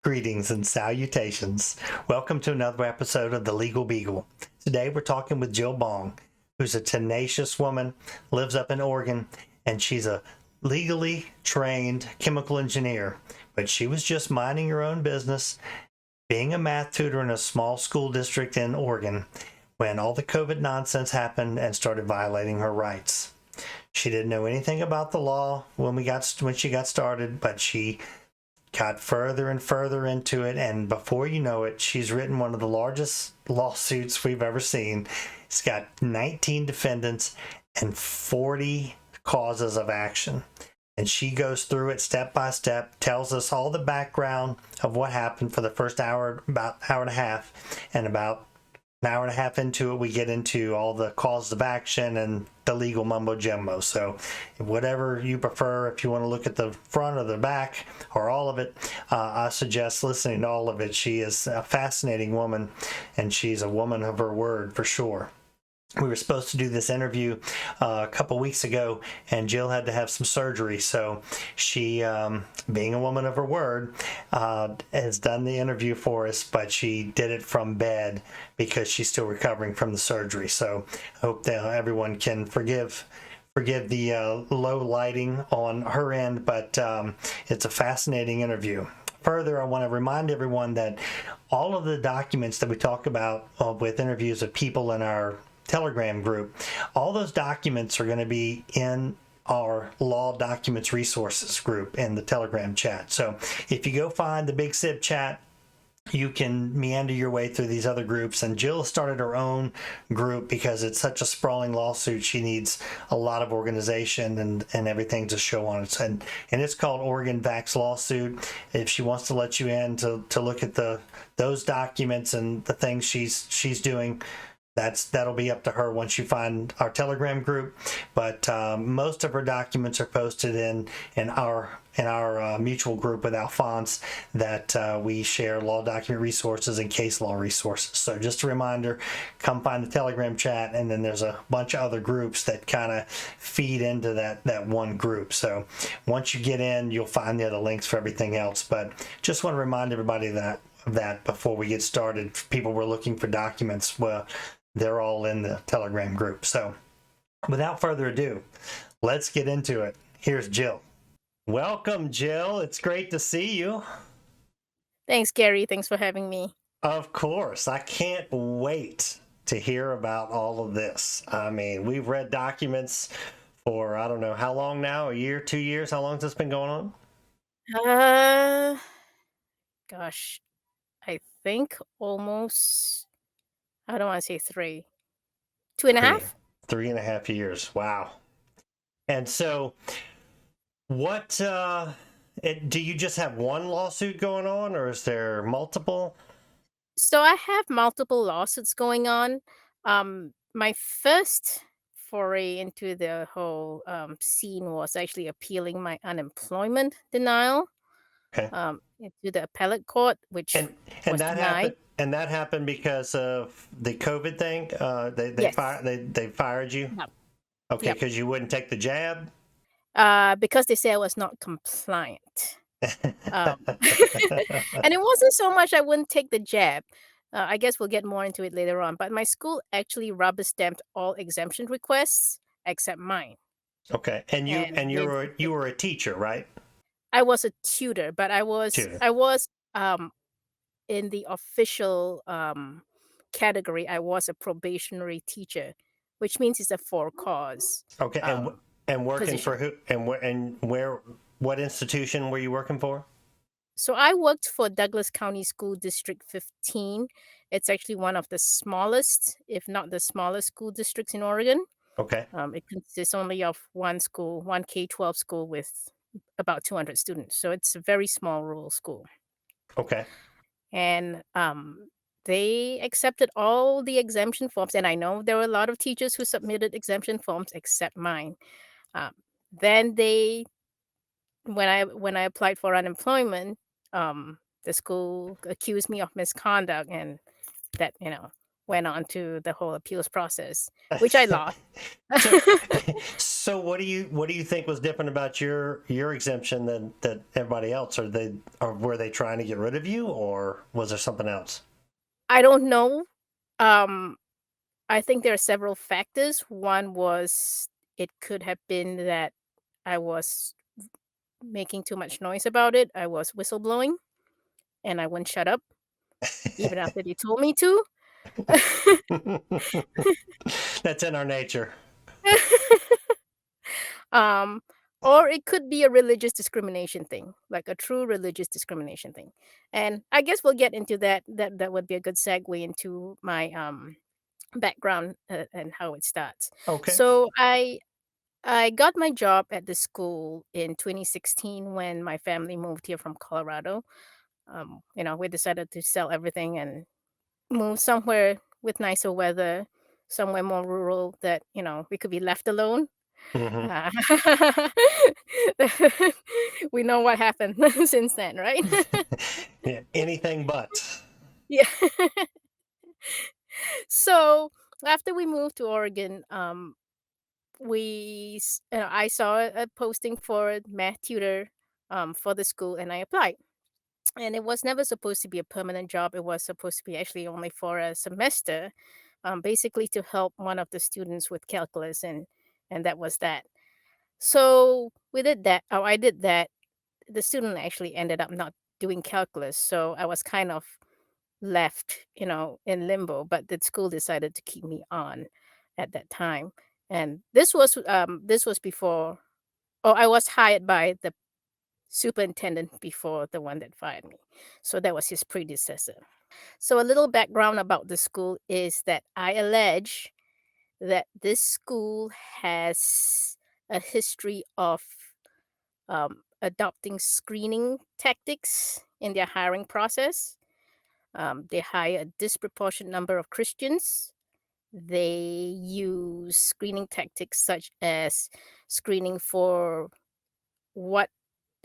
Greetings and salutations. Welcome to another episode of The Legal Beagle. Today we're talking with Jill Bong, who's a tenacious woman, lives up in Oregon, and she's a legally trained chemical engineer. But she was just minding her own business, being a math tutor in a small school district in Oregon, when all the COVID nonsense happened and started violating her rights. She didn't know anything about the law when she got started, but she got further and further into it, and before you know it, she's written one of the largest lawsuits we've ever seen. It's got 19 defendants and 40 causes of action. And she goes through it step by step, tells us all the background of what happened for the first hour, about hour and a half, and about an hour and a half into it, we get into all the causes of action and the legal mumbo jumbo. So whatever you prefer, if you want to look at the front or the back or all of it, I suggest listening to all of it. She is a fascinating woman, and she's a woman of her word for sure. We were supposed to do this interview a couple weeks ago, and Jill had to have some surgery. So she, being a woman of her word, has done the interview for us, but she did it from bed because she's still recovering from the surgery. So I hope that everyone can forgive the low lighting on her end, but it's a fascinating interview. Further, I want to remind everyone that all of the documents that we talk about with interviews of people in our Telegram group, all those documents are going to be in our law documents resources group in the Telegram chat. So if you go find the Big Sib chat, you can meander your way through these other groups. And Jill started her own group because it's such a sprawling lawsuit. She needs a lot of organization and everything to show on it. And it's called Oregon Vax Lawsuit. If she wants to let you in to look at those documents and the things she's doing, that'll be up to her once you find our Telegram group. But most of her documents are posted in our mutual group with Alphonse that we share law document resources and case law resources. So just a reminder, come find the Telegram chat, and then there's a bunch of other groups that kind of feed into that one group. So once you get in, you'll find the other links for everything else. But just want to remind everybody that before we get started, people were looking for documents. Well, they're all in the Telegram group. So without further ado, let's get into it. Here's Jill. Welcome, Jill. It's great to see you. Thanks, Gary. Thanks for having me. Of course. I can't wait to hear about all of this. I mean, we've read documents for, I don't know, how long now? A year, 2 years? How long has this been going on? Gosh, I think almost, I don't want to say 3, 2.5. 3.5 years. Wow. And so what, do you just have one lawsuit going on, or is there multiple? So I have multiple lawsuits going on. My first foray into the whole scene was actually appealing my unemployment denial Okay. into the appellate court, which And was that denied. happened. And that happened because of the COVID thing. Yes. They fired you. Yep. Okay, Yep. because you wouldn't take the jab. Because they say I was not compliant. Um, and it wasn't so much I wouldn't take the jab. I guess we'll get more into it later on. But my school actually rubber stamped all exemption requests except mine. Okay, and And they, you were a teacher, right? I was a tutor, but I was Tutor. I was in the official category. I was a probationary teacher, which means it's a for cause Okay, and working for position. who? And where? What institution were you working for? So I worked for Douglas County School District 15. It's actually one of the smallest, if not the smallest school districts in Oregon. Okay. It consists only of one school, one K-12 school with about 200 students. So it's a very small rural school. Okay. And they accepted all the exemption forms. And I know there were a lot of teachers who submitted exemption forms except mine. Um, then when I applied for unemployment, the school accused me of misconduct and that went on to the whole appeals process, which I lost. So, so what do you think was different about your exemption than that everybody else? Or were they trying to get rid of you, or was there something else? I don't know. Um, I think there are several factors. One was it could have been that I was making too much noise about it. I was whistleblowing and I wouldn't shut up even after they told me to. That's in our nature. um, or it could be a religious discrimination thing, like a true religious discrimination thing. And I guess we'll get into that. That would be a good segue into my background and how it starts. Okay. So I got my job at the school in 2016 when my family moved here from Colorado. We decided to sell everything and move somewhere with nicer weather, somewhere more rural that, we could be left alone. Hmm. Uh, we know what happened since then, right? Yeah, anything but. Yeah. So after we moved to Oregon, I saw a posting for a math tutor for the school, and I applied. And it was never supposed to be a permanent job. It was supposed to be actually only for a semester, basically to help one of the students with calculus, and that was that. So we did that. Oh, I did that. The student actually ended up not doing calculus, so I was kind of left, in limbo. But the school decided to keep me on at that time, and this was before. Oh, I was hired by the superintendent before the one that fired me. So that was his predecessor. So a little background about the school is that I allege that this school has a history of adopting screening tactics in their hiring process. They hire a disproportionate number of Christians. They use screening tactics such as screening for what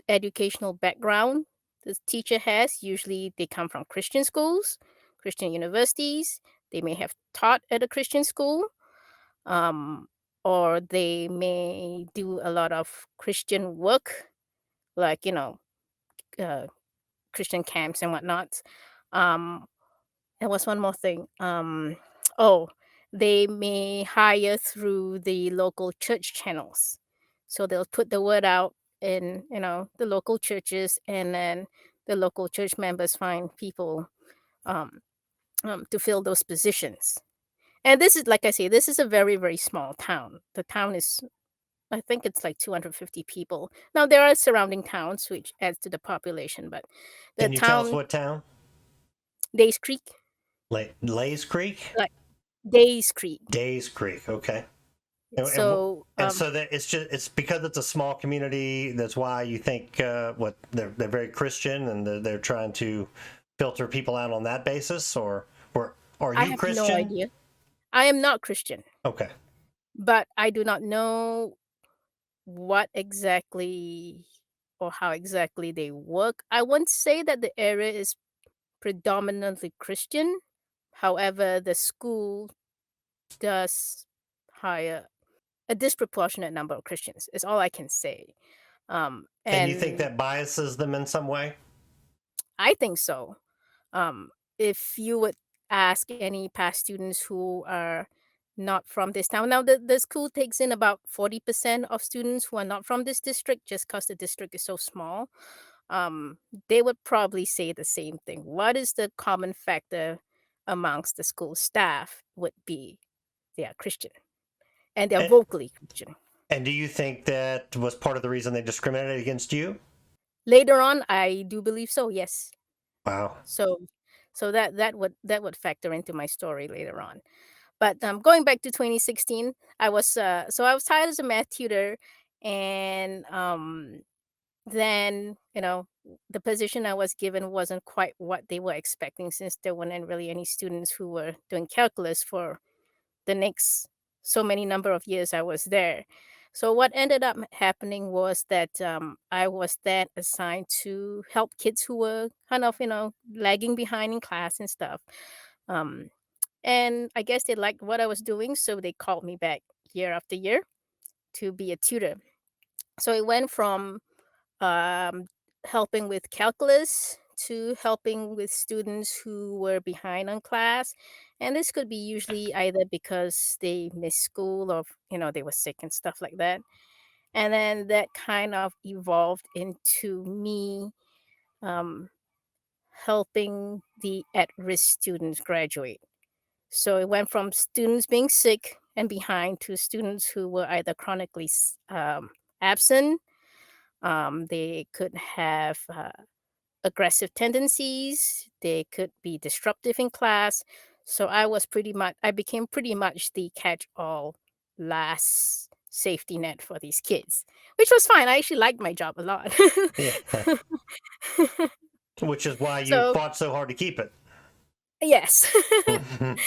educational background the teacher has. Usually they come from Christian schools, Christian universities. They may have taught at a Christian school, um, or they may do a lot of Christian work, like, uh, Christian camps and whatnot. Um, there was one more thing. Oh, they may hire through the local church channels. So they'll put the word out in, the local churches, and then the local church members find people um, to fill those positions. And this is, like I say, this is a very, very small town. The town is, I think it's like 250 people. Now, there are surrounding towns, which adds to the population, but the Can you tell us town, what town? Days Creek, Lays Creek? like Days Creek. Days Creek. Okay. And, and, So, and so that it's because it's a small community. That's why you think what they're very Christian, and they're trying to filter people out on that basis, or are I you have no Christian? idea. I am not Christian, Okay. but I do not know what exactly or how exactly they work. I won't say that the area is predominantly Christian. However, the school does hire a disproportionate number of Christians, is all I can say. And you think And that biases them in some way? I think so. If you would ask any past students who are not from this town, now the school takes in about 40% of students who are not from this district just because the district is so small. Um, they would probably say the same thing. What is the common factor amongst the school staff would be they are Christian and they're And, vocally Christian. and do you think that was part of the reason they discriminated against you? Later on, I do believe so. Yes. Wow. So, that would factor into my story later on. But going back to 2016, I was hired as a math tutor, and then the position I was given wasn't quite what they were expecting, since there weren't really any students who were doing calculus for the next so many number of years I was there. So what ended up happening was that I was then assigned to help kids who were kind of lagging behind in class and stuff. Um, And I guess they liked what I was doing, so they called me back year after year to be a tutor. So it went from um, helping with calculus to helping with students who were behind on class. And this could be usually either because they missed school or, they were sick and stuff like that. And then that kind of evolved into me um, helping the at risk students graduate. So it went from students being sick and behind to students who were either chronically absent. They could have aggressive tendencies. They could be disruptive in class. So I became pretty much the catch all last safety net for these kids, which was fine. I actually liked my job a lot. Yeah. Which is why you So, fought so hard to keep it. yes. And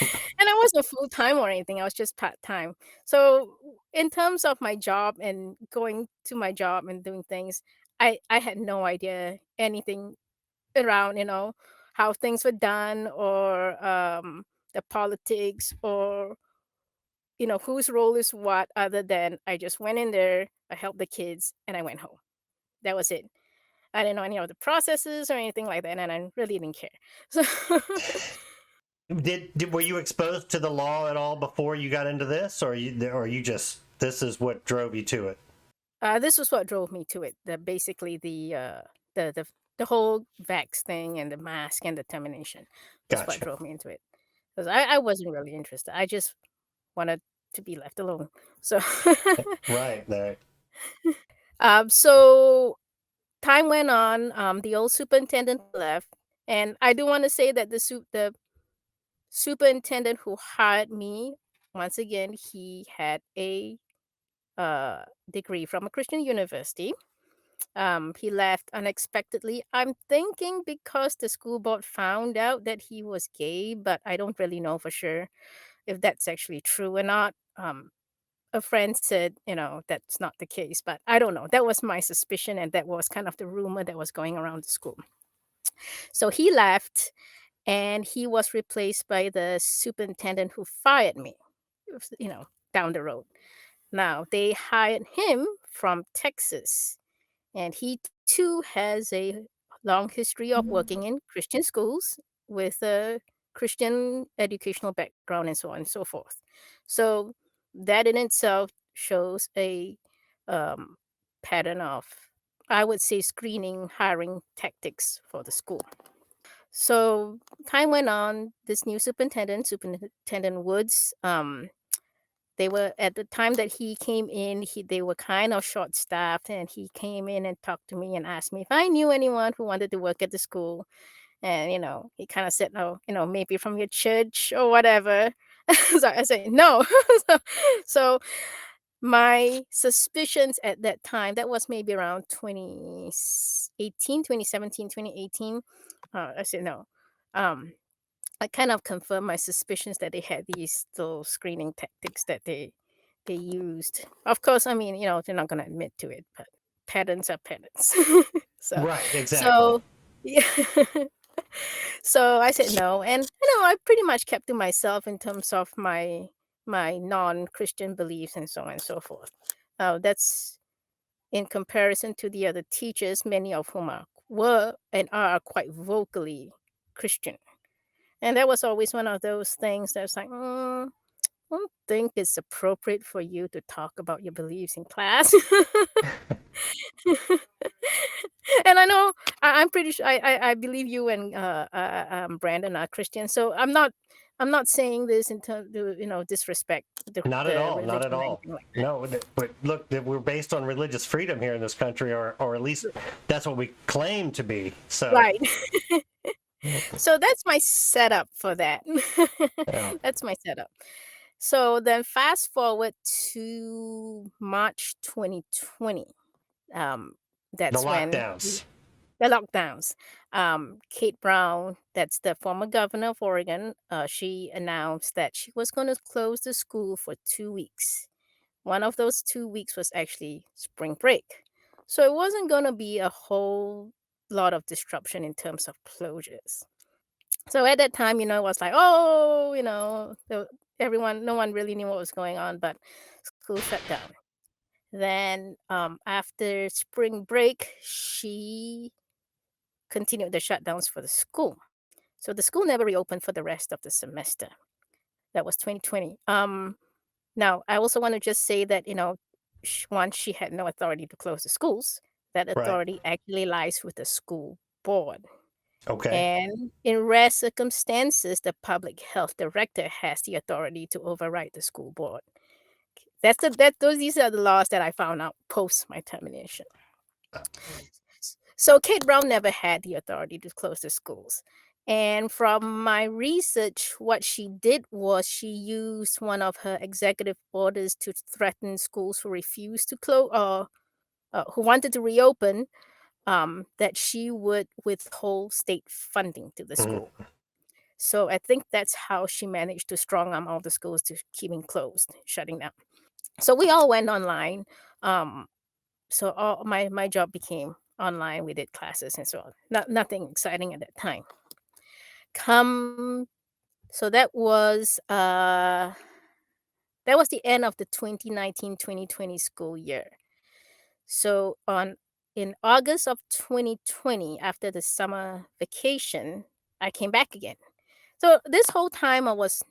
I wasn't full time or anything, I was just part time. So, in terms of my job and going to my job and doing things, I had no idea anything around, how things were done or the politics or, whose role is what, other than I just went in there, I helped the kids, and I went home. That was it. I didn't know any of the processes or anything like that, and I really didn't care. So Did were you exposed to the law at all before you got into this, or you just this is what drove you to it? this was what drove me to it. Basically the the the whole vax thing and the mask and the termination was what Gotcha. drove me into it. Because I wasn't really interested. I just wanted to be left alone. So Right there. so time went on. The old superintendent left, and I do want to say that the superintendent who hired me, once again, he had a degree from a Christian university. He left unexpectedly. I'm thinking because the school board found out that he was gay, but I don't really know for sure if that's actually true or not. A friend said, that's not the case, but I don't know. That was my suspicion, and that was kind of the rumor that was going around the school. So he left, and he was replaced by the superintendent who fired me, down the road. Now, they hired him from Texas, and he too has a long history of working in Christian schools with a Christian educational background and so on and so forth. So that in itself shows a um, pattern of, I would say, screening, hiring tactics for the school. So time went on. This new Superintendent Woods, they were at the time that he came in, they were kind of short staffed, and he came in and talked to me and asked me if I knew anyone who wanted to work at the school. And he kind of said, "Oh, maybe from your church or whatever." So I said, "No." so, so my suspicions at that time, that was maybe around 2018, 2017, 2018. I said no. Um, I kind of confirmed my suspicions that they had these little screening tactics that they used. Of course, I mean, they're not gonna admit to it, but patterns are patterns. so Right. Exactly. so yeah. So I said no, and I pretty much kept to myself in terms of my non-Christian beliefs and so on and so forth. That's in comparison to the other teachers, many of whom were and are quite vocally Christian. And that was always one of those things that's like, I don't think it's appropriate for you to talk about your beliefs in class. And I know I'm pretty sure I believe you and Brandon are Christian, so I'm not saying this in terms to disrespect Not at the all. Not religion at or all. anything like that. No, but look, that we're based on religious freedom here in this country, or at least that's what we claim to be. So, Right. So that's my setup for that. yeah. That's my setup. So then fast forward to March 2020. Um, The that's when lockdowns. the lockdowns. Kate Brown, that's the former governor of Oregon, she announced that she was going to close the school for 2 weeks. One of those 2 weeks was actually spring break. So it wasn't going to be a whole lot of disruption in terms of closures. So at that time, it was like, oh, everyone, no one really knew what was going on, but school shut down. Then after spring break, she continued the shutdowns for the school. So the school never reopened for the rest of the semester. That was 2020. Now I also want to just say that, once she had no authority to close the schools, that Right. authority actually lies with the school board. Okay. And in rare circumstances, the public health director has the authority to override the school board. That's the that those These are the laws that I found out post my termination. So Kate Brown never had the authority to close the schools. And from my research, what she did was she used one of her executive orders to threaten schools who refused to close or who wanted to reopen, that she would withhold state funding to the Mm. school. So I think that's how she managed to strong arm all the schools to keeping closed, shutting down. So we all went online. Um, so all my job became online. We did classes and so on. Nothing exciting at that time. Come so that was the end of the 2019-2020 school year. So on in August of 2020, after the summer vacation, I came back again. So this whole time I was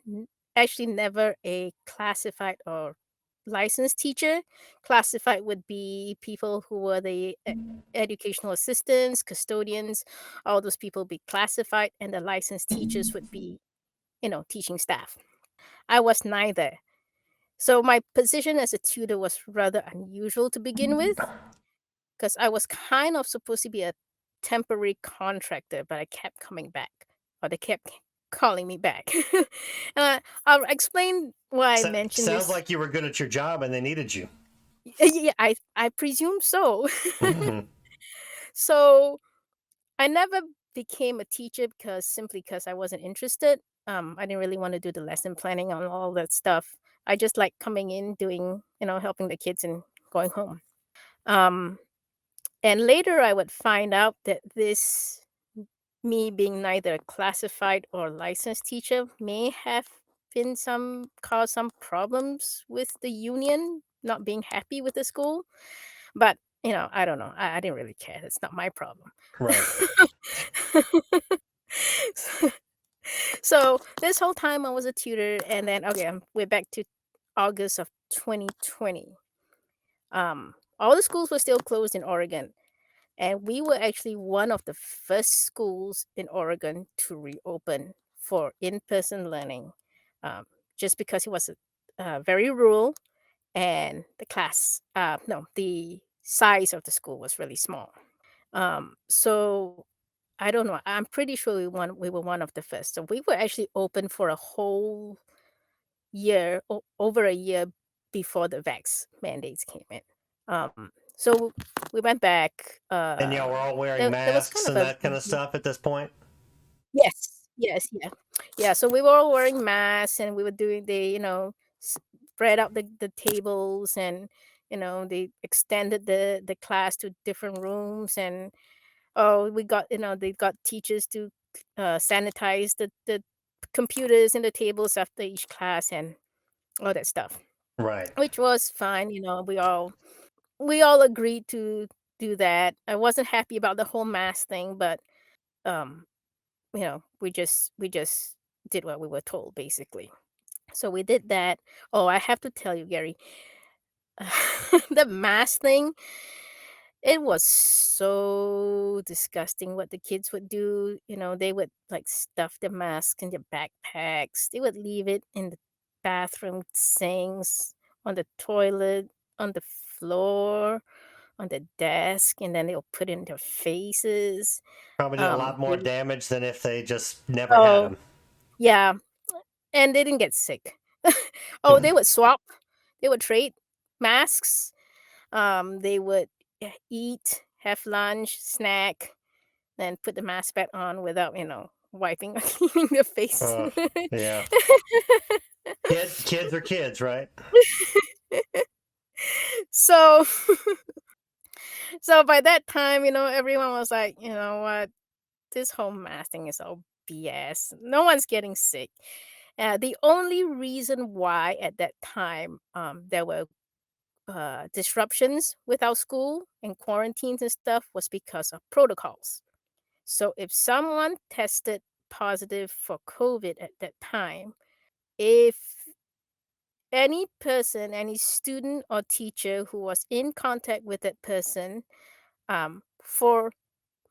actually never a classified or licensed teacher. Classified would be people who were the educational assistants, custodians, all those people would be classified, and the licensed teachers would be, teaching staff. I was neither. So my position as a tutor was rather unusual to begin with because I was kind of supposed to be a temporary contractor, but I kept coming back, or they kept calling me back. I'll explain why I mentioned Sounds this. like you were good at your job and they needed you. Yeah, I presume so. Mhm. So I never became a teacher because I wasn't interested. I didn't really want to do the lesson planning on all that stuff. I just like coming in, doing, helping the kids and going home. Um, and later I would find out that this me being neither a classified or licensed teacher may have been some cause some problems with the union not being happy with the school. But I don't know. I didn't really care. It's not my problem. Right. So this whole time I was a tutor, and then okay, we're back to August of 2020. All the schools were still closed in Oregon, and we were actually one of the first schools in Oregon to reopen for in-person learning, um, just because it was very rural and the size of the school was really small. So I don't know. I'm pretty sure we were one of the first. So we were actually open for a whole year, over a year before the vax mandates came in. So we went back. And y'all were all wearing There was kind masks of and a that kind of stuff at this point? yes, yeah, yeah. So we were all wearing masks, and we were doing spread out the tables, and they extended the class to different rooms, and oh, they got teachers to sanitize the computers and the tables after each class and all that stuff, Right. which was fine. We all agreed to do that. I wasn't happy about the whole mask thing, but um, we just did what we were told basically. So we did that. Oh, I have to tell you, Gary, the mask thing. It was so disgusting what the kids would do. They would like stuff the mask in their backpacks. They would leave it in the bathroom sinks, on the toilet, on the floor, on the desk, and then they'll put it in their faces. Probably did a lot more They damage than if they just never had Oh, them. yeah, and they didn't get sick. Oh, they would swap. They would trade masks. They would eat, have lunch, snack, then put the mask back on without, wiping or cleaning their face. Yeah. Kids are kids, right? So so by that time, everyone was like, you know what, this whole mask thing is all BS. No one's getting sick. The only reason why at that time there were disruptions with our school and quarantines and stuff was because of protocols. So if someone tested positive for COVID at that time, if any person, any student or teacher who was in contact with that person for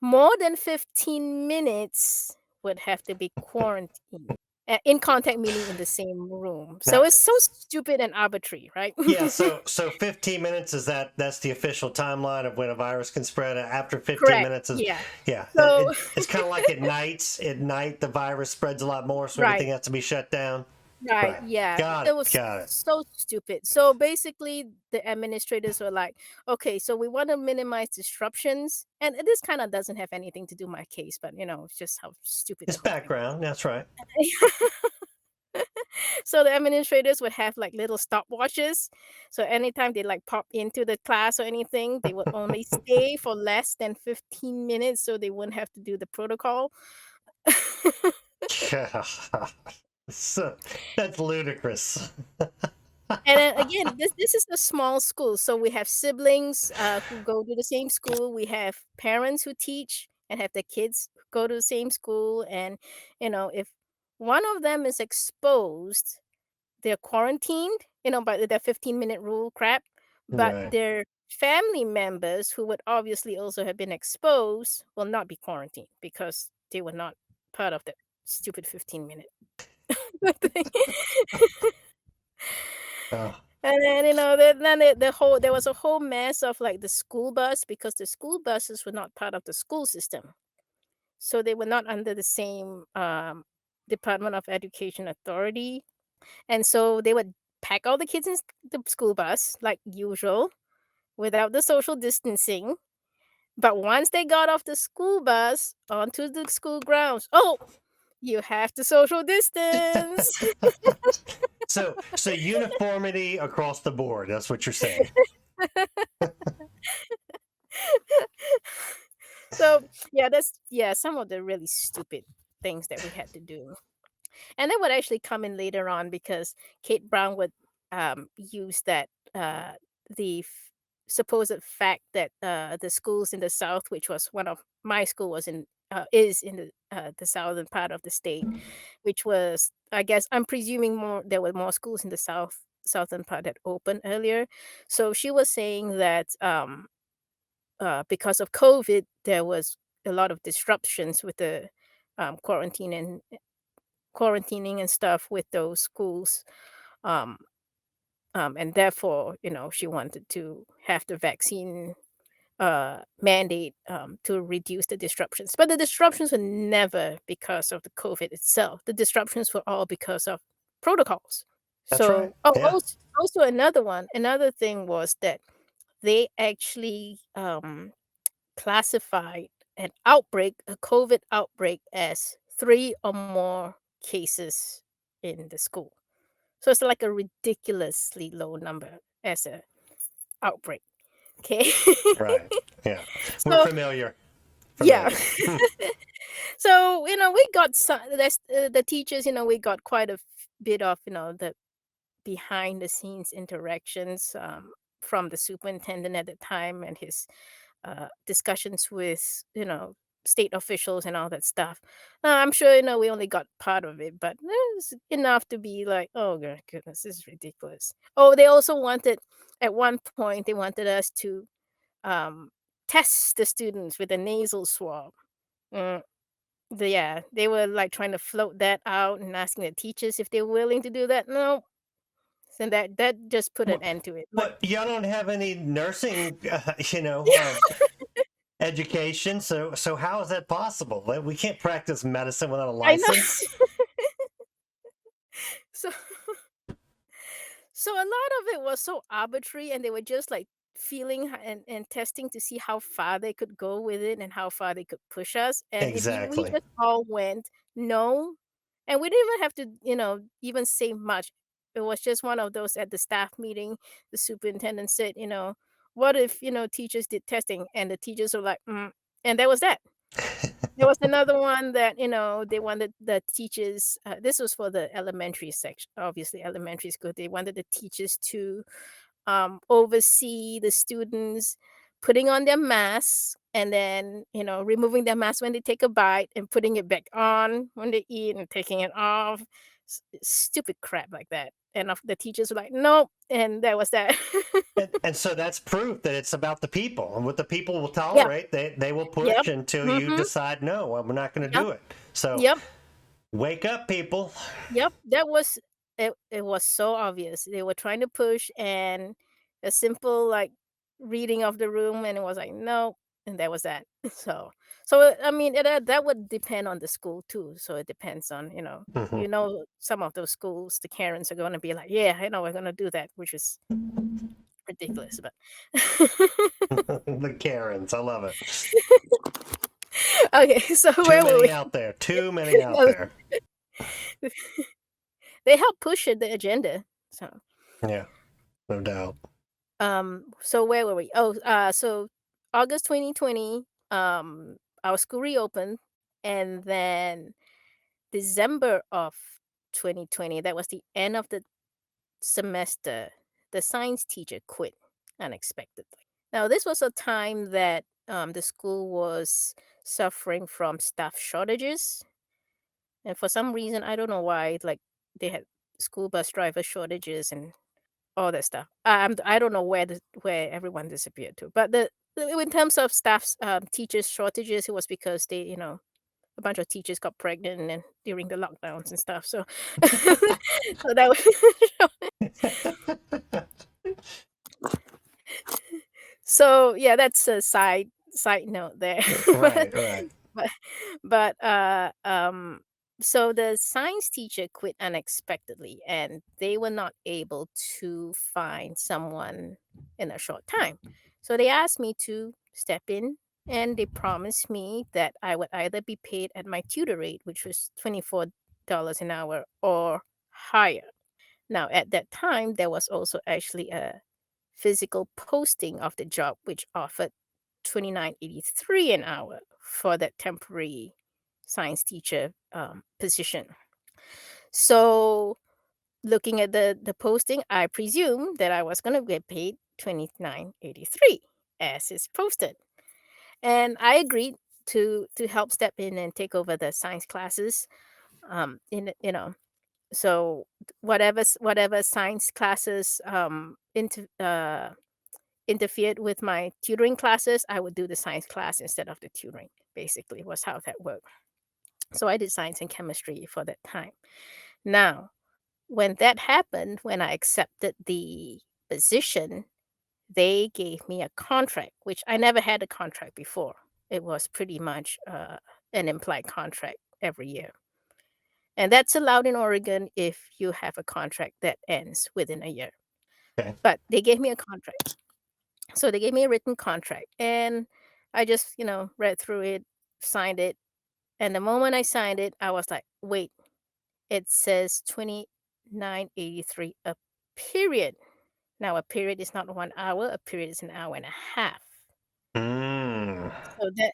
more than 15 minutes would have to be quarantined. In contact meaning in the same room. So Now, it's so stupid and arbitrary, right? yeah, so 15 minutes is that's the official timeline of when a virus can spread. After 15 Correct. minutes is Yeah. yeah, So it's kind of like at night. At night the virus spreads a lot more, so everything right. has to be shut down. Right, Right. yeah, Got it it. was Got it. so stupid. So basically, the administrators were like, "Okay, so we want to minimize disruptions," and this kind of doesn't have anything to do with my case, but it's just how stupid the It's whole thing background. That's right. was. So the administrators would have like little stopwatches. So anytime they like pop into the class or anything, they would only stay for less than 15 minutes, so they wouldn't have to do the protocol. So, that's ludicrous. And then again, this is a small school, so we have siblings, who go to the same school, we have parents who teach and have their kids go to the same school, and, if one of them is exposed, they're quarantined, by that 15-minute rule crap, but Right. their family members who would obviously also have been exposed will not be quarantined because they were not part of that stupid 15-minute thing. Oh, And then, then the whole there was a whole mess of, like, the school bus because the school buses were not part of the school system. So they were not under the same, Department of Education authority, and so they would pack all the kids in the school bus like usual without the social distancing, but once they got off the school bus onto the school grounds, "Oh, you have to social distance." so uniformity across the board. That's what you're saying. So, yeah, some of the really stupid things that we had to do. And that would actually come in later on because Kate Brown would, use that, the supposed fact that, the schools in the South, which was one of my school was in is in the southern part of the state, which was, I guess, I'm presuming there were more schools in the southern part that opened earlier. So she was saying that, because of COVID, there was a lot of disruptions with the quarantine and quarantining and stuff with those schools. Um, and therefore, she wanted to have the vaccine mandate to reduce the disruptions. But the disruptions were never because of the COVID itself. The disruptions were all because of protocols. That's right. So, oh, Yeah. also another thing was that they actually classified a COVID outbreak as 3 or more cases in the school. So it's like a ridiculously low number as a outbreak, okay? Right. Yeah. We're So familiar. yeah. Familiar. So, we got the teachers, we got quite a bit of, the behind the scenes interactions, from the superintendent at the time and his discussions with state officials and all that stuff. I'm sure we only got part of it, but it's enough to be like, oh goodness, this is ridiculous. Oh, they also wanted at one point they wanted us to um, test the students with a nasal swab. Mm, yeah, they were like trying to float that out and asking the teachers if they're willing to do that. No, so that just put an what, end to it. But what? Y'all don't have any nursing, education. So how is that possible? Like, we can't practice medicine without a I know. license. So so a lot of it was so arbitrary, and they were just like feeling and testing to see how far they could go with it and how far they could push us. And if we Exactly. just all went no, and we didn't even have to, even say much. It was just one of those at the staff meeting. The superintendent said, what if teachers did testing, and the teachers were like, and that was that. There was another one that, they wanted the teachers, this was for the elementary section, obviously elementary school. They wanted the teachers to oversee the students putting on their masks and then, removing their mask when they take a bite and putting it back on when they eat and taking it off. Stupid crap like that. And the teachers were like, nope. And that was that. And so that's proof that it's about the people, and what the people will Yeah. tolerate, they will Yep. push until you Mm-hmm. decide, no, we're not going to Yep. do it. So Yep. wake up, people. Yep, that was it. It was so obvious. They were trying to push, and a simple, like, reading of the room, and it was like, "No," and that was that. I mean, that would depend on the school too. So it depends on, Mhm. some of those schools, the Karens are gonna be like, "Yeah, I know, we're gonna do that," which is ridiculous, but The Karens, I love it. okay, so Too where were many we? out there. Too many out there. They help push the agenda, so Yeah, no doubt. So where were we? Oh, so August 2020, our school reopened, and then December of 2020, that was the end of the semester, the science teacher quit unexpectedly. Now, this was a time that the school was suffering from staff shortages, and for some reason, I don't know why, like they had school bus driver shortages and all that stuff. I don't know where everyone disappeared to, but in terms of staffs, teachers shortages, it was because a bunch of teachers got pregnant and during the lockdowns and stuff. So, so that was so yeah, that's a side note there. but Right, right. but but so the science teacher quit unexpectedly, and they were not able to find someone in a short time. So they asked me to step in, and they promised me that I would either be paid at my tutor rate, which was $24 an hour, or higher. Now, at that time, there was also actually a physical posting of the job, which offered 29.83 an hour for that temporary science teacher position. So, looking at the posting, I presumed that I was going to get paid 29.83 as is posted, and I agreed to help step in and take over the science classes. So whatever science classes interfered with my tutoring classes, I would do the science class instead of the tutoring, basically, was how that worked. So I did science and chemistry for that time. Now, when that happened, when I accepted the position, they gave me a contract, which I never had a contract before. It was pretty much an implied contract every year. And that's allowed in Oregon if you have a contract that ends within a year. Okay. But they gave me a contract. So they gave me a written contract, and I just, read through it, signed it, and the moment I signed it, I was like, "Wait, it says 29.83 a period." Now, a period is not 1 hour, a period is an hour and a half. Mm. So that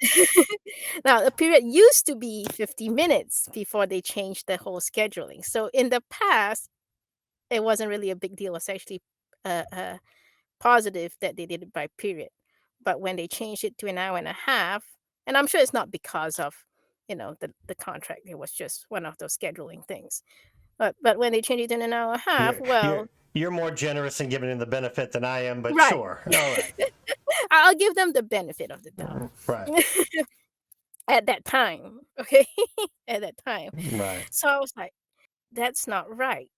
now, a period used to be 50 minutes before they changed the whole scheduling. So in the past, it wasn't really a big deal. It's actually positive that they did it by period. But when they changed it to an hour and a half, and I'm sure it's not because of, the contract, it was just one of those scheduling things. But when they changed it to an hour and a half, You're well, you're you're more generous in giving him the benefit than I am, but right. sure. All right. I'll give them the benefit of the doubt. Right. At that time, okay? At that time. Right. So I was like, that's not right,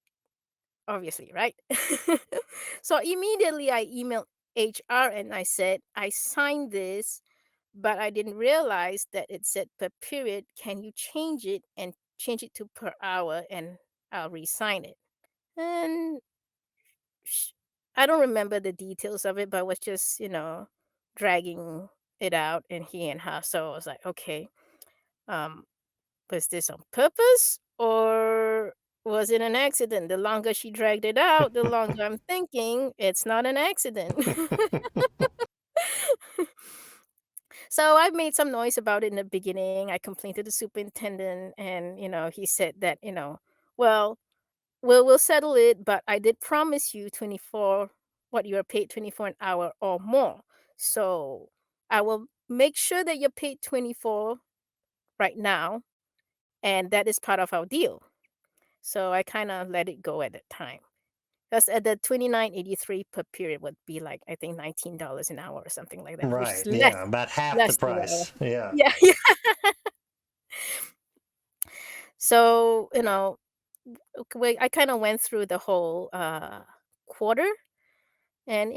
obviously, right? So immediately I emailed HR and I said, I signed this, but I didn't realize that it said per period. Can you change it and change it to per hour, and I'll re-sign it? And sh I don't remember the details of it, but was just, dragging it out and he and her. So I was like, okay, um, was this on purpose or was it an accident? The longer she dragged it out, the longer I'm thinking it's not an accident. So I made some noise about it in the beginning. I complained to the superintendent, and he said that, well, we'll settle it, but I did promise you 24, what you are paid 24 an hour or more. So I will make sure that you're paid 24 right now, and that is part of our deal. So I kind of let it go at that time. Because at the 29.83 per period would be like, I think, $19 an hour or something like that, which is Right. Yeah. About half the less than what I was. price. Yeah. Yeah, yeah. So, I kind of went through the whole quarter, and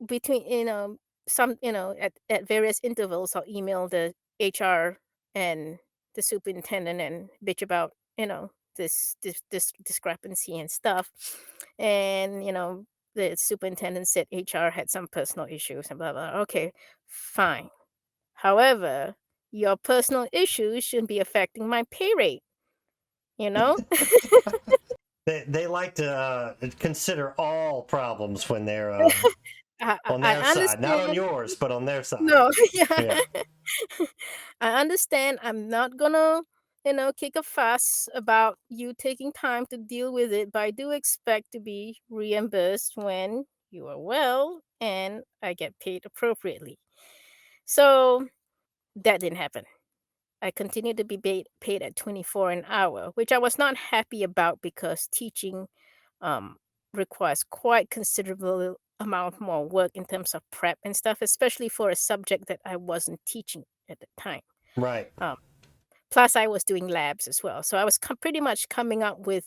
between some at various intervals, I'll email the HR and the superintendent and bitch about this discrepancy and stuff. And the superintendent said HR had some personal issues and blah blah. Okay, fine. However, your personal issues shouldn't be affecting my pay rate, you know? They like to consider all problems when they're on I their side, not on understand. yours, but on their side. No, yeah. Yeah. I understand. I'm not gonna, kick a fuss about you taking time to deal with it, but I do expect to be reimbursed when you are well and I get paid appropriately. So that didn't happen. I continued to be paid at 24 an hour, which I was not happy about because teaching um, requires quite considerable amount more work in terms of prep and stuff, especially for a subject that I wasn't teaching at the time. Right. Um, Plus, I was doing labs as well, so I was pretty much coming up with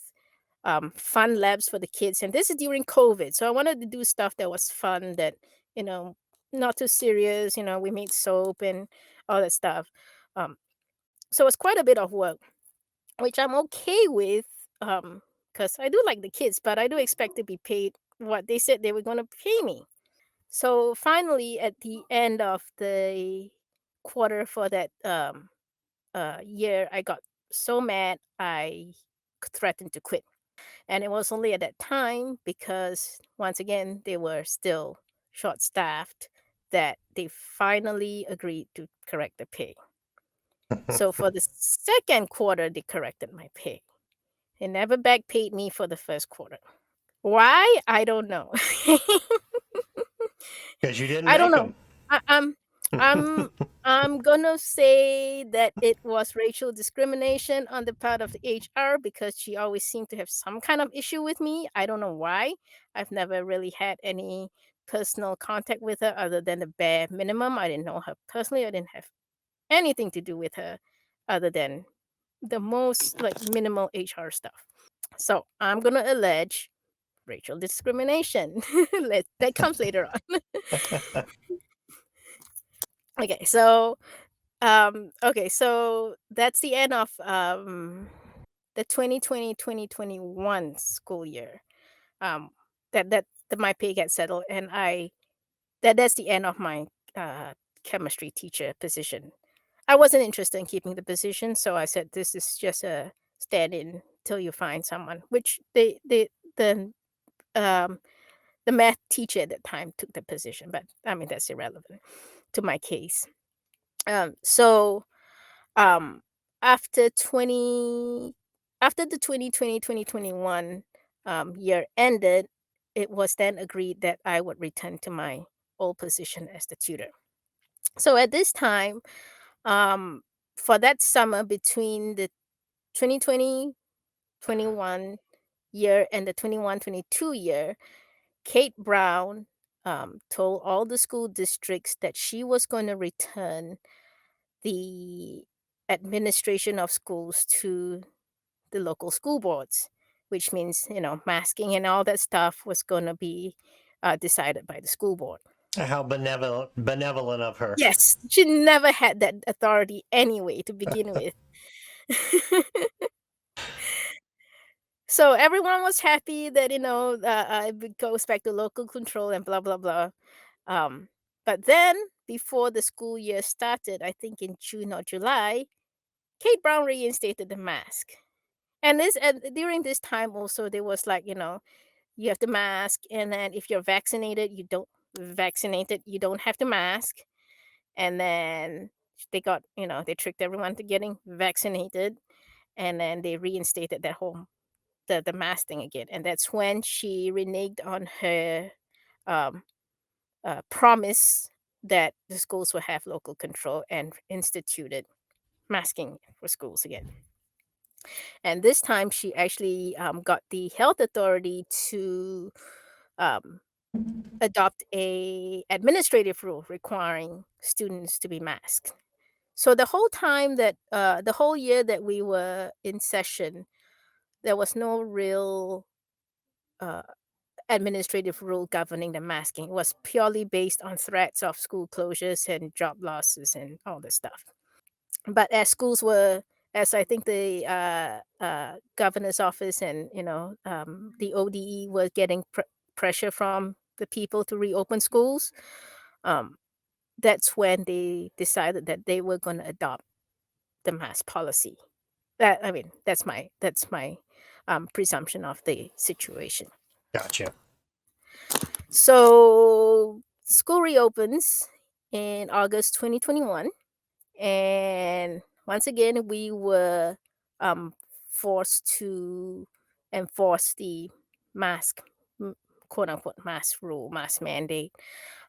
fun labs for the kids. And this is during COVID, so I wanted to do stuff that was fun, that you know, not too serious. We made soap and all that stuff. Um, so it's quite a bit of work, which I'm okay with, because I do like the kids, but I do expect to be paid what they said they were gonna pay me. So finally, at the end of the quarter for that, year, I got so mad, I threatened to quit. And it was only at that time, because once again, they were still short-staffed, that they finally agreed to correct the pay. So for the second quarter, they corrected my pay. They never back paid me for the first quarter. Why? I don't know. Because you didn't I don't make know. them. I I'm I'm gonna say that it was racial discrimination on the part of the HR, because she always seemed to have some kind of issue with me. I don't know why. I've never really had any personal contact with her other than the bare minimum. I didn't know her personally. I didn't have anything to do with her other than the most like minimal HR stuff. So I'm gonna allege racial discrimination. That comes later on. Okay, so that's the end of the 2020-2021 school year. Um that my pay gets settled, and that's the end of my chemistry teacher position. I wasn't interested in keeping the position, so I said this is just a stand-in till you find someone, which um the math teacher at that time took the position, but I mean that's irrelevant to my case. So um after 20 after the 2020-2021 year ended, it was then agreed that I would return to my old position as the tutor. So at this time, um for that summer between the 2020-21 year and the 21-22 year, Kate Brown told all the school districts that she was going to return the administration of schools to the local school boards, which means, masking and all that stuff was going to be decided by the school board. How benevolent of her. Yes, she never had that authority anyway to begin with. So everyone was happy that, it goes back to local control and blah, blah, blah. Um, but then before the school year started, I think in June or July, Kate Brown reinstated the mask. And during this time also there was like, you have to mask, and then if you're vaccinated, you don't have to mask. And then They got, they tricked everyone to getting vaccinated, and then they reinstated that whole the mask thing again. And that's when she reneged on her um, promise that the schools will have local control and instituted masking for schools again. And this time, she actually got the health authority to um, adopt a administrative rule requiring students to be masked. So the whole year that we were in session, there was no real uh, administrative rule governing the masking. It was purely based on threats of school closures and job losses and all this stuff. But as I think the governor's office and the ODE were getting pressure from the people to reopen schools, um, that's when they decided that they were going to adopt the mask policy. That's my presumption of the situation. Gotcha. So school reopens in August 2021, and once again we were um, forced to enforce the mask, m- quote unquote mask rule, mask mandate.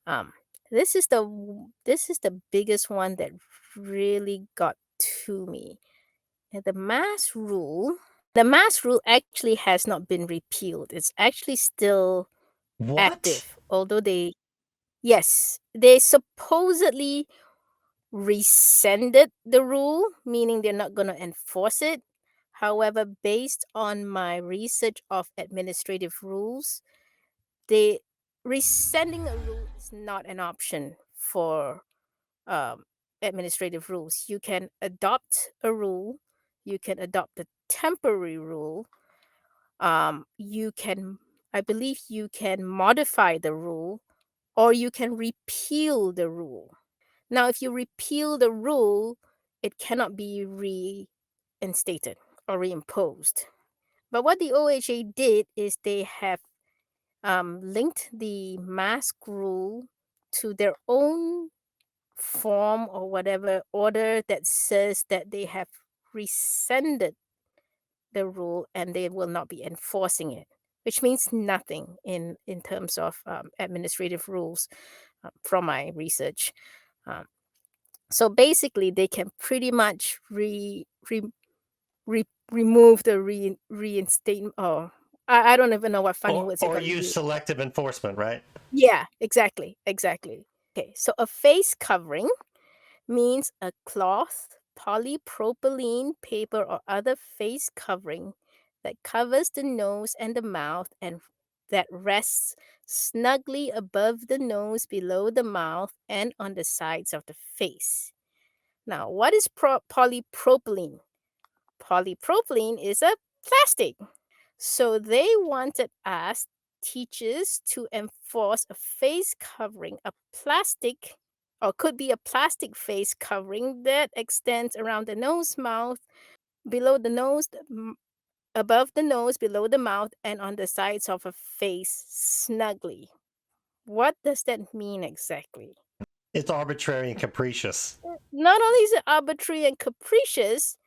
Um, this is the biggest one that really got to me. And the mask rule actually has not been repealed. It's actually still What? active, although yes, they supposedly rescinded the rule, meaning they're not going to enforce it. However, based on my research of administrative rules, they rescinding a rule is not an option for um, administrative rules. You can adopt a rule, you can adopt a temporary rule, you can, I believe, you can modify the rule, or you can repeal the rule. Now, if you repeal the rule, it cannot be reinstated or reimposed. But what the OHA did is they have linked the mask rule to their own form or whatever order that says that they have rescinded the rule and they will not be enforcing it, which means nothing in terms of administrative rules from my research. Um, so basically, they can pretty much remove the reinstatement. Or I don't even know what funny words they're Or gonna use use. selective enforcement, right? Yeah, exactly, exactly. Okay, so a face covering means a cloth, polypropylene paper, or other face covering that covers the nose and the mouth and that rests snugly above the nose, below the mouth, and on the sides of the face. Now, what is polypropylene? Polypropylene is a plastic. So they wanted us teachers to enforce a face covering, a plastic, or could be a plastic face covering that extends around the nose, mouth, below the nose, above the nose, below the mouth, and on the sides of a face snugly. What does that mean exactly? It's arbitrary and capricious. Not only is it arbitrary and capricious,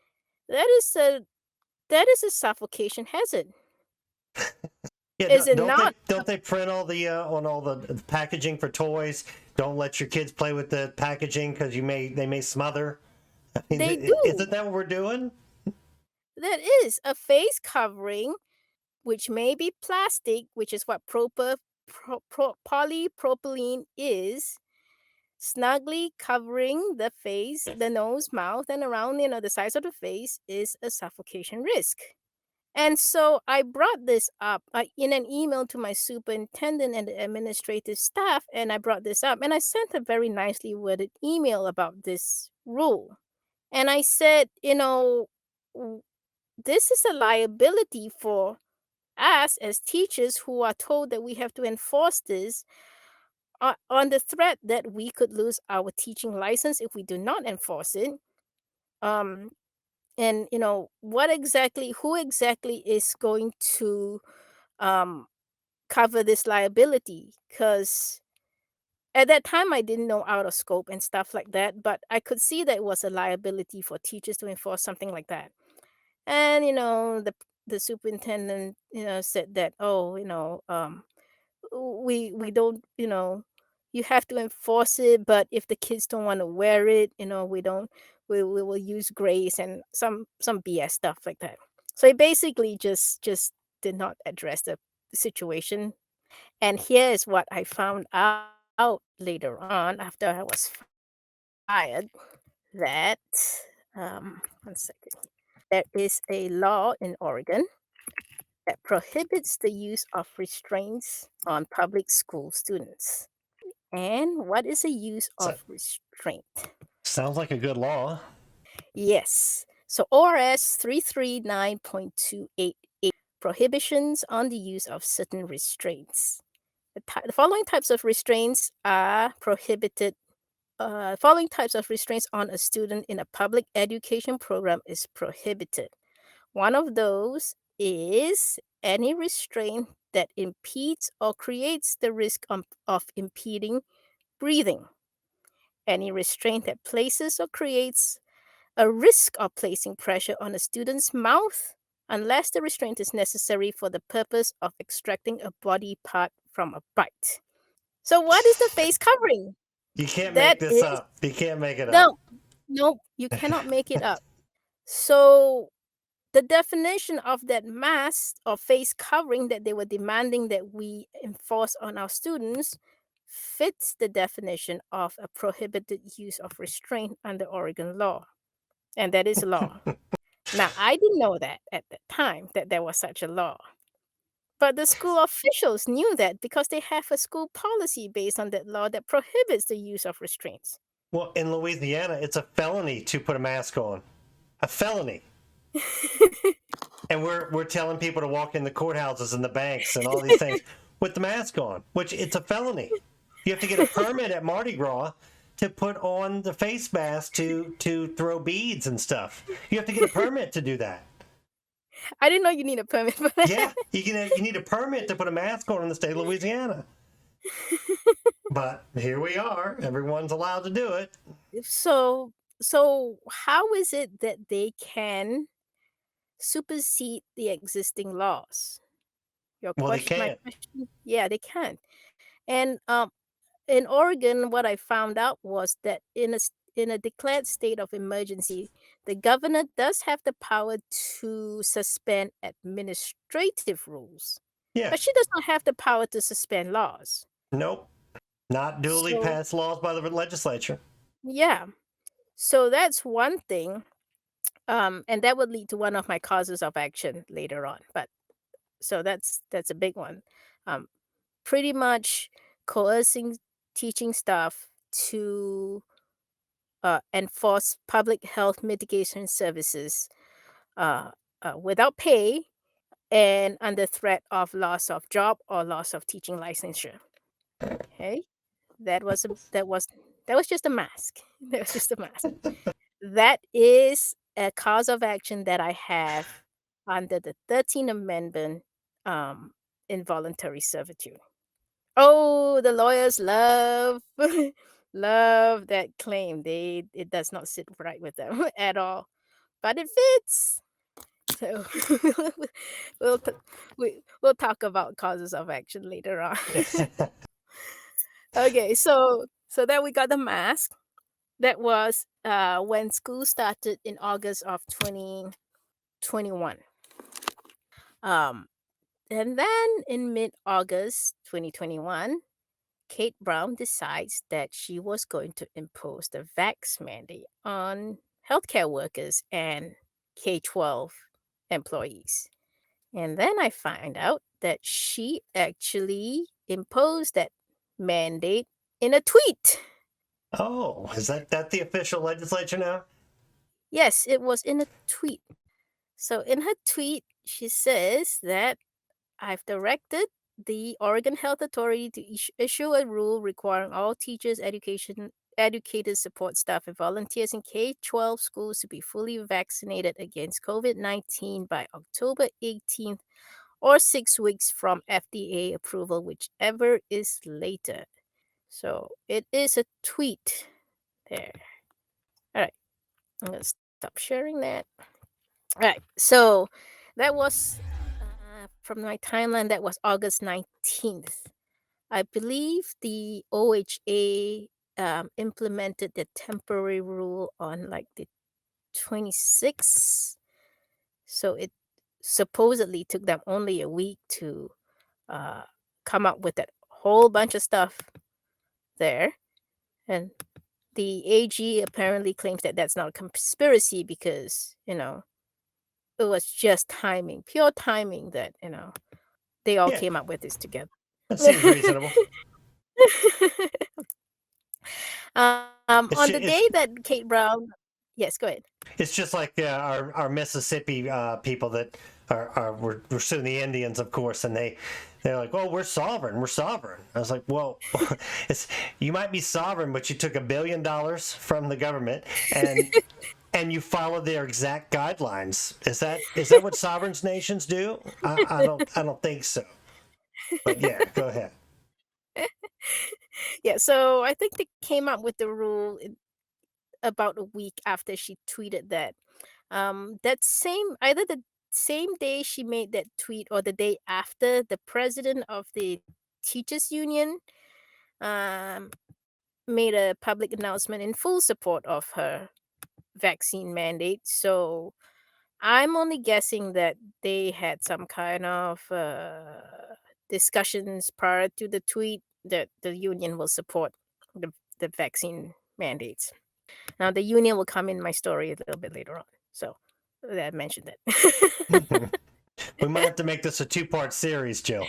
that is a suffocation hazard. Yeah, Is it don't not? they print all the on all the packaging for toys? Don't let your kids play with the packaging because they may smother. I mean, They do. isn't that what we're doing? That is a face covering, which may be plastic, which is what polypropylene is, snugly covering the face, the nose, mouth, and around, the sides of the face is a suffocation risk. And so I brought this up in an email to my superintendent and the administrative staff, and I brought this up, and I sent a very nicely worded email about this rule. And I said, "W- this is a liability for us as teachers who are told that we have to enforce this on the threat that we could lose our teaching license if we do not enforce it. Um, and who exactly is going to um, cover this liability? Because At that time, I didn't know out of scope and stuff like that, but I could see that it was a liability for teachers to enforce something like that. And, the superintendent, said that, "Oh, we don't, you have to enforce it, but if the kids don't want to wear it, we don't we will use grace and some BS stuff like that." So it basically just did not address the situation. And here is what I found out later on after I was fired, that 1 second. There is a law in Oregon that prohibits the use of restraints on public school students. And what is a use So, of restraint? sounds like a good law. Yes. So ORS 339.288 prohibitions on the use of certain restraints. The following types of restraints are prohibited. Following types of restraints on a student in a public education program is prohibited. One of those is any restraint that impedes or creates the risk of impeding breathing. Any restraint that places or creates a risk of placing pressure on a student's mouth unless the restraint is necessary for the purpose of extracting a body part from a bite. So, what is the face covering? You can't make That this is up. You can't make it up. no, no, you cannot make it up. So, the definition of that mask or face covering that they were demanding that we enforce on our students fits the definition of a prohibited use of restraint under Oregon law. And that is law. Now, I didn't know that at the time that there was such a law. But the school officials knew that because they have a school policy based on that law that prohibits the use of restraints. Well, in Louisiana, it's a felony to put a mask on. A felony. And we're telling people to walk in the courthouses and the banks and all these things with the mask on, which it's a felony. You have to get a permit at Mardi Gras to put on the face mask to throw beads and stuff. You have to get a permit to do that. I didn't know you need a permit for Yeah, that. you need a permit to put a mask on in the state of Louisiana. But here we are. Everyone's allowed to do it. So so how is it that they can supersede the existing laws? Well, they My can't. question, yeah, they can. And in Oregon, what I found out was that in a declared state of emergency, the governor does have the power to suspend administrative rules, Yeah. but she does not have the power to suspend laws. Nope. Not duly So, passed laws by the legislature. yeah. So that's one thing. And that would lead to one of my causes of action later on. But so that's a big one. Um, Pretty much coercing teaching staff to enforce public health mitigation services uh, without pay and under threat of loss of job or loss of teaching licensure. Okay, that was a, that was just a mask. That was just a mask. That is a cause of action that I have under the 13th Amendment, um, involuntary servitude. Oh, the lawyers love love that claim. It does not sit right with them at all, but it fits. So we'll t- we'll talk about causes of action later on. Okay, so then we got the mask. That was when school started in August of 2021. Um, and then in mid-August 2021, Kate Brown decides that she was going to impose the vax mandate on healthcare workers and K 12 employees. And then I find out that she actually imposed that mandate in a tweet. Oh, is that the official legislature now? Yes, it was in a tweet. So in her tweet, she says that I've directed the Oregon Health Authority to issue a rule requiring all teachers, educators, support staff, and volunteers in K 12 schools to be fully vaccinated against COVID-19 by October 18th or 6 weeks from FDA approval, whichever is later. So it is a tweet there. All right, I'm gonna stop sharing that. All right, so that was from my timeline. That was August 19th. I believe the OHA implemented the temporary rule on like the 26th. So it supposedly took them only a week to uh, come up with that whole bunch of stuff there. And the AG apparently claims that that's not a conspiracy because, it was just timing, pure timing that, they all Yeah, came up with this together. that seems reasonable. On the day that Kate Brown, yes, go ahead. It's just like our Mississippi people that we're suing the Indians, of course, and they're like, "Oh, we're sovereign. We're sovereign." I was like, "Well, it's you might be sovereign, but you took $1 billion from the government and you followed their exact guidelines. Is that what sovereign nations do? I don't think so. But yeah, go ahead. Yeah, so I think they came up with the rule about a week after she tweeted that. That same either the same day she made that tweet or the day after, the president of the teachers union um, made a public announcement in full support of her vaccine mandate. So I'm only guessing that they had some kind of discussions prior to the tweet that the union will support the vaccine mandates. Now, the union will come in my story a little bit later on. So I mentioned that. We might have to make this a two-part series, Jill.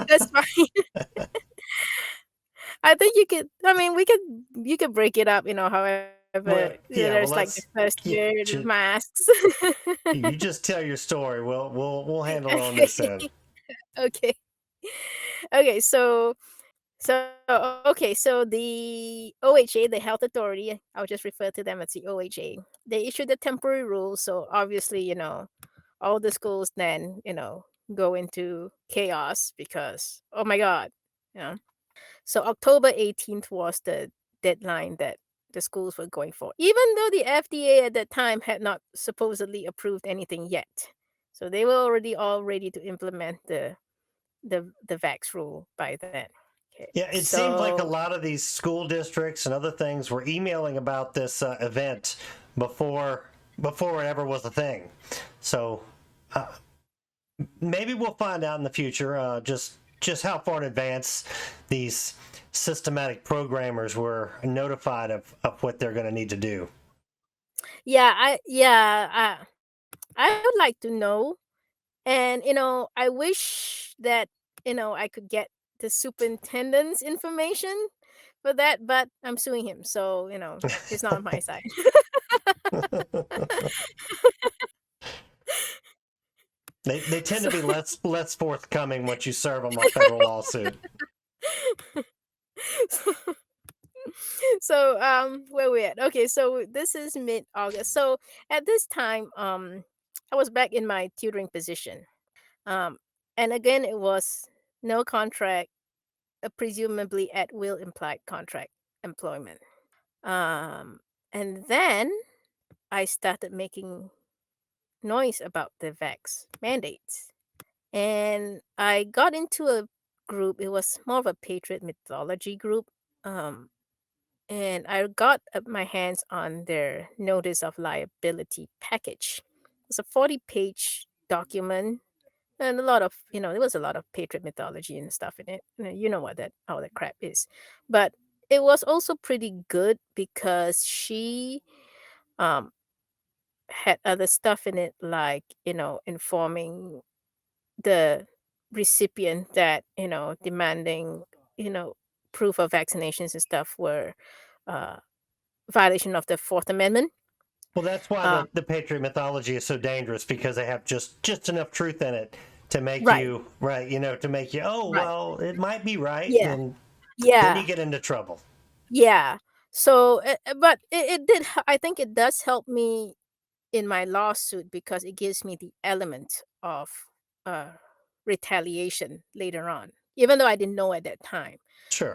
That's fine. I think you could. I mean, you could break it up. Well, However, yeah. Well, there's like the let's first yeah. year, the masks. You just tell your story. We'll handle it on Okay. this end. Okay. Okay. So the OHA, the health authority, I'll just refer to them as the OHA. They issued a temporary rule, so obviously, all the schools then, go into chaos because oh my god, you know. So October 18th was the deadline that the schools were going for, even though the FDA at that time had not supposedly approved anything yet. So they were already all ready to implement the vax rule by then. Okay, Yeah, it seems like a so lot of these school districts and other things were emailing about this event before before it ever was a thing. So uh, maybe we'll find out in the future just how far in advance these systematic programmers were notified of what they're going to need to do. I would like to know, and I wish that I could get the superintendent's information for that, but I'm suing him, so it's not on my side. They tend to so be less forthcoming once you serve them a federal lawsuit. where we at? Okay, so this is mid August. So at this time, I was back in my tutoring position. Um, and again, it was no contract, presumably at will implied contract employment. And then I started making noise about the vax mandates. And I got into a group. It was more of a patriot mythology group. Um, and I got my hands on their notice of liability package. It's a 40-page document and there was a lot of patriot mythology and stuff in it. You know what that all that crap is. But it was also pretty good because she um had other stuff in it like, informing the recipient that, demanding, you know, proof of vaccinations and stuff were uh violation of the Fourth Amendment. Well, that's why Um, the patriot mythology is so dangerous because they have just enough truth in it to make right, you right, to make you, oh right. well, it might be right, Yeah, and then you yeah, get into trouble. yeah. So, but it did. I think it does help me in my lawsuit because it gives me the element of uh, retaliation later on. even though I didn't know at that time. Sure.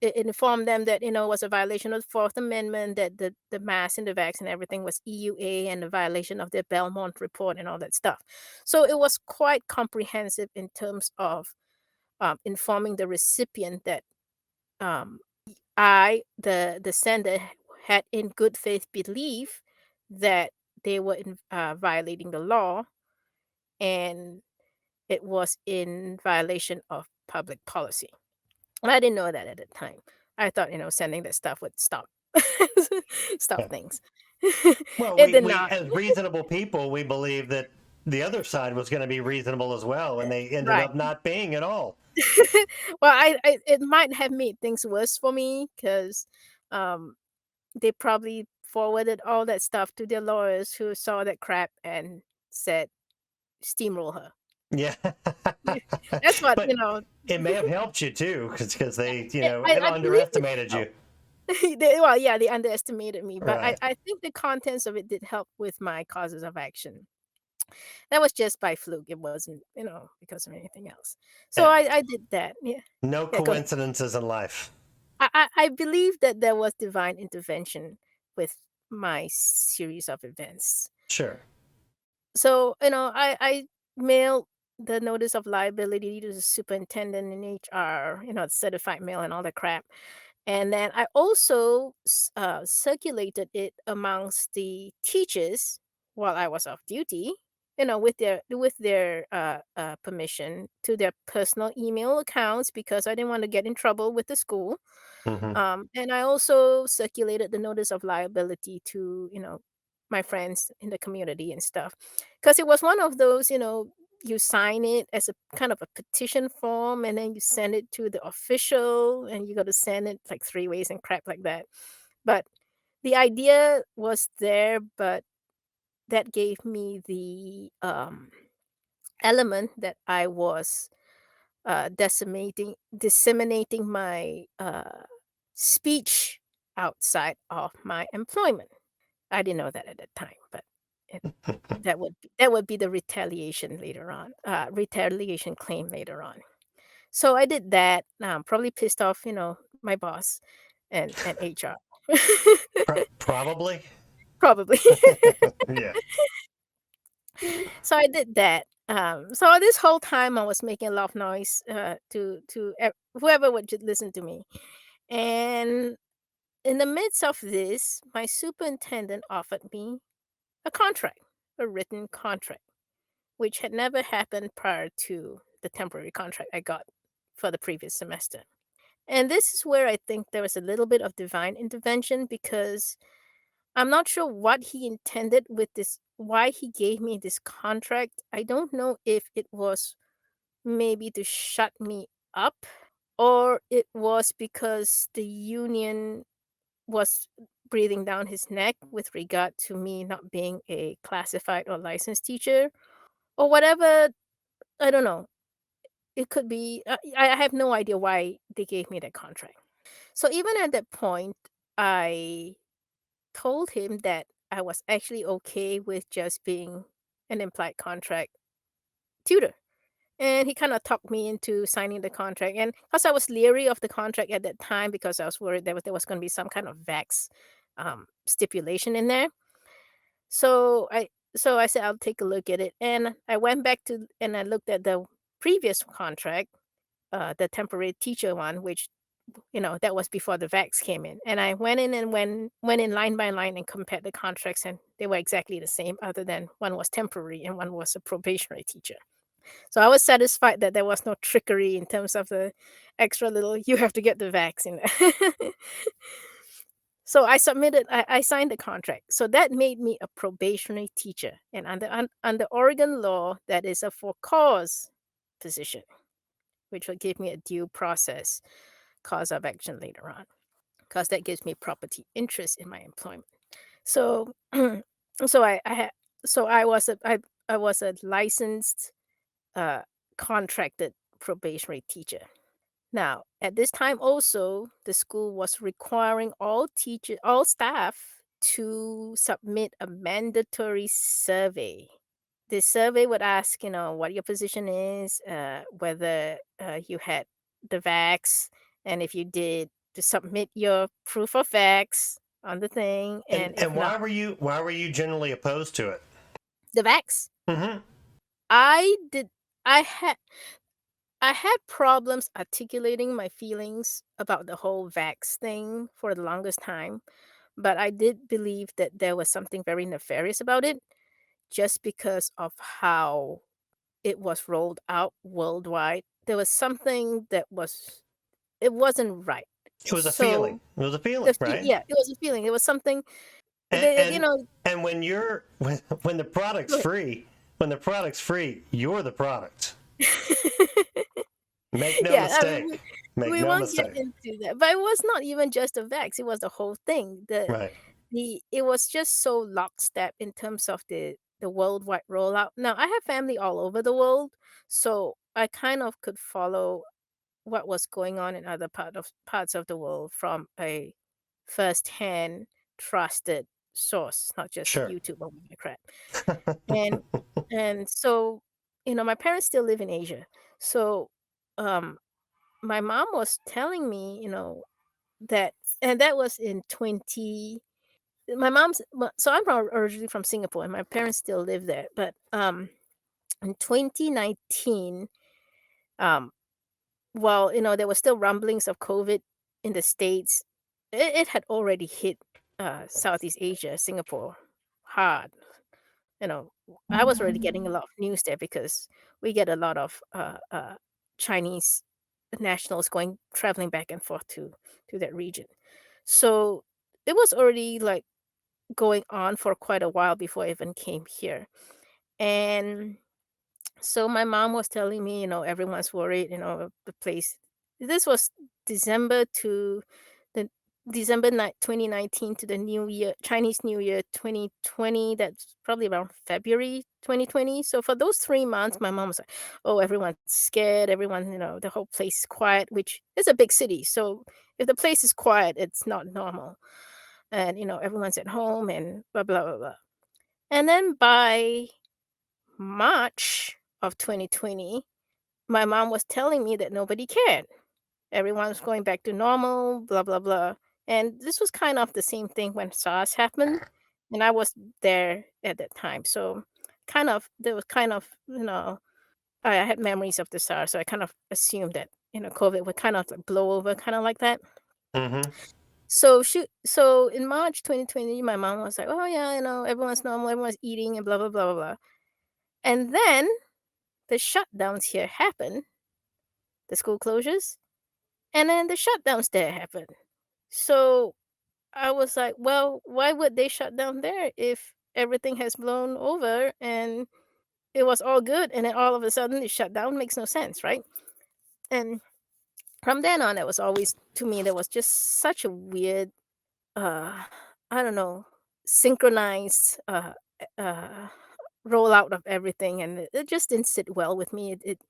It informed them that, it was a violation of the Fourth Amendment, that the mask and the vax and everything was EUA and a violation of the Belmont Report and all that stuff. So it was quite comprehensive in terms of informing the recipient that um, the sender, had in good faith belief that they were violating the law, and it was in violation of public policy. And I didn't know that at the time. I thought, sending that stuff would stop stop Yeah. things. Well, It did we not. as reasonable people, we believe that the other side was going to be reasonable as well, and they ended Right. up not being at all. Well, I it might have made things worse for me because um, they probably forwarded all that stuff to their lawyers who saw that crap and said, "Steamroll her." Yeah. That's what, But it may have helped you too, because they, I believe it underestimated you. helped. Well, yeah, they underestimated me, but I Right. I think the contents of it did help with my causes of action. That was just by fluke, it wasn't, because of anything else. So Yeah. I did that, yeah. No Yeah, go ahead. coincidences in life. I believe that there was divine intervention with my series of events. Sure. So, I mailed the notice of liability to the superintendent in HR, certified mail and all that crap. And then I also circulated it amongst the teachers while I was off duty, with their permission, to their personal email accounts because I didn't want to get in trouble with the school. Hmm. And I also circulated the notice of liability to, my friends in the community and stuff. Because it was one of those, you sign it as a kind of a petition form and then you send it to the official and you got to send it like 3 ways and crap like that. But the idea was there, but that gave me the element that I was disseminating my speech outside of my employment. I didn't know that at the time, but it, that would be the retaliation claim later on. So I did that. Probably pissed off, my boss and HR. Probably. Probably. Yeah. So I did that. So this whole time I was making a lot of noise to whoever would listen to me, and in the midst of this, my superintendent offered me a contract, a written contract, which had never happened prior to the temporary contract I got for the previous semester. And this is where I think there was a little bit of divine intervention because I'm not sure what he intended with this, why he gave me this contract. I don't know if it was maybe to shut me up or it was because the union was breathing down his neck with regard to me not being a classified or licensed teacher or whatever. I don't know. It could be, I have no idea why they gave me that contract. So even at that point, I told him that I was actually okay with just being an implied contract tutor. And he kind of talked me into signing the contract. And because I was leery of the contract at that time, because I was worried there was going to be some kind of vax stipulation in there. So I said I'll take a look at it. And I went back to and I looked at the previous contract, the temporary teacher one, which that was before the vax came in. And I went in and went in line by line and compared the contracts, and they were exactly the same, other than one was temporary and one was a probationary teacher. So I was satisfied that there was no trickery in terms of the extra little you have to get the vax in there. So I signed the contract. So that made me a probationary teacher. And under Oregon law, that is a for cause position, which will give me a due process cause of action later on, because that gives me property interest in my employment. So so I had so I was a licensed uh contracted probationary teacher. Now, at this time also, the school was requiring all staff to submit a mandatory survey. the survey would ask, what your position is, whether you had the vax, and if you did, to submit your proof of vax on the thing, and if And not, why were you generally opposed to it? the vax. Hmm. I did. I had. I had problems articulating my feelings about the whole vax thing for the longest time, but I did believe that there was something very nefarious about it just because of how it was rolled out worldwide. There was something that it wasn't right. It was a feeling. So It was a feeling, right? yeah, it was a feeling. It was something And that and and when you're when the product's go free, you're the product. ahead. Make no Yeah, I mean, mistake. Make we no won't get mistake. into that, but it was not even just the vax, it was the whole thing. Right. It was just so lockstep in terms of the worldwide rollout. Now, I have family all over the world, so I kind of could follow what was going on in other parts of the world from a firsthand trusted source, not just Sure. YouTube or my crap. And so, my parents still live in Asia. So, um my mom was telling me, that and that was in 20 my mom's so I'm originally from Singapore and my parents still live there, but in 2019, um while there were still rumblings of COVID in the States, it had already hit Southeast Asia, Singapore hard. You know, I was already getting a lot of news there because we get a lot of Chinese nationals traveling back and forth to that region. So it was already like going on for quite a while before I even came here. And so my mom was telling me, everyone's worried, the place. This was December to the December 2019 to the New Year, Chinese New Year 2020. That's probably around February 2020. So for those 3 months, my mom was like, "Oh, everyone's scared. Everyone, the whole place is quiet," which is a big city. So if the place is quiet, it's not normal, and everyone's at home and blah blah blah blah. And then by March of 2020, my mom was telling me that nobody cared. Everyone was going back to normal, blah, blah, blah. And this was kind of the same thing when SARS happened. And I was there at that time. So there was I had memories of the SARS. So I kind of assumed that, COVID would kind of like blow over, kind of like that. Hmm. So in March 2020, my mom was like, "Oh yeah, everyone's normal, everyone's eating and blah, blah, blah, blah, blah." And then the shutdowns here happen, the school closures, and then the shutdowns there happen. So I was like, well, why would they shut down there if everything has blown over and it was all good and then all of a sudden it shut down? Makes no sense, right? And from then on, it was always to me there was just such a weird, uh, I don't know, synchronized uh, rollout of everything, and it just didn't sit well with me. It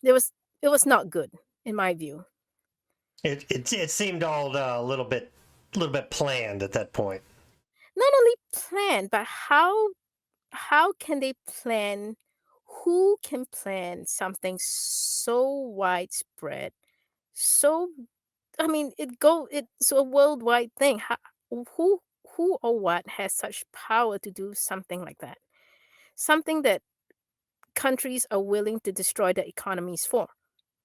was it was not good in my view. It seemed all a little bit planned at that point. Not only plan, but how can they plan who can plan something so widespread, so I mean, it's a worldwide thing. Who who or what has such power to do something like that? Something that countries are willing to destroy their economies for.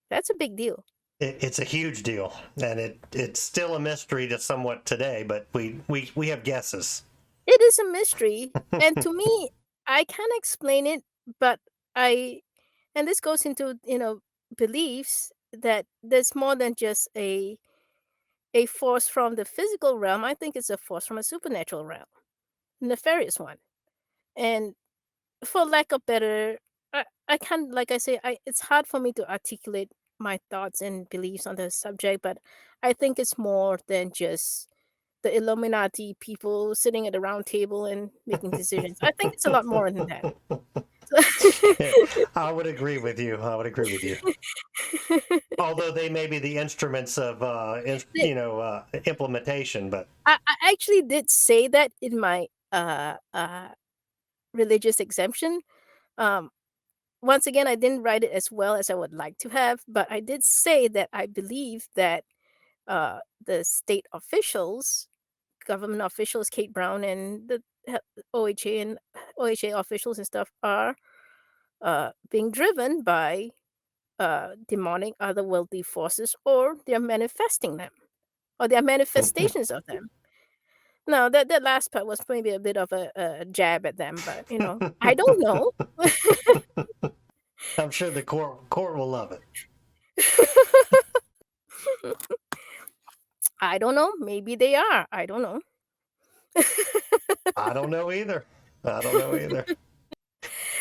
That's a big deal. It's a huge deal, and it's still a mystery to somewhat today. But we have guesses. It is a mystery, and to me, I can't explain it, but I and this goes into, beliefs that there's more than just a force from the physical realm. I think it's a force from a supernatural realm, nefarious one. And for lack of better, I can't, like I say, it's hard for me to articulate my thoughts and beliefs on the subject, but I think it's more than just the Illuminati people sitting at a round table and making decisions. I think it's a lot more than that. Yeah, I would agree with you. I would agree with you. Although they may be the instruments of The- implementation, but I actually did say that in my religious exemption, Um, Once again, I didn't write it as well as I would like to have, but I did say that I believe that the state officials, government officials, Kate Brown and the OHA and OHA officials and stuff are being driven by demonic otherworldly forces, or they're manifesting them, or they're manifestations of them. No, that last part was maybe a bit of a jab at them, but I don't know. I'm sure the court will love it. I don't know. Maybe they are. I don't know. I don't know either. I don't know either.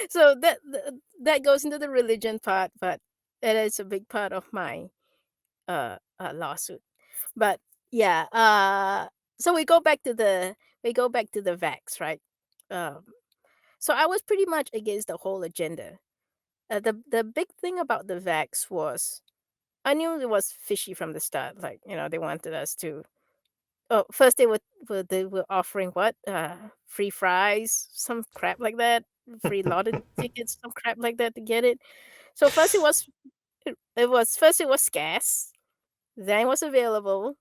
So that goes into the religion part, but it is a big part of my lawsuit. But yeah, so we go back to the vax, right? Um, so I was pretty much against the whole agenda. The big thing about the vax was I knew it was fishy from the start. Like they wanted us to. Oh, first they were offering what? Free fries, some crap like that, free lottery tickets, some crap like that to get it. So first it was scarce, then it was available,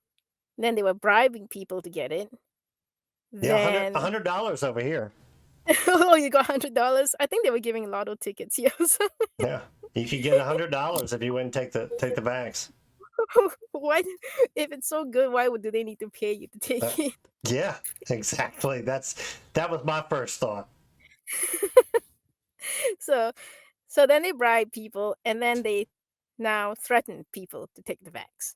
then they were bribing people to get it. Yeah, Then $100 over here. oh, you got $100. I think they were giving lotto tickets here. So Yeah, you could get $100 if you wouldn't take the vax. why, if it's so good, why would do they need to pay you to Uh, take it? yeah, exactly. That was my first thought. So so then they bribe people, and then they now threaten people to take the vax,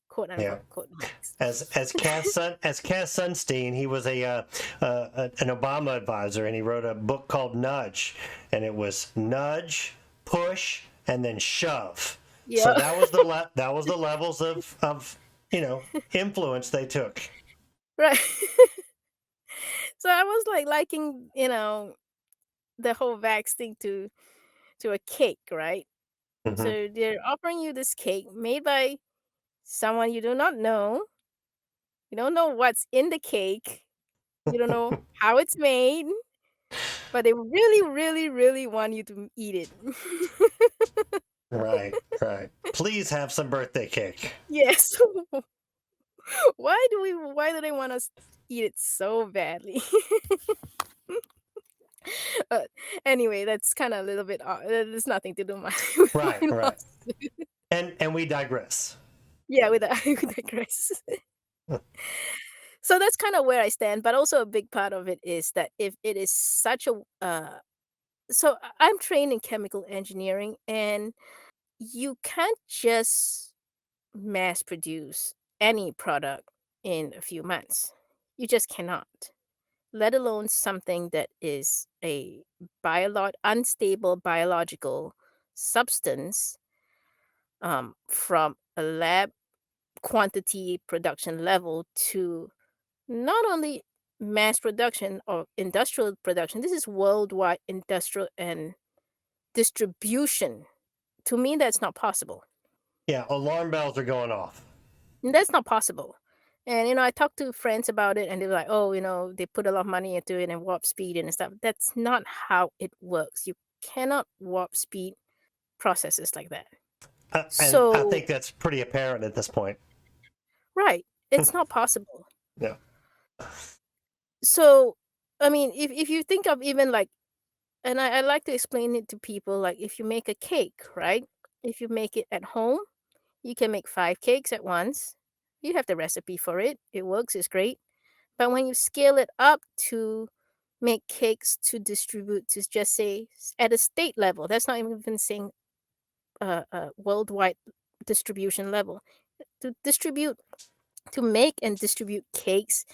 quote Yeah. unquote, quote vax. As Cass Sunstein, he was an Obama advisor, and he wrote a book called Nudge, and it was nudge, push, and then shove. So Yeah, that was the levels of influence they took. right. So I was like liking, the whole vax thing to a cake, right? Hmm. So they're offering you this cake made by someone you do not know. You don't know what's in the cake. You don't know how it's made, but they really, really, really want you to eat it. Right, right. Please have some birthday cake. Yes. Why do they want us to eat it so badly? Uh, anyway, that's kinda a little bit there's nothing to do with my with Right, my right. lawsuit. And we digress. Yeah, with that I digress. So that's kinda where I stand, but also a big part of it is that if it is such a so I'm trained in chemical engineering, and you can't just mass produce any product in a few months. You just cannot. Let alone something that is a unstable biological substance from a lab quantity production level to not only mass production or industrial production. This is worldwide industrial and distribution. To me, that's not possible. Yeah, alarm bells are going off. That's not possible. And I talked to friends about it, and they were like, "Oh, they put a lot of money into it and warp speed and stuff." That's not how it works. You cannot warp speed processes like that. And I So, think that's pretty apparent at this point. right, it's not possible. Yeah. So, I mean, if you think of even like, and I like to explain it to people, like if you make a cake, right? If you make it at home, you can make 5 cakes at once. You have the recipe for it. It works. It's great. But when you scale it up to make cakes to distribute to just say at a state level, that's not even saying worldwide distribution level. To distribute, to make and distribute cakes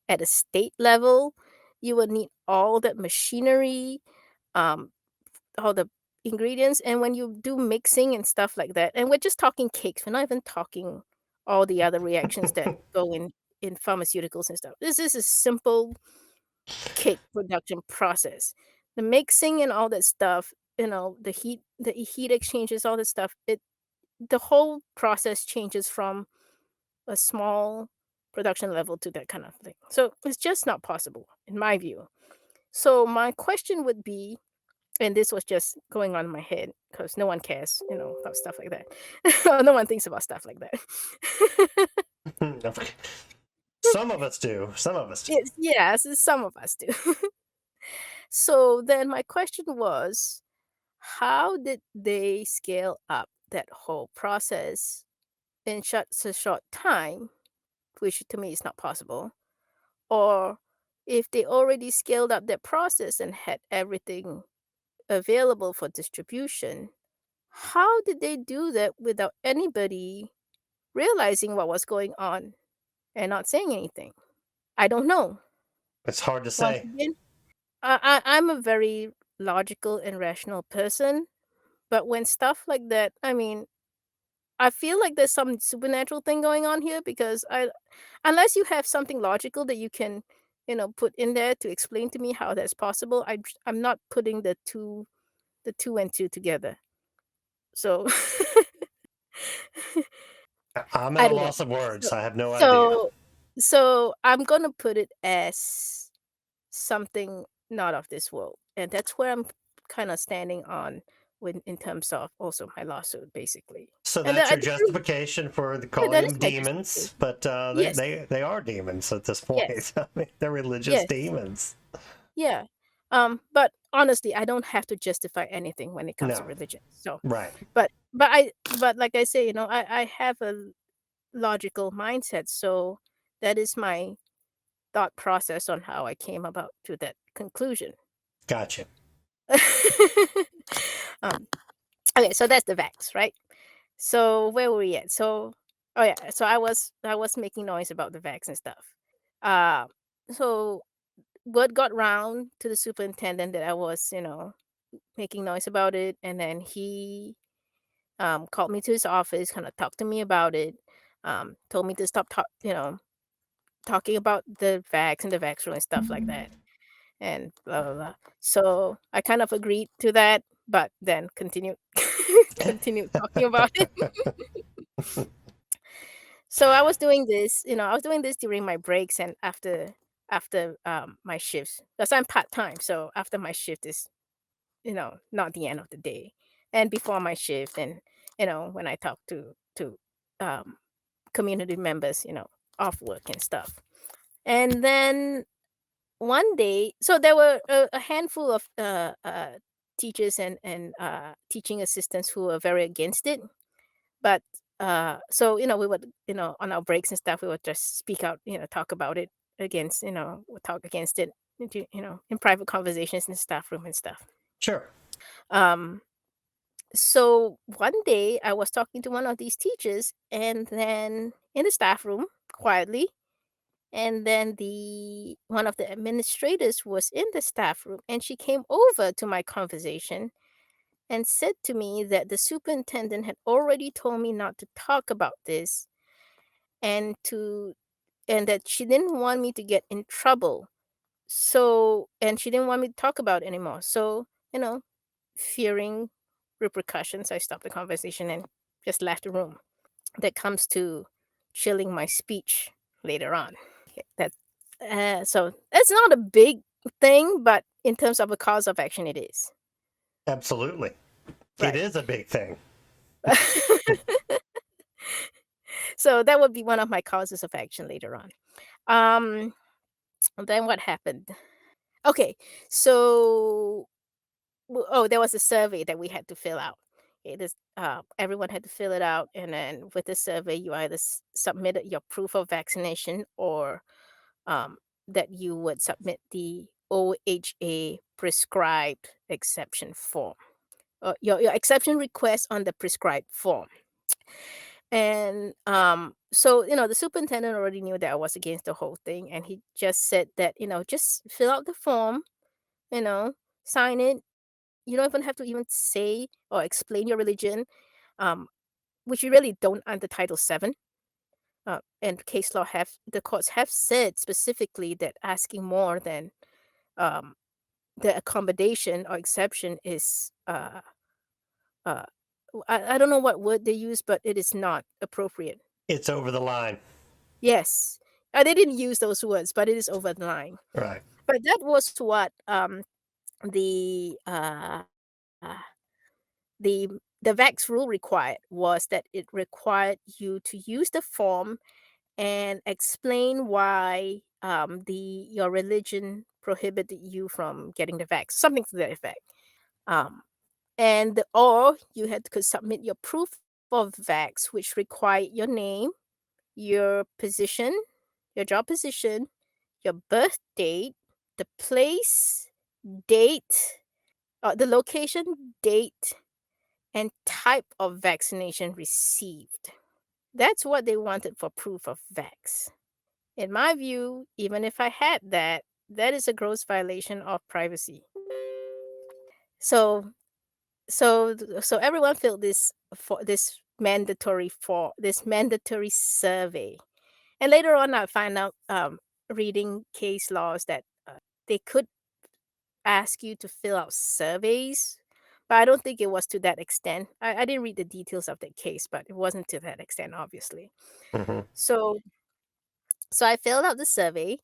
at a state level, you would need all that machinery, um, all the ingredients, and when you do mixing and stuff like that, and we're just talking cakes, we're not even talking all the other reactions that go in pharmaceuticals and stuff. This is a simple cake production process. The mixing and all that stuff, the heat exchanges, all that stuff, the whole process changes from a small production level to that kind of thing. So it's just not possible in my view. So my question would be, And this was just going on in my head because no one cares, about stuff like that. No one thinks about stuff like that. Some of us do. Some of us do. Yes, some of us do. So then my question was, how did they scale up that whole process in such a short time, which to me is not possible? Or if they already scaled up that process and had everything available for distribution, how did they do that without anybody realizing what was going on and not saying anything? I don't know. It's hard to Once say. again, I'm a very logical and rational person, but when stuff like that, I mean, I feel like there's some supernatural thing going on here because unless you have something logical that you can, put in there to explain to me how that's possible, I'm not putting the two and two together. So I'm at I a don't know. loss of words. So I have no idea. so so I'm gonna put it as something not of this world, and that's where I'm kind of standing on when in terms of also my lawsuit, basically. So And that's I your just feel justification for yeah, calling that is them my demons, justification. but Yes, they are demons at this yes, point. I mean, they're religious yes, demons. yeah. But honestly, I don't have to justify anything when it comes to No, religion. So, right. but like I say, I have a logical mindset, so that is my thought process on how I came about to that conclusion. Gotcha. um, okay, so that's the vax, right? So where were we at? So oh yeah, so I was making noise about the vax and stuff. Uh, so word got round to the superintendent that I was, making noise about it, and then he called me to his office, kind of talked to me about it, told me to stop talking about the vax and the vax rule and stuff like that, and blah blah blah. So I kind of agreed to that, but then continued continued talking about it. So I was doing this during my breaks and after my shifts because I'm part time. So after my shift is not the end of the day, and before my shift, and when I talk to um, community members, off work and stuff. And then one day, so there were a handful of teachers and teaching assistants who were very against it. But so we would on our breaks and stuff we would just speak out, talk about it against, we'll talk against it in private conversations in the staff room and stuff. Sure. Um, so one day I was talking to one of these teachers, and then in the staff room quietly, and then the one of the administrators was in the staff room, and she came over to my conversation and said to me that the superintendent had already told me not to talk about this, and to and that she didn't want me to get in trouble. So and she didn't want me to talk about it anymore. So, fearing repercussions, I stopped the conversation and just left the room. That comes to chilling my speech later on. That so it's not a big thing, but in terms of a cause of action, it is. Absolutely. It Right. is a big thing. So that would be one of my causes of action later on. Um, then what happened? Okay, so there was a survey that we had to fill out. It is everyone had to fill it out, and then with the survey, you either submitted your proof of vaccination or um, that you would submit the OHA prescribed exception form, your exception request on the prescribed form. And so the superintendent already knew that I was against the whole thing, and he just said that just fill out the form, you know, sign it. You don't even have to even say or explain your religion, um, which you really don't under Title VII. And case law have the courts have said specifically that asking more than um, the accommodation or exception is uh, I don't know what word they use, but it is not appropriate. It's over the line. Yes, they didn't use those words, but it is over the line. Right. But that was what the the the VAX rule required was that it required you to use the form and explain why your religion prohibited you from getting the vax, something to that effect. Um, or you had to submit your proof of vax, which required your name, your position, your job position, your birth date, the place, date, the location, date, and type of vaccination received. That's what they wanted for proof of vax. In my view, even if I had that, that is a gross violation of privacy. So so everyone filled this mandatory survey. And later on I find out reading case laws that they could ask you to fill out surveys, but I don't think it was to that extent. I didn't read the details of the case, but it wasn't to that extent, obviously. Hmm. So so I filled out the survey,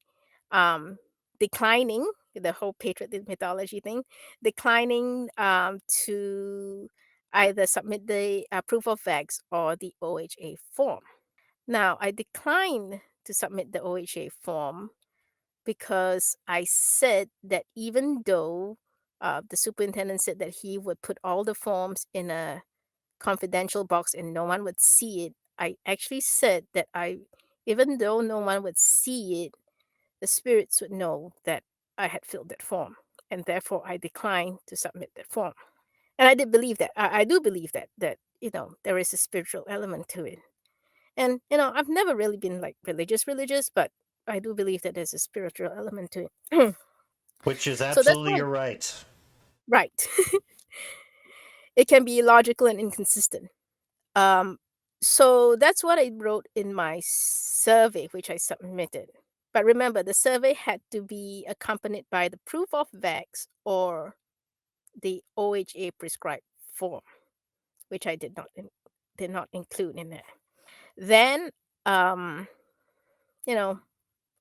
um, declining the whole patriot mythology thing, declining to either submit the proof of facts or the OHA form. Now, I declined to submit the OHA form because I said that even though the superintendent said that he would put all the forms in a confidential box and no one would see it, I actually said that even though no one would see it, the spirits would know that I had filled that form, and therefore I declined to submit that form. And I did believe that. I do believe that there is a spiritual element to it. And I've never really been like religious, but I do believe that there's a spiritual element to it. Which is So that's absolutely why, your right. right. It can be illogical and inconsistent. Um, so that's what I wrote in my survey, which I submitted. But remember, the survey had to be accompanied by the proof of vax or the OHA prescribed form, which I did not include in there. Then, um, you know,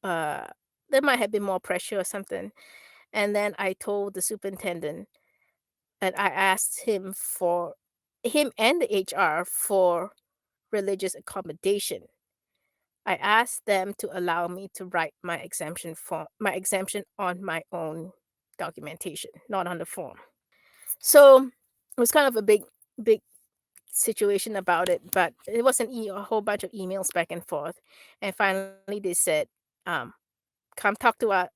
uh, there might have been more pressure or something. And then I told the superintendent and I asked him and the HR for religious accommodation. I asked them to allow me to write my exemption on my own documentation, not on the form. So it was kind of a big situation about it, but it was a whole bunch of emails back and forth. And finally, they said, um, "Come talk to us.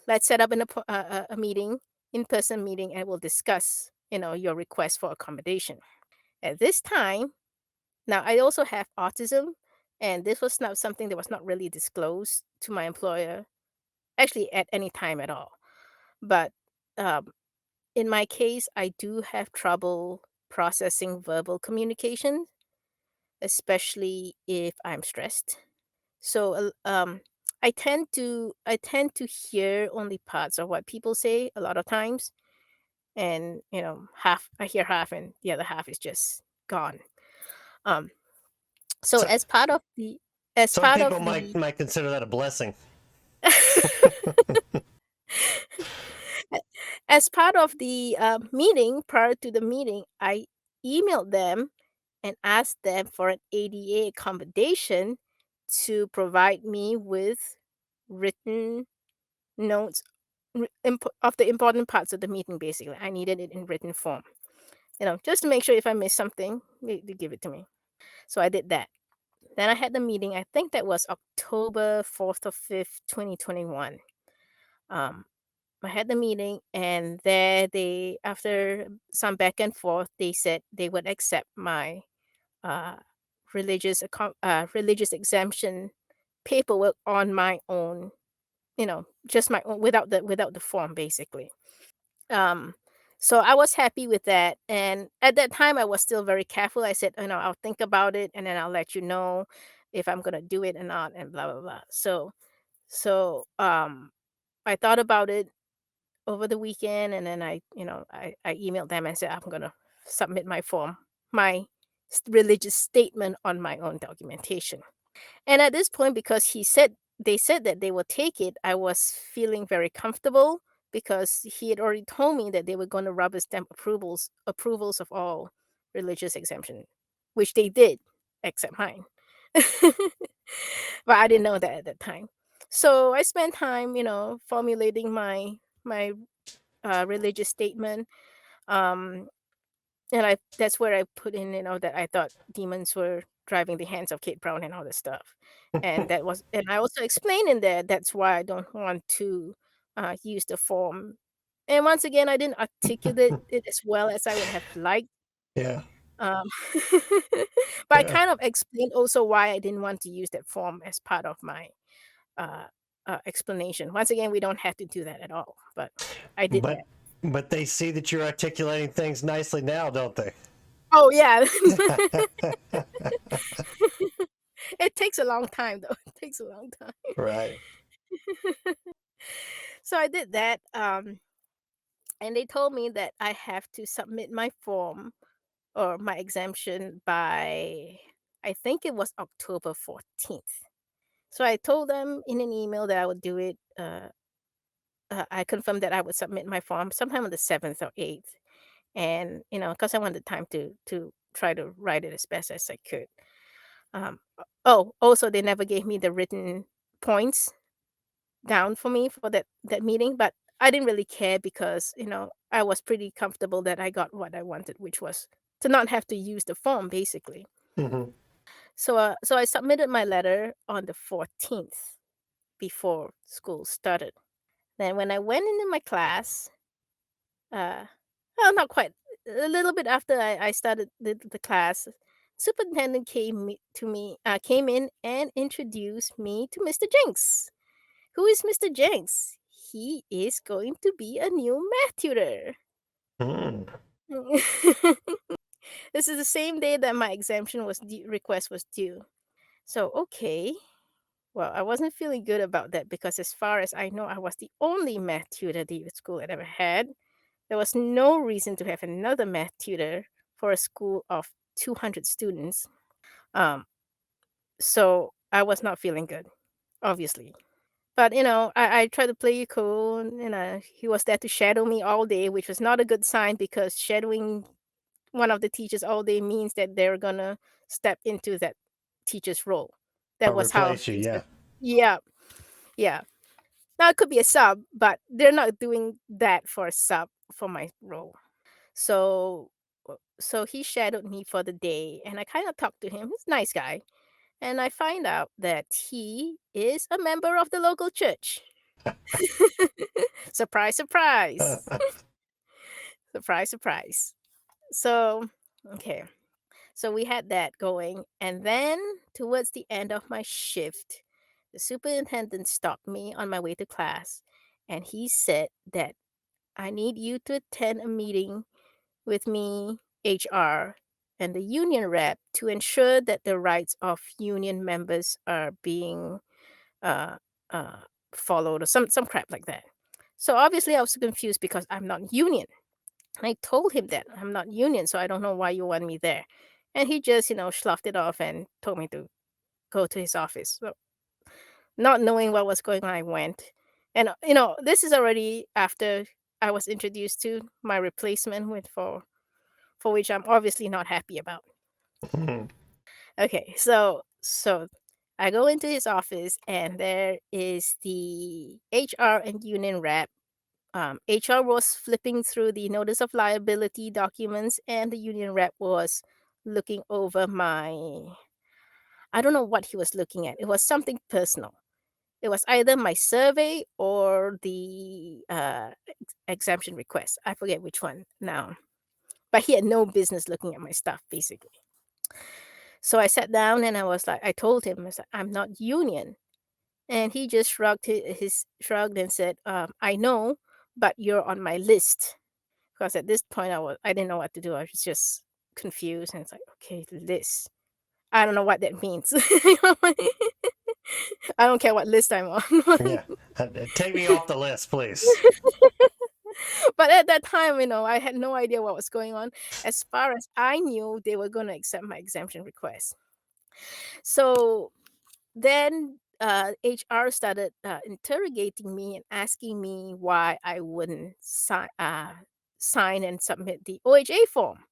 Let's set up a meeting, in-person meeting, and we'll discuss, your request for accommodation." At this time, now I also have autism, and this was not something that was not really disclosed to my employer, actually at any time at all. But um, in my case, I do have trouble processing verbal communication, especially if I'm stressed. So I tend to hear only parts of what people say a lot of times, and half I hear half, and the other half is just gone. Um, so So, as some part people of might the might consider that a blessing. As part of the meeting, prior to the meeting, I emailed them and asked them for an ADA accommodation to provide me with written notes of the important parts of the meeting. Basically, I needed it in written form, just to make sure if I missed something, they give it to me. So I did that. Then I had the meeting. I think that was October 4th or 5th, 2021. Um, I had the meeting, and there after some back and forth, they said they would accept my uh, religious exemption paperwork on my own, just my own without the form, basically. Um, so I was happy with that, and at that time, I was still very careful. I said, I'll think about it, and then I'll let you know if I'm gonna do it or not, and blah blah blah. So I thought about it over the weekend, and then I emailed them and said I'm gonna submit my religious statement on my own documentation. And at this point, because they said that they would take it, I was feeling very comfortable because he had already told me that they were going to rubber stamp approvals of all religious exemption, which they did, except mine. But I didn't know that at that time. So I spent time, formulating my religious statement. Um, and I that's where I put in, that I thought demons were driving the hands of Kate Brown and all this stuff. And I also explained in there that's why I don't want to use the form. And once again, I didn't articulate it as well as I would have liked. Yeah. Um, but I Yeah. kind of explained also why I didn't want to use that form as part of my uh, explanation. Once again, we don't have to do that at all, but I did that. But but they see that you're articulating things nicely now, don't they? Oh yeah, it takes a long time though. It takes a long time. Right. So I did that, and they told me that I have to submit my form or my exemption by, I think it was October 14th. So I told them in an email that I would do it. I confirmed that I would submit my form sometime on the 7th or 8th, and because I wanted time to try to write it as best as I could. Oh, also they never gave me the written points down for me for that meeting, but I didn't really care because, I was pretty comfortable that I got what I wanted, which was to not have to use the form basically. Hmm. So I submitted my letter on the 14th before school started. Then when I went into my class, uh, well, not quite, a little bit after I started the class, superintendent came in and introduced me to Mr. Jenks. Who is Mr. Jenks? He is going to be a new math tutor. Hmm. This is the same day that my exemption request was due. So, okay. Well, I wasn't feeling good about that because, as far as I know, I was the only math tutor the school had ever had. There was no reason to have another math tutor for a school of 200 students. Um, so I was not feeling good, obviously. But, I tried to play it cool, and, he was there to shadow me all day, which was not a good sign because shadowing one of the teachers all day means that they're gonna step into that teacher's role. That Or was how replace you, things were. yeah. Yeah, yeah. Now it could be a sub, but they're not doing that for a sub for my role. So so he shadowed me for the day, and I kinda talked to him. He's a nice guy, and I find out that he is a member of the local church. Surprise, surprise. Surprise, surprise. So, okay. So we had that going. And then towards the end of my shift, the superintendent stopped me on my way to class and he said that I need you to attend a meeting with me, HR, and the union rep to ensure that the rights of union members are being uh, uh, followed or some crap like that. So obviously I was confused because I'm not union. I told him that I'm not union, so I don't know why you want me there. And he just, sloughed it off and told me to go to his office. So, not knowing what was going on, I went. And, this is already after I was introduced to my replacement for which I'm obviously not happy about. Mhm. Okay, so I go into his office and there is the HR and union rep. HR was flipping through the notice of liability documents, and the union rep was looking over I don't know what he was looking at. It was something personal. It was either my survey or the exemption request. I forget which one now. But he had no business looking at my stuff, basically. So I sat down and I told him, I was like, I'm not union. And he just shrugged and said, I know, but you're on my list. Because at this point, I didn't know what to do. I was just confused, and it's like, okay, list. I don't know what that means. I don't care what list I'm on. Yeah. Take me off the list, please. But at that time, I had no idea what was going on. As far as I knew, they were going to accept my exemption request. So then HR started interrogating me and asking me why I wouldn't sign and submit the OHA form,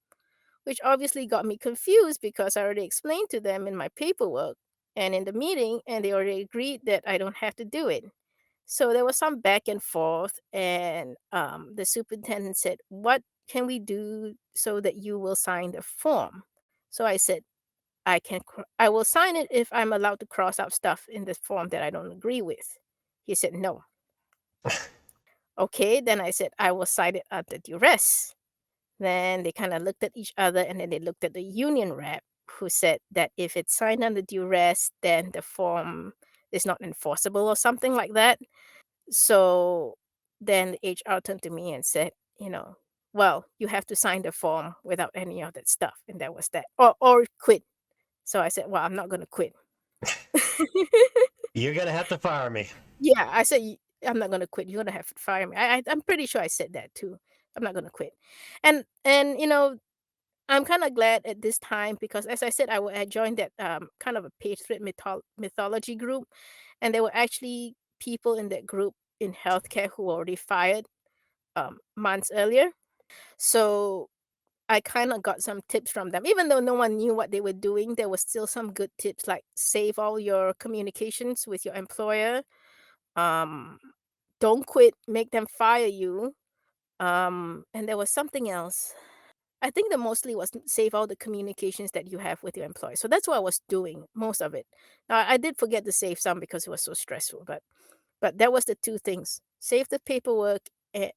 which obviously got me confused because I already explained to them in my paperwork and in the meeting, and they already agreed that I don't have to do it. So there was some back and forth, and the superintendent said, "What can we do so that you will sign the form?" So I said, I will sign it if I'm allowed to cross out stuff in this form that I don't agree with." He said, "No." Okay, then I said, "I will sign it under duress." Then they kinda looked at each other, and then they looked at the union rep, who said that if it's signed under duress, then the form is not enforceable or something like that. So then the HR turned to me and said, "Well, you have to sign the form without any of that stuff," and that was that. Or quit. So I said, "Well, I'm not gonna quit." You're gonna have to fire me. Yeah, I said, I'm not gonna quit. You're gonna have to fire me." I'm pretty sure I said that too. I'm not gonna quit. And I'm kinda glad at this time because, as I said, I joined that, kind of a patriot mythology group, and there were actually people in that group in healthcare who were already fired, months earlier. So, I kinda got some tips from them. Even though no one knew what they were doing, there was still some good tips, like save all your communications with your employer, um, don't quit, make them fire you, and there was something else. I think the mostly was save all the communications that you have with your employer. So that's what I was doing, most of it. Now, I did forget to save some because it was so stressful, but that was the 2 things. Save the paperwork,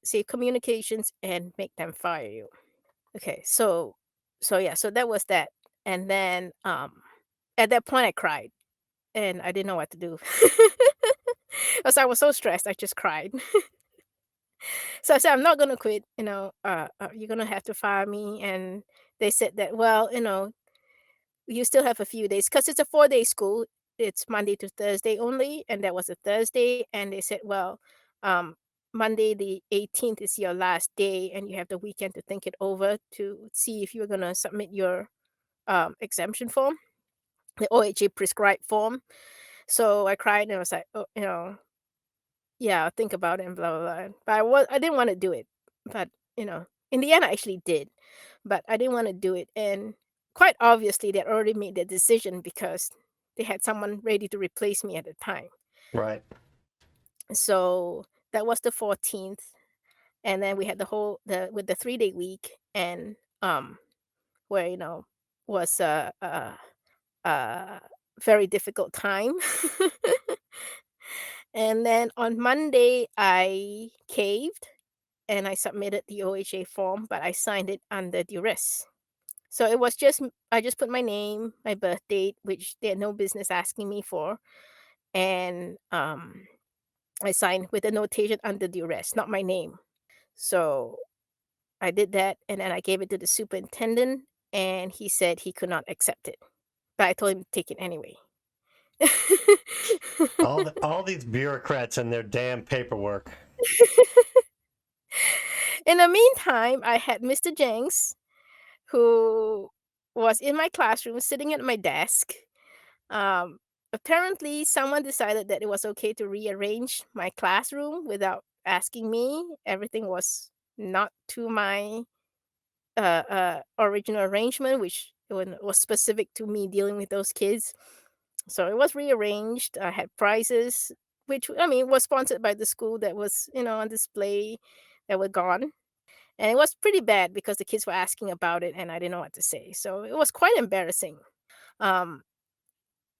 save communications, and make them fire you. Okay, yeah, so that was that. And then, at that point, I cried, and I didn't know what to do. 'Cause I was so stressed, I just cried. So I said, "I'm not gonna quit, you're gonna have to fire me," and they said that, "Well, you still have a few days because it's a 4-day school. It's Monday to Thursday only," and that was a Thursday, and they said, "Well, um, Monday the 18th is your last day, and you have the weekend to think it over to see if you're gonna submit your, exemption form, the OHA prescribed form." So I cried and I was like, "Oh," "Yeah, I'll think about it and blah, blah, blah." But I didn't wanna do it, but, in the end, I actually did, but I didn't wanna do it, and quite obviously, they'd already made their decision because they had someone ready to replace me at the time. Right. So, that was the 14th, and then we had the 3-day week and, where, was a very difficult time. And then on Monday, I caved and I submitted the OHA form, but I signed it under duress. So it was I just put my name, my birth date, which they had no business asking me for, and I signed with a notation under duress, not my name. So I did that, and then I gave it to the superintendent, and he said he could not accept it, but I told him to take it anyway. All these bureaucrats and their damn paperwork. In the meantime, I had Mr. Jenks, who was in my classroom sitting at my desk. Um, Apparently, someone decided that it was okay to rearrange my classroom without asking me. Everything was not to my original arrangement, which was specific to me dealing with those kids. So it was rearranged. I had prizes, which I mean was sponsored by the school that was on display that were gone. And it was pretty bad because the kids were asking about it and I didn't know what to say. So it was quite embarrassing. Um,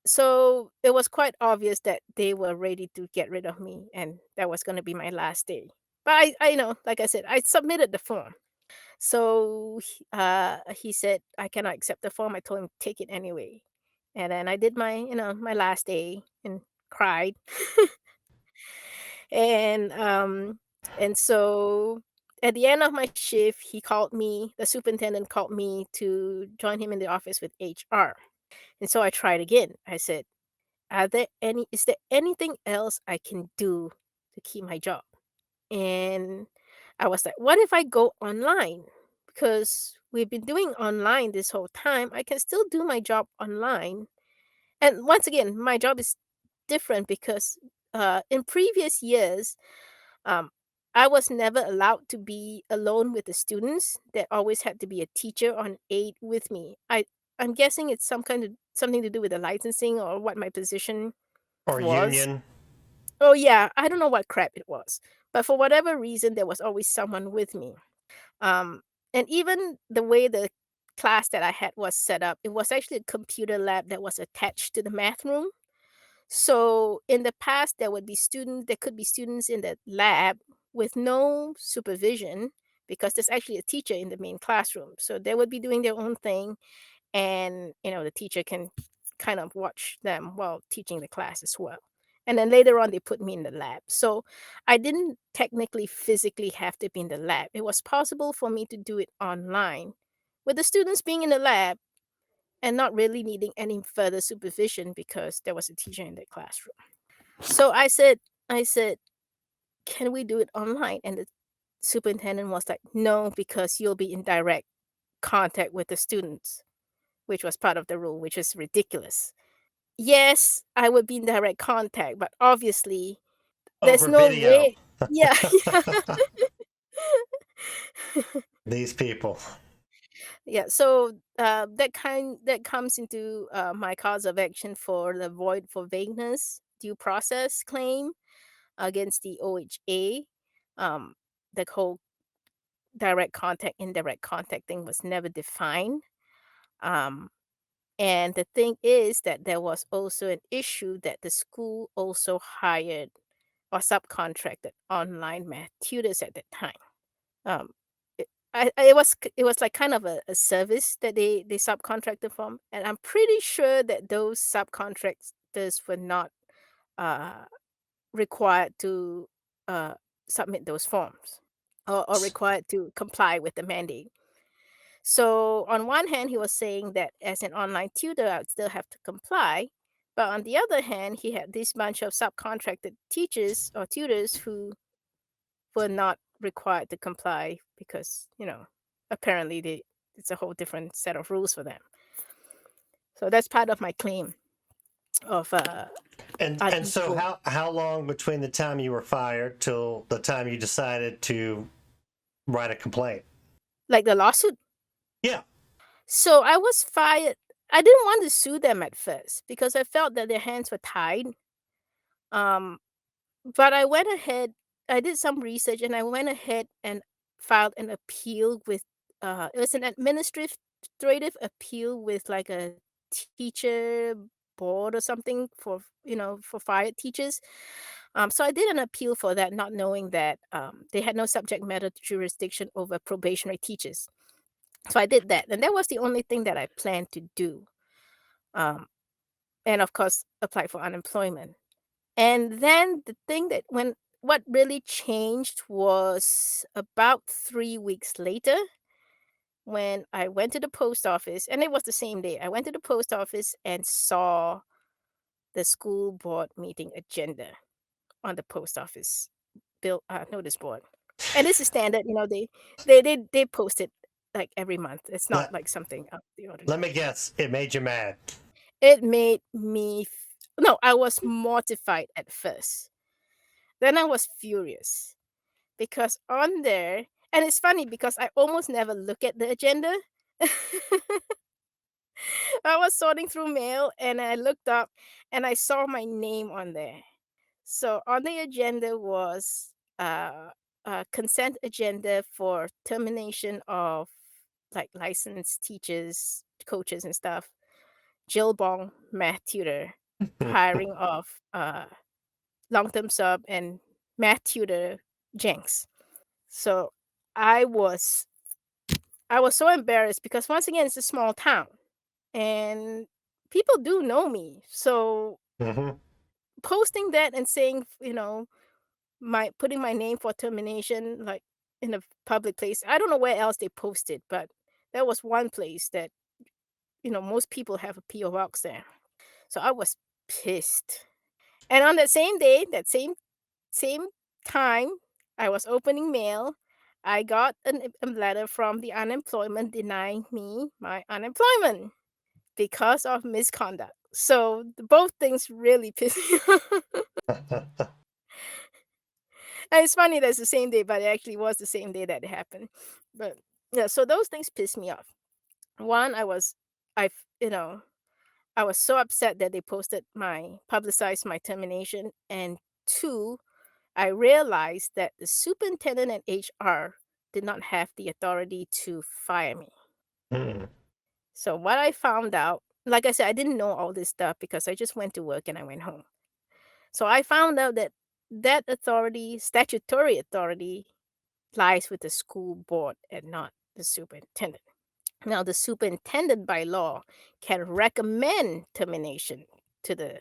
so it was quite obvious that they were ready to get rid of me and that was going to be my last day. But like I said, I submitted the form. So he said, "I cannot accept the form." I told him, "Take it anyway." And then I did my last day and cried. And, so at the end of my shift, the superintendent called me to join him in the office with HR. And so I tried again. I said, is there anything else I can do to keep my job?" And I was like, what if I go online? Because we've been doing online this whole time. I can still do my job online. And once again, my job is different because in previous years, um, I was never allowed to be alone with the students. There always had to be a teacher on aid with me. I'm guessing it's something to do with the licensing or what my position Or was. union. Oh yeah, I don't know what crap it was, but for whatever reason, there was always someone with me. Um, and even the way the class that I had was set up, it was actually a computer lab that was attached to the math room. So in the past, there could be students in the lab with no supervision because there's actually a teacher in the main classroom. So they would be doing their own thing, and the teacher can kind of watch them while teaching the class as well. And then later on, they put me in the lab. So I didn't technically physically have to be in the lab. It was possible for me to do it online with the students being in the lab and not really needing any further supervision because there was a teacher in the classroom. So I said, can we do it online? And the superintendent was like, no, because you'll be in direct contact with the students, which was part of the rule, which is ridiculous. Yes, I would be in direct contact, but obviously there's Over no video. way. Yeah, yeah. These people. Yeah, so that comes into my cause of action for the void for vagueness due process claim against the OHA. Um, the whole direct contact, indirect contact thing was never defined. Um, and the thing is that there was also an issue that the school also hired or subcontracted online math tutors at that time. Um, it was like kind of a service that they subcontracted from, and I'm pretty sure that those subcontractors were not uh, required to uh, submit those forms or required to comply with the mandate. So on one hand, he was saying that as an online tutor, I would still have to comply. But on the other hand, he had this bunch of subcontracted teachers or tutors who were not required to comply because, apparently it's a whole different set of rules for them. So that's part of my claim of And so unequal, how long between the time you were fired till the time you decided to write a complaint? like the lawsuit. Yeah. So I was fired. I didn't want to sue them at first because I felt that their hands were tied. Um, but I did some research and I went ahead and filed an appeal with it was an administrative appeal with like a teacher board or something for fired teachers. So I did an appeal for that, not knowing that they had no subject matter jurisdiction over probationary teachers. So I did that, and that was the only thing that I planned to do. Um, and of course, apply for unemployment. And then the thing that when what really changed was about 3 weeks later when I went to the post office, and it was the same day. I went to the post office and saw the school board meeting agenda on the post office bill notice board. And this is standard, they post it like every month. It's not Let like something out of the let me ordinary. guess. It made you mad. It made me no, I was mortified at first. Then I was furious because on there, and it's funny because I almost never look at the agenda. I was sorting through mail and I looked up and I saw my name on there. So on the agenda was a consent agenda for termination of like licensed teachers, coaches, and stuff. Jill Bong, math tutor, hiring of long term sub and math tutor Jenks. So I was I was so embarrassed because once again it's a small town and people do know me. So Hmm. posting that and saying, my putting my name for termination like in a public place. I don't know where else they posted, but that was one place that, most people have a PO box there. So I was pissed. And on that same day, that same time I was opening mail, I got a letter from the unemployment denying me my unemployment because of misconduct. So both things really piss me off. And it's funny that it's the same day, but it actually was the same day that it happened. But yeah, so those things pissed me off. One, you know, I was so upset that they publicized my termination. And two, I realized that the superintendent and HR did not have the authority to fire me. Hmm. So what I found out, like I said, I didn't know all this stuff because I just went to work and I went home. So I found out that that authority, statutory authority, lies with the school board and not the superintendent. Now, the superintendent by law can recommend termination to the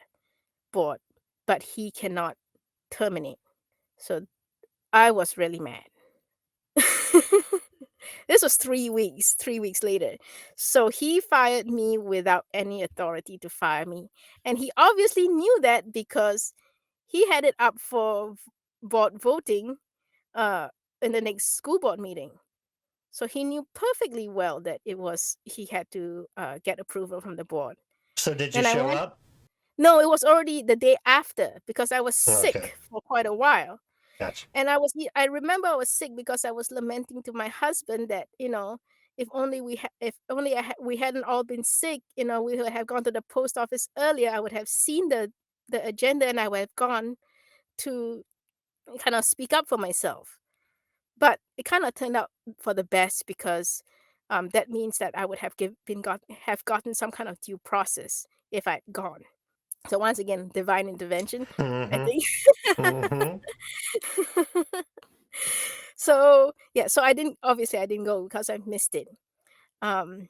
board, but he cannot terminate. So I was really mad. This was 3 weeks later. So he fired me without any authority to fire me. And he obviously knew that because he had it up for board voting uh, in the next school board meeting. So he knew perfectly well that he had to get approval from the board. So did you And I show went, up? no, it was already the day after because I was Okay, sick for quite a while. gotcha. And I remember I was sick because I was lamenting to my husband that, if only we hadn't all been sick, we would have gone to the post office earlier. I would have seen the agenda and I would have gone to kind of speak up for myself. But it kind of turned out for the best because that means that I would have have gotten some kind of due process if I'd gone. So once again, divine intervention, I Hmm. think. Hmm. So yeah, so I didn't go because I missed it. Um,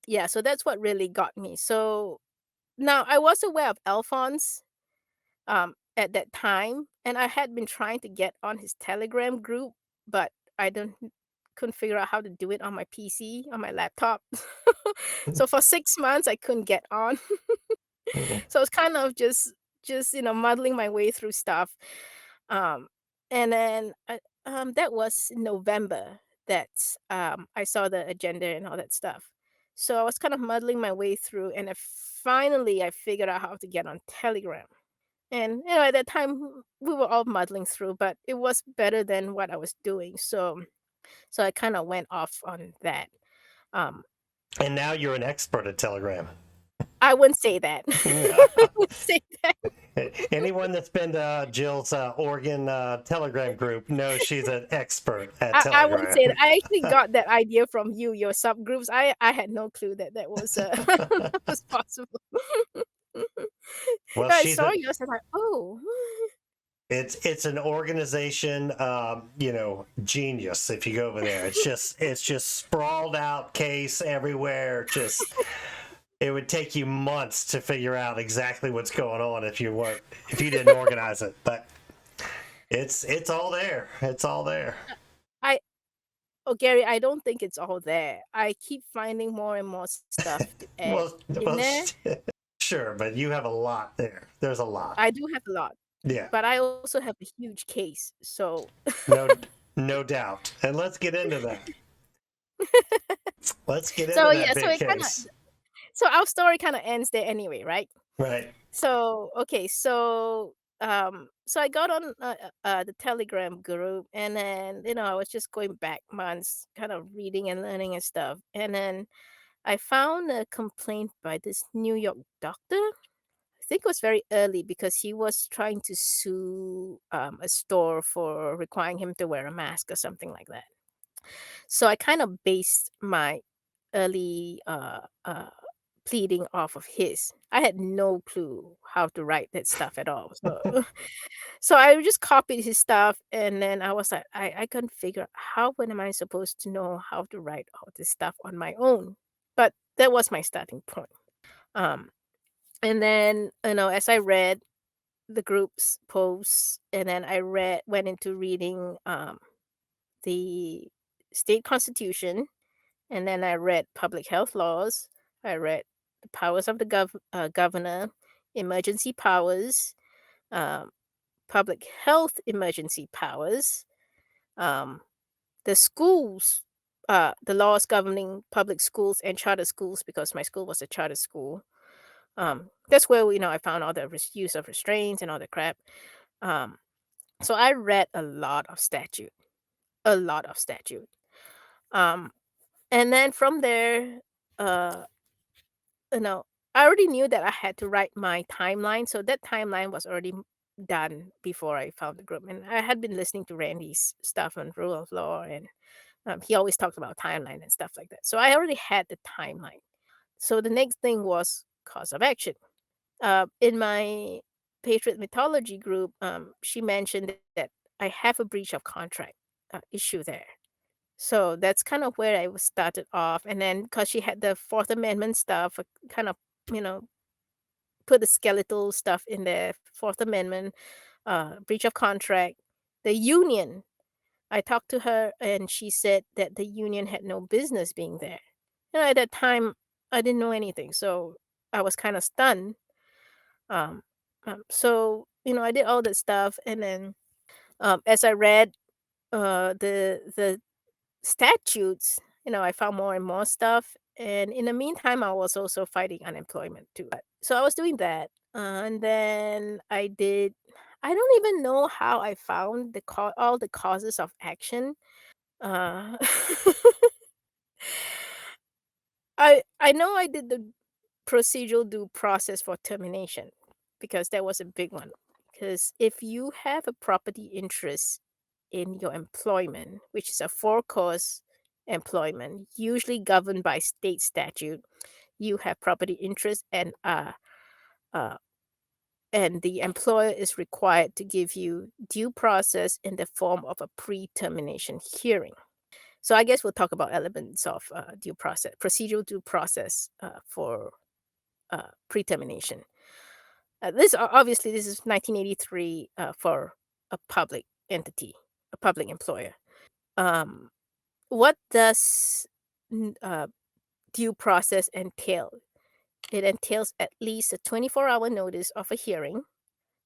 yeah, so that's what really got me. So now I was aware of Alphonse at that time, and I had been trying to get on his Telegram group, but I don't couldn't figure out how to do it on my PC, on my laptop. So for 6 months I couldn't get on. So it's kind of just muddling my way through stuff. Um, and then that was in November that I saw the agenda and all that stuff. So I was kind of muddling my way through, and finally I figured out how to get on Telegram. And at that time we were all muddling through, but it was better than what I was doing. So I kind of went off on that. Um, And now you're an expert at Telegram. I wouldn't say that. I wouldn't say that. Anyone that's been to Jill's Oregon Telegram group knows she's an expert at I wouldn't Telegram. say that. I actually got that idea from you, your subgroups. I had no clue that that was, that was possible. Well, I she's saw a yours, I'm like, "Oh." it's an organization, genius. If you go over there, it's just sprawled out case everywhere. Just it would take you months to figure out exactly what's going on if you didn't organize it. But it's all there. It's all there. I Oh, Gary, I don't think it's all there. I keep finding more and more stuff to add Well, in well, there. sure, but you have a lot there. There's a lot. I do have a lot, Yeah, but I also have a huge case, so no, no doubt. And let's get into that. Let's get into so, that yeah, big case. so our story kinda ends there anyway, right? Right. So, okay, so I got on, the Telegram group, and then, I was just going back months, kind of reading and learning and stuff, and then I found a complaint by this New York doctor. I think it was very early because he was trying to sue, a store for requiring him to wear a mask or something like that. So I kind of based my early, pleading off of his. I had no clue how to write that stuff at all. So I just copied his stuff, and then I was like, I couldn't figure out how when am I supposed to know how to write all this stuff on my own. But that was my starting point. Um, and then as I read the group's posts, and then went into reading the state constitution, and then I read public health laws. I read the powers of the governor, emergency powers, um, public health emergency powers, um, the schools the laws governing public schools and charter schools because my school was a charter school. That's where I found all the use of restraints and all the crap. Um, so I read a lot of statute. Um, and then from there, uh, you know, I already knew that I had to write my timeline. So that timeline was already done before I found the group. And I had been listening to Randy's stuff on rule of law, and he always talks about timeline and stuff like that. So I already had the timeline. So the next thing was cause of action. In my Patriot Mythology group, she mentioned that I have a breach of contract issue there. So that's kind of where I was started off. And then because she had the Fourth Amendment stuff, kind of, you know, put the skeletal stuff in there, Fourth Amendment, breach of contract, the union. I talked to her and she said that the union had no business being there. At that time, I didn't know anything. So I was kind of stunned. Um, so I did all that stuff. And then as I read the statutes, I found more and more stuff. And in the meantime, I was also fighting unemployment too. So I was doing that. And then I don't even know how I found all the causes of action. Uh, I know I did the procedural due process for termination because that was a big one. Because if you have a property interest in your employment, which is a four cause employment, usually governed by state statute, you have property interest, uh, and the employer is required to give you due process in the form of a pre-termination hearing. So I guess we'll talk about elements of due process, procedural due process for pre-termination. Obviously this is 1983 for a public entity, a public employer. Um, what does due process entail? It entails at least a 24-hour notice of a hearing,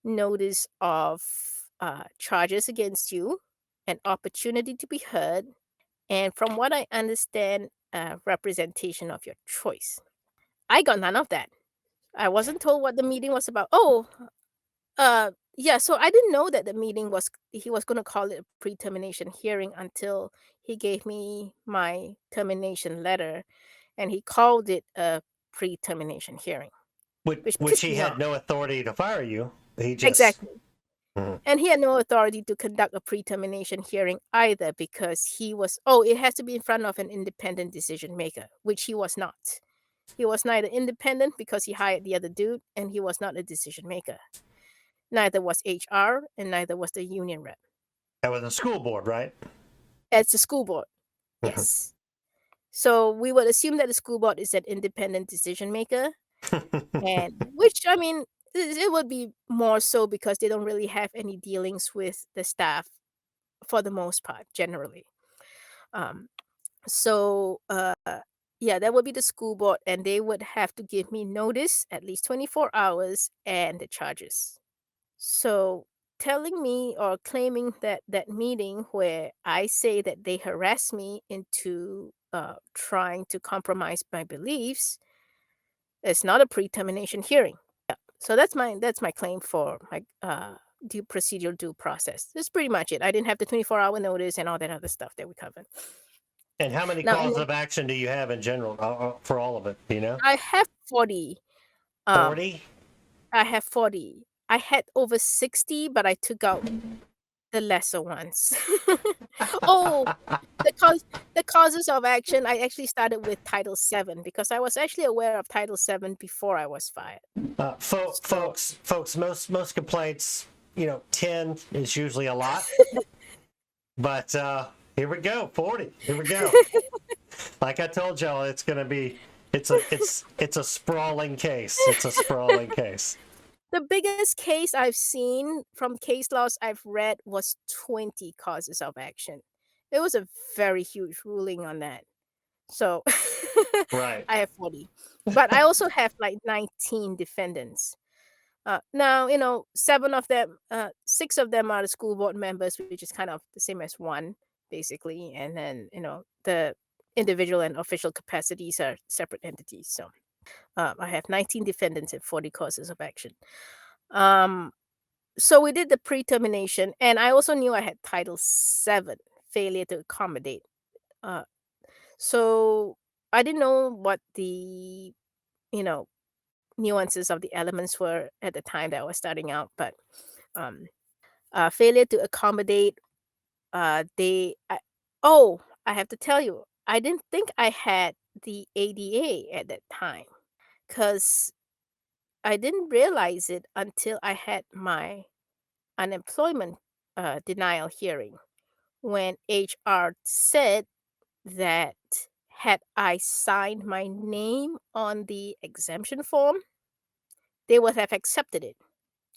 notice of charges against you, an opportunity to be heard, and from what I understand, representation of your choice. I got none of that. I wasn't told what the meeting was about. Oh, yeah, so I didn't know that he was gonna call it a pre-termination hearing until he gave me my termination letter, and he called it a pre-termination hearing, which Which pissed he me had off. no authority to fire you. He just. Exactly. Mhm. And he had no authority to conduct a pre-termination hearing either because it has to be in front of an independent decision maker, which he was not. He was neither independent because he hired the other dude, and he was not a decision maker. Neither was HR, and neither was the union rep. That was a school board, right? It's the school board. Mhm. Yes. So we would assume that the school board is an independent decision maker, and which I mean, it would be more so because they don't really have any dealings with the staff for the most part, generally. Um, so yeah, that would be the school board, and they would have to give me notice at least 24 hours and the charges. So telling me or claiming that that meeting where I say that they harassed me into trying to compromise my beliefs is not a pre-termination hearing. So that's my claim for my due procedural due process. That's pretty much it. I didn't have the 24-hour notice and all that other stuff that we covered. And how many Now, causes of action do you have in general for all of it? Do you know? I have 40. Um, 40? I have 40. I had over 60, but I took out the lesser ones. Oh, the causes of action, I actually started with Title VII because I was actually aware of Title VII before I was fired. So Folks, most complaints, 10 is usually a lot, but here we go, 40. Here we go. Like I told y'all, it's going to be, it's a sprawling case. It's a sprawling case. the biggest case I've seen from case laws I've read was 20 causes of action. It was a very huge ruling on that. So Right. I have 40. But I also have like 19 defendants. Now, six of them are the school board members, which is kind of the same as one, basically. And then, individual and official capacities are separate entities. So I have 19 defendants and 40 causes of action. Um, so we did the pre-termination, and I also knew I had Title VII, failure to accommodate. Uh, so I didn't know what the you know nuances of the elements were at the time that I was starting out, but um, failure to accommodate. They oh, I have to tell you, I didn't think I had the ADA at that time because I didn't realize it until I had my unemployment denial hearing when HR said that had I signed my name on the exemption form, they would have accepted it.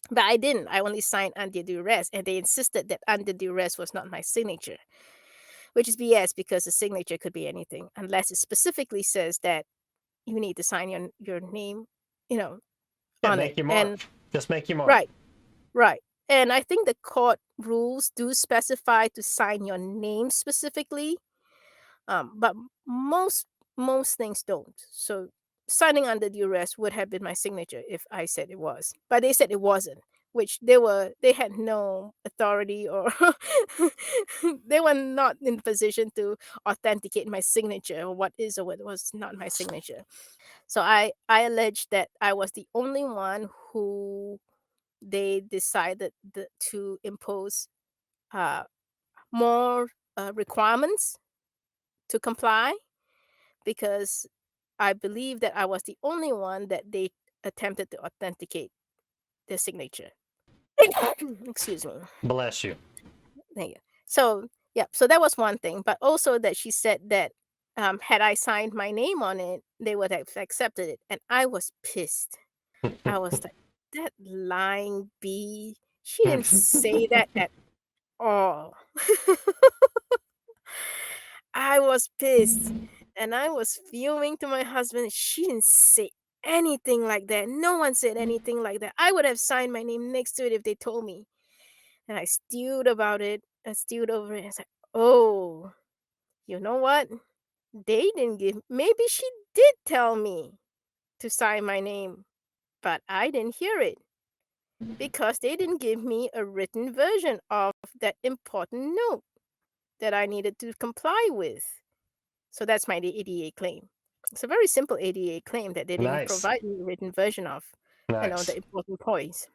But I didn't. I only signed under duress, and they insisted that under duress was not my signature, which is BS because the signature could be anything unless it specifically says that you need to sign your name, you know, Yeah, on it. make your mark. And Just make your mark. right, right. And I think the court rules do specify to sign your name specifically, but most things don't. So signing under duress would have been my signature if I said it was, but they said it wasn't, which they had no authority or they were not in position to authenticate my signature or what is or what was not my signature. So I alleged that I was the only one who they decided to impose uh, more requirements to comply because I believe that I was the only one that they attempted to authenticate the signature. Excuse me. Bless you. Thank you. So yeah, so that was one thing, but also that she said that had I signed my name on it, they would have accepted it, and I was pissed. I was like, that lying bee. She didn't say that at all. I was pissed and I was fuming to my husband. She didn't say anything like that. No one said anything like that. I would have signed my name next to it if they told me. And I stewed about it. I stewed over it. I was like, oh, you know what? They didn't give, maybe she did tell me to sign my name, but I didn't hear it because they didn't give me a written version of that important note that I needed to comply with. So that's my ADA claim. It's a very simple ADA claim that they didn't Nice. provide me a written version of, the Nice. important points,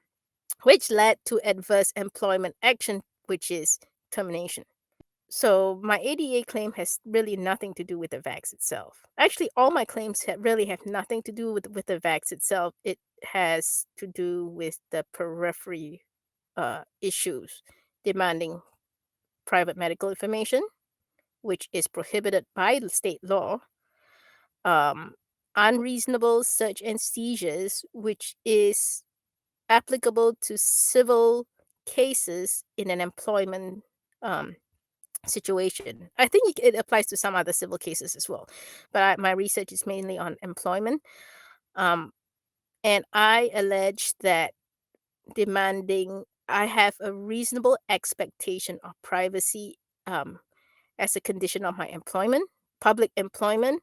which led to adverse employment action, which is termination. So my ADA claim has really nothing to do with the vax itself. Actually, all my claims really have nothing to do with the vax itself. It has to do with the periphery issues demanding private medical information, which is prohibited by the state law, um, unreasonable search and seizures, which is applicable to civil cases in an employment um, situation. I think it applies to some other civil cases as well, but my research is mainly on employment. Um, and I allege that I have a reasonable expectation of privacy um, as a condition of my employment, public employment,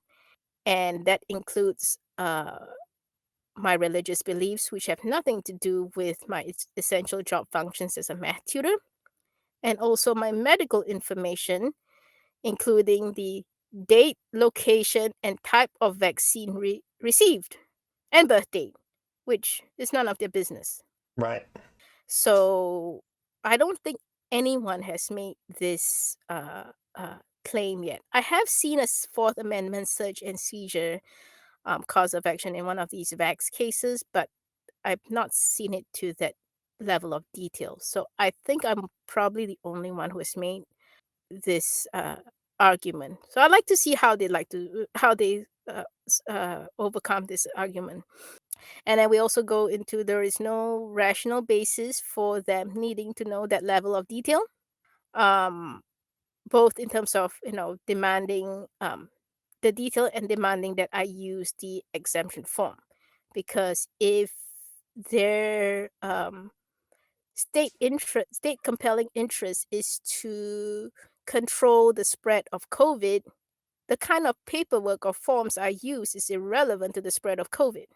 and that includes my religious beliefs, which have nothing to do with my essential job functions as a math tutor, and also my medical information, including the date, location, and type of vaccine received, and birth date, which is none of their business. Right. So I don't think anyone has made this claim yet. I have seen a Fourth Amendment search and seizure cause of action in one of these vax cases, but I've not seen it to that level of detail. So I think I'm probably the only one who has made this argument. So I'd like to see how they overcome this argument. And then we also go into there is no rational basis for them needing to know that level of detail, um, both in terms of demanding the detail and demanding that I use the exemption form, because if their state compelling interest is to control the spread of COVID, the kind of paperwork or forms I use is irrelevant to the spread of COVID.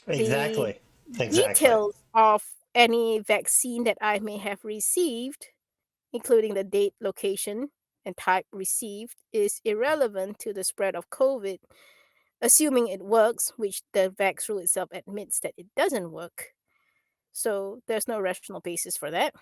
The Exactly. Exactly. details of any vaccine that I may have received, including the date, location, and type received, is irrelevant to the spread of COVID, assuming it works, which the vax rule itself admits that it doesn't work. So there's no rational basis for that.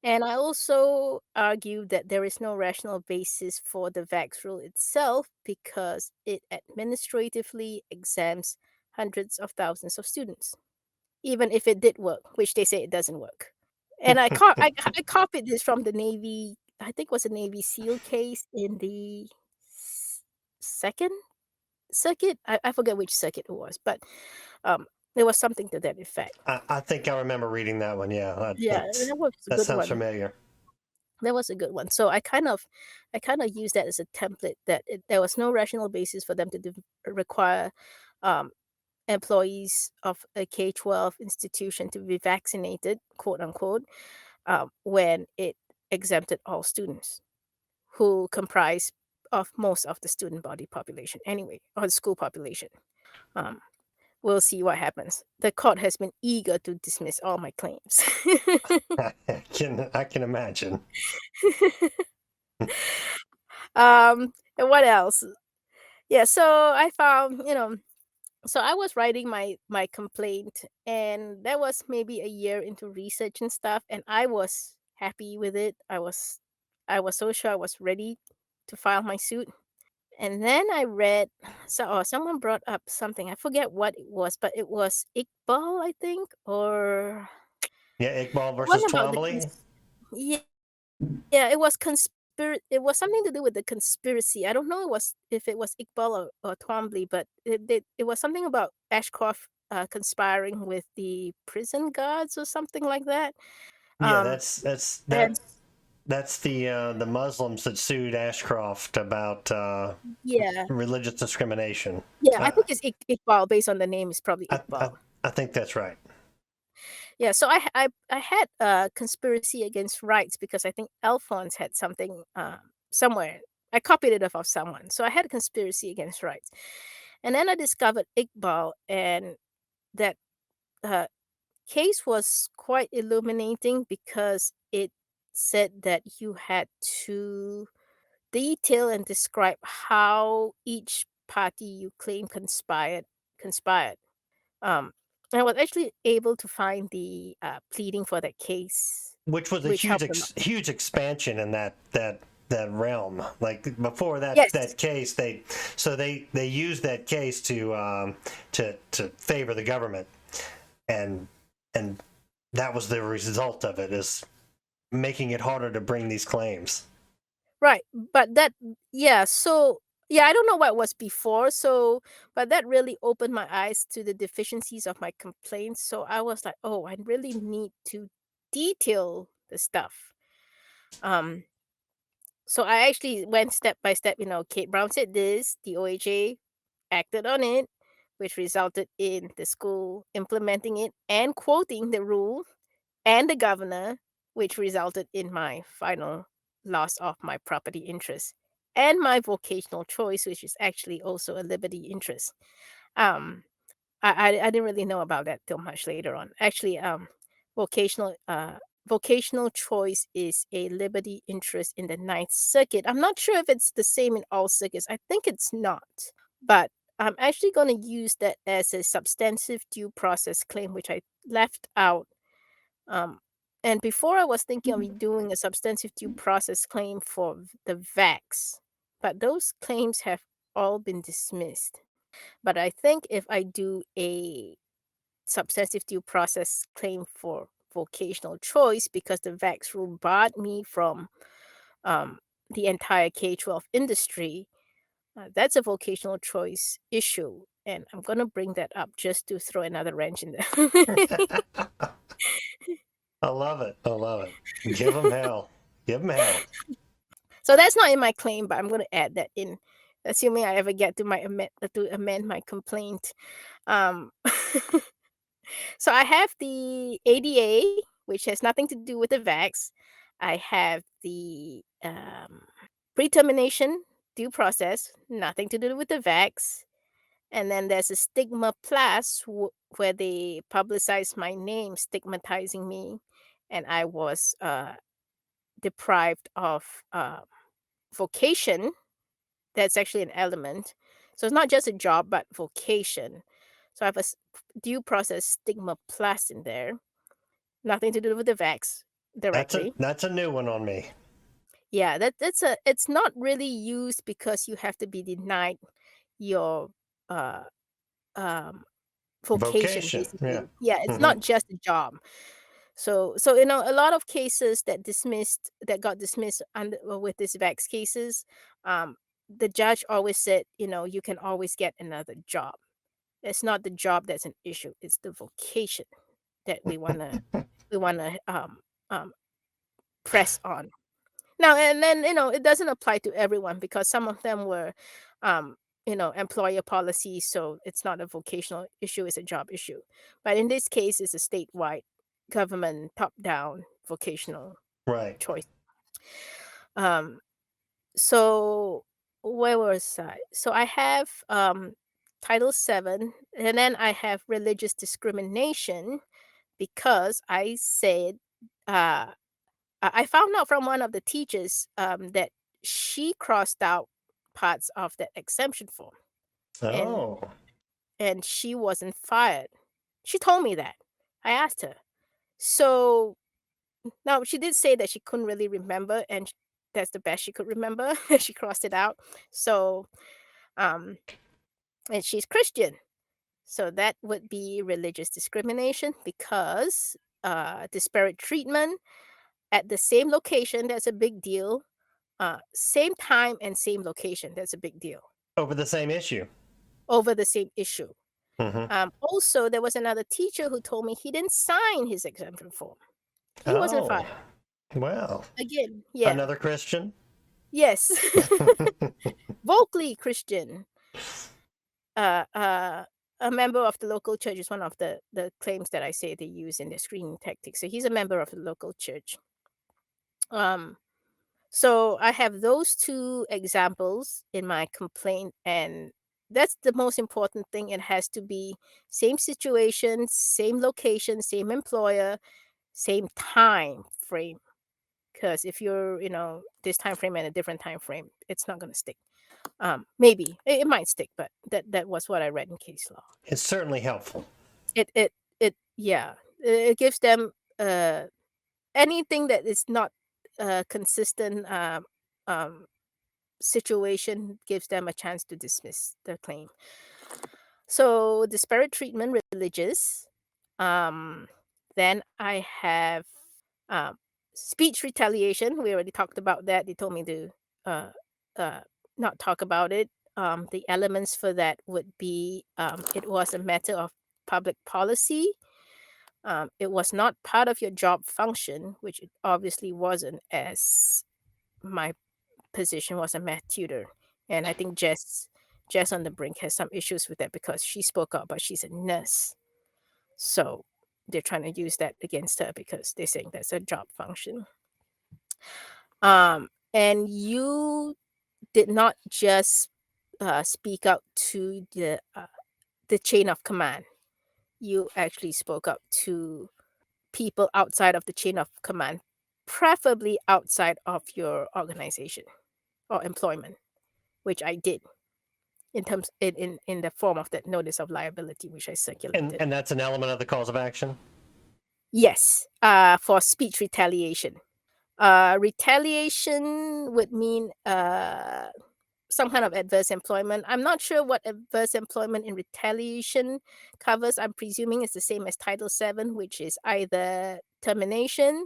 And I also argue that there is no rational basis for the vax rule itself because it administratively exempts hundreds of thousands of students, even if it did work, which they say it doesn't work. And I copied this from the Navy. I think it was a Navy SEAL case in the second circuit. I forget which circuit it was, but um, there was something to that effect. I think I remember reading that one. Yeah, Yeah, that was a that good sounds one. familiar. That was a good one. So I kind of used that as a template that there was no rational basis for them to require um, employees of a K-12 institution to be vaccinated, quote unquote, when it exempted all students who comprise of most of the student body population anyway, or the school population. Um, we'll see what happens. The court has been eager to dismiss all my claims. I can imagine. And what else? Yeah, so I found, so I was writing my complaint, and that was maybe a year into research and stuff, and I was happy with it. I was so sure I was ready to file my suit. And then I read, someone brought up something. I forget what it was, but it was Iqbal, I think, or Yeah, Iqbal it was versus about Twombly. yeah, yeah, it was it was something to do with the conspiracy. I don't know if it was Iqbal or Twombly, but it was something about Ashcroft conspiring with the prison guards or something like that. Yeah, Um, and that's the Muslims that sued Ashcroft about yeah, religious discrimination. yeah, I I, think it's Iqbal based on the name is probably I, I, Iqbal. I think that's right. Yeah, so I had a conspiracy against rights because I think Alphonse had something somewhere. I copied it off of someone. So I had a conspiracy against rights. And then I discovered Iqbal, and that uh, case was quite illuminating because it said that you had to detail and describe how each party you claim conspired. Um, and I was actually able to find the pleading for that case, Which was a which helped them. huge expansion in that realm. Like before Yes, that case, they used that case to favor the government, and and that was the result of it, is making it harder to bring these claims. right. But yeah, so, yeah, I don't know what was before. So, but that really opened my eyes to the deficiencies of my complaints. So I was like, oh, I really need to detail the stuff. Um, so I actually went step by step. Kate Brown said this, the OHA acted on it, which resulted in the school implementing it and quoting the rule, and the governor, which resulted in my final loss of my property interest and my vocational choice, which is actually also a liberty interest. Um, I didn't really know about that till much later on. Actually, vocational uh, vocational choice is a liberty interest in the Ninth Circuit. I'm not sure if it's the same in all circuits. I think it's not, but I'm actually going to use that as a substantive due process claim, which I left out. um, and before I was thinking of doing a substantive due process claim for the vax, but those claims have all been dismissed. But I think if I do a substantive due process claim for vocational choice because the vax rule barred me from um, the entire K-12 industry, that's a vocational choice issue. And I'm going to bring that up just to throw another wrench in there. I love it. I love it. Give them hell. Give them hell. So that's not in my claim, but I'm going to add that in, assuming I ever get to amend my complaint. Um, so I have the ADA, which has nothing to do with the vax. I have the pre-termination. due process, nothing to do with the vax. And then there's a stigma plus where they publicized my name, stigmatizing me, and I was deprived of vocation. That's actually an element. So it's not just a job, but vocation. So I have a due process stigma plus in there. Nothing to do with the vax directly. That's a new one on me. Yeah, it's not really used because you have to be denied your uh um vocation Vocation. Yeah. basically. Yeah, it's Hmm. not just a job. So you know, a lot of cases that got dismissed under with these vax cases, um, the judge always said, you know, you can always get another job. It's not the job that's an issue; it's the vocation that we wanna um, press on. Now and then, you know, it doesn't apply to everyone because some of them were, you know, employer policies, so it's not a vocational issue; it's a job issue. But in this case, it's a statewide government top-down vocational Right. choice. Um, so where was I? So I have Title 7, and then I have religious discrimination because I said uh I found out from one of the teachers that she crossed out parts of that exemption form, and Oh. she wasn't fired. She told me that. I asked her. So now she did say that she couldn't really remember, and that's the best she could remember. She crossed it out. So, um, and she's Christian, so that would be religious discrimination because disparate treatment at the same location. That's a big deal. Same time and same location. That's a big deal Over the same issue. over the same issue. Hmm. Also, there was another teacher who told me he didn't sign his exemption form. He wasn't Oh. fired. Well. Again, yeah. Another Christian. Yes. Vocally Christian. Uh, uh, a member of the local church is one of the claims that I say they use in their screening tactics. So he's a member of the local church. Um, So I have those two examples in my complaint, and that's the most important thing. It has to be same situation, same location, same employer, same time frame. Because if you're, you know, this time frame and a different time frame, it's not going to stick. Maybe it might stick, but that was what I read in case law. It's certainly helpful. It yeah, it gives them anything that is not consistent. Um, Situation gives them a chance to dismiss their claim. So disparate treatment, religious. Um, then I have um, speech retaliation. We already talked about that. They told me to uh, uh, not talk about it. The elements for that would be it was a matter of public policy. It was not part of your job function, which it obviously wasn't, as my position was a math tutor, and I think Jess on the Brink has some issues with that because she spoke up, but she's a nurse. So they're trying to use that against her because they're saying that's a job function. And you did not just speak out to the chain of command. You actually spoke up to people outside of the chain of command, preferably outside of your organization or employment, which I did. In terms in the form of that notice of liability which I circulated. And that's an element of the cause of action. Yes, for speech retaliation. Retaliation would mean some kind of adverse employment. I'm not sure what adverse employment in retaliation covers. I'm presuming it's the same as Title 7, which is either termination,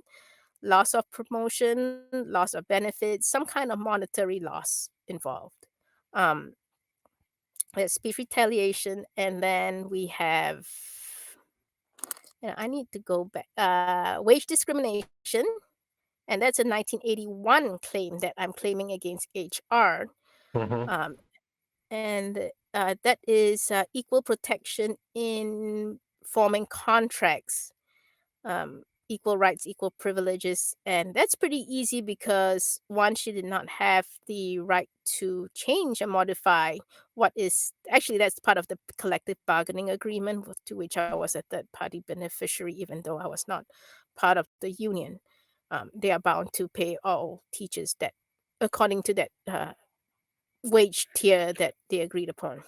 loss of promotion, loss of benefits, some kind of monetary loss involved. Um, Speech retaliation, and then we have, I need to go back. Wage discrimination, and that's a 1981 claim that I'm claiming against HR. Hmm. Um, and that is equal protection in forming contracts. equal rights, equal privileges. And that's pretty easy because one, she did not have the right to change and modify what is actually that's part of the collective bargaining agreement to which I was a third party beneficiary, even though I was not part of the union. They are bound to pay all teachers that according to that wage tier that they agreed upon.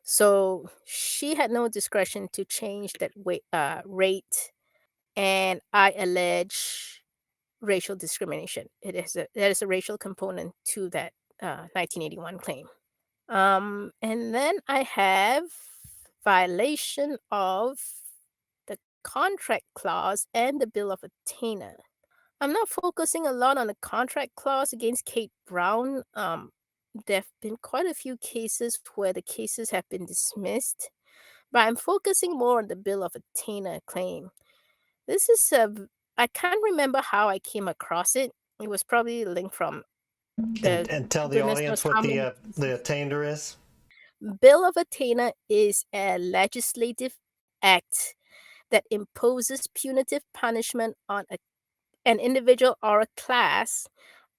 So she had no discretion to change that rate, and I allege racial discrimination. There is a racial component to that 1981 claim. And then I have violation of the contract clause and the bill of attainder. I'm not focusing a lot on the contract clause against Kate Brown. There have been quite a few cases where the cases have been dismissed, but I'm focusing more on the bill of attainder claim. This is I can't remember how I came across it. It was probably a link from the And tell the goodness knows audience how what many the cases. attainder is. Bill of attainder is a legislative act that imposes punitive punishment on an individual or a class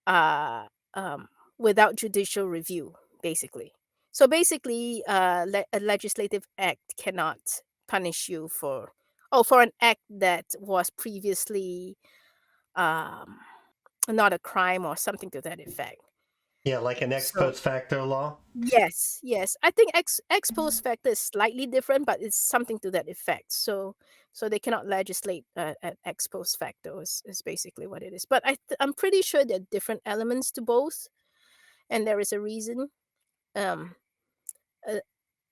uh, um, without judicial review, basically. So basically, a legislative act cannot punish you for an act that was previously um, not a crime or something to that effect. Yeah, like an ex So post facto law. yes, yes, I think ex post facto is slightly different, but it's something to that effect. So they cannot legislate at ex post facto is basically what it is. But I'm pretty sure there are different elements to both, and there is a reason. Um,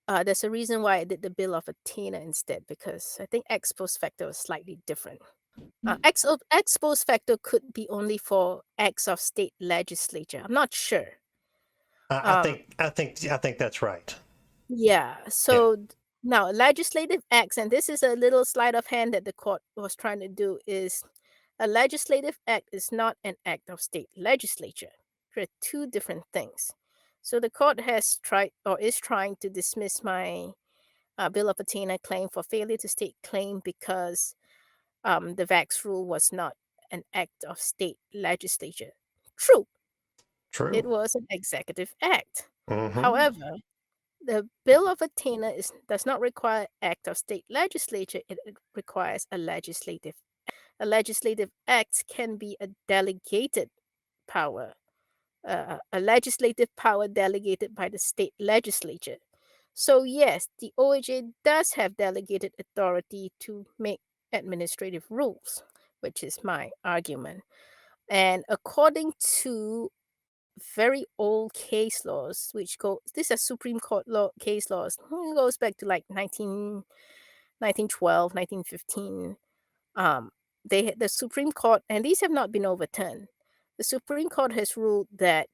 uh, there's a reason why I did the bill of attainder instead because I think ex post facto is slightly different. Ex post facto could be only for acts of state legislature. I'm not sure. Um, I think that's right. yeah. Yeah. Now legislative acts, and this is a little sleight of hand that the court was trying to do, is a legislative act is not an act of state legislature. They're two different things. So the court has tried or is trying to dismiss my bill of attainder claim for failure to state claim because the VAX rule was not an act of state legislature. True, it True. was an executive act. Mm-hmm. However, the bill of attainder does not require act of state legislature. It requires a legislative. A legislative act can be a delegated power, a legislative power delegated by the state legislature. So yes, the OAJ does have delegated authority to make administrative rules, which is my argument. And according to very old case laws, which go these are Supreme Court law case laws. It goes back to like 1912, 1915. Um, the Supreme Court, and these have not been overturned. The Supreme Court has ruled that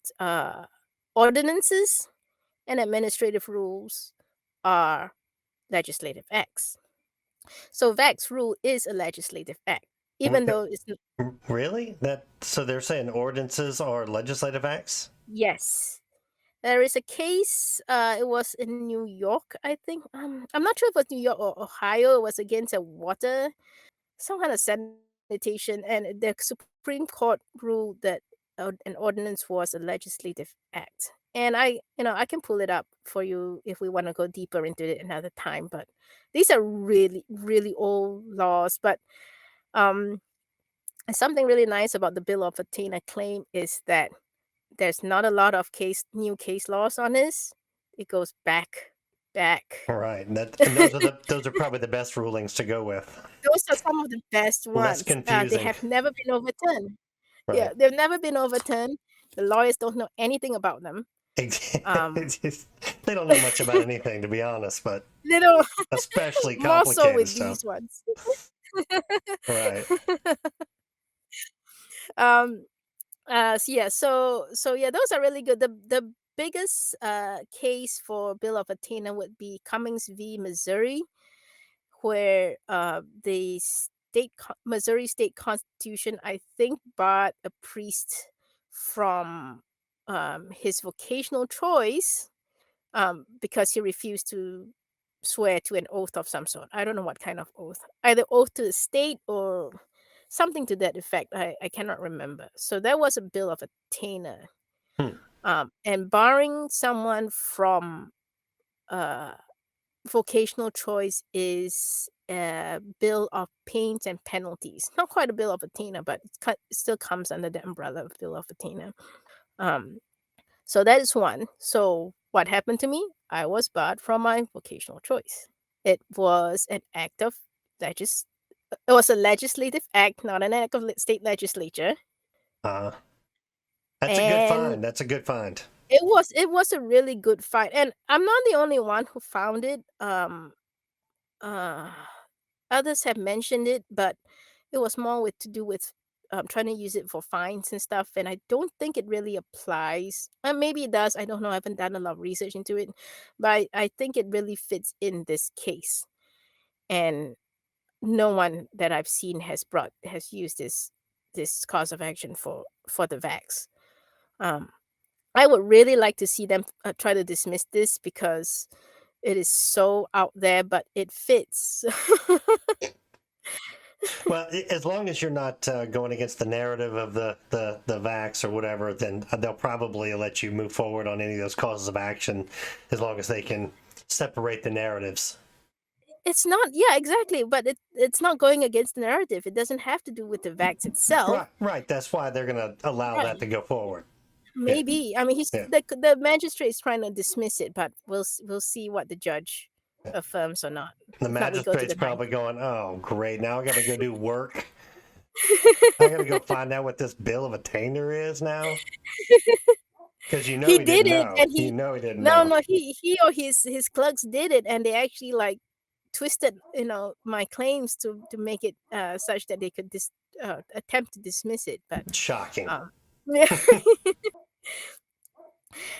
ordinances and administrative rules are legislative acts. So VAX rule is a legislative act, even though it's Really? That so they're saying ordinances are legislative acts? yes. There is a case, it was in New York, I think. I'm not sure if it was New York or Ohio. It was against a water, some kind of sanitation, and the Supreme Court ruled that an ordinance was a legislative act. And I can pull it up for you if we want to go deeper into it another time. But these are really, really old laws. But um, something really nice about the Bill of Attainder claim is that there's not a lot of new case laws on this. It goes back. Right. And those are probably the best rulings to go with. Those are some of the best Less ones. They confusing. have never been overturned. Yeah, Right. they've never been overturned. The lawyers don't know anything about them. Um, They don't know much about anything, to be honest, but little especially more so complicated with stuff. these ones. Right. um, so yeah, those are really good. The biggest case for Bill of Attainder would be Cummings v. Missouri, where the Missouri state constitution, I think, barred a priest from his vocational choice because he refused to swear to an oath of some sort. I don't know what kind of oath, either oath to the state or something to that effect. I cannot remember. So there was a bill of attainder, Hmm. and barring someone from uh, vocational choice is a bill of pains and penalties. Not quite a bill of attainder, but it still comes under the umbrella of bill of attainder. Um, so that is one. So what happened to me? I was barred from my vocational choice. It was an act of legis. It was a legislative act, not an act of state legislature, Uh, that's a good and find. That's a good find. it was a really good fight. And I'm not the only one who found it. Uh, Others have mentioned it, but it was more with to do with trying to use it for fines and stuff. And I don't think it really applies. Maybe it does. I don't know. I haven't done a lot of research into it, but I think it really fits in this case. And no one that I've seen has used this cause of action for the vax. Um, I would really like to see them try to dismiss this because it is so out there, but it fits. Well, as long as you're not going against the narrative of the vax or whatever, then they'll probably let you move forward on any of those causes of action, as long as they can separate the narratives. It's not, yeah, exactly, but it's not going against the narrative. It doesn't have to do with the vax itself. Right, right. That's why they're going to allow that Right. to go forward. Yeah, Maybe. I mean, yeah. the magistrate is trying to dismiss it, but we'll see what the judge affirms or not. The If not, we go to magistrate's the ninth. probably going, "Oh, great! Now I got to go do work. I got to go find out what this bill of attainder is now." Because you know He he did didn't it, know. and You he know he didn't no, know. no, he or his clerks did it, and they actually, like, twisted, my claims to make it, such that they could attempt to dismiss it, but, Shocking. yeah.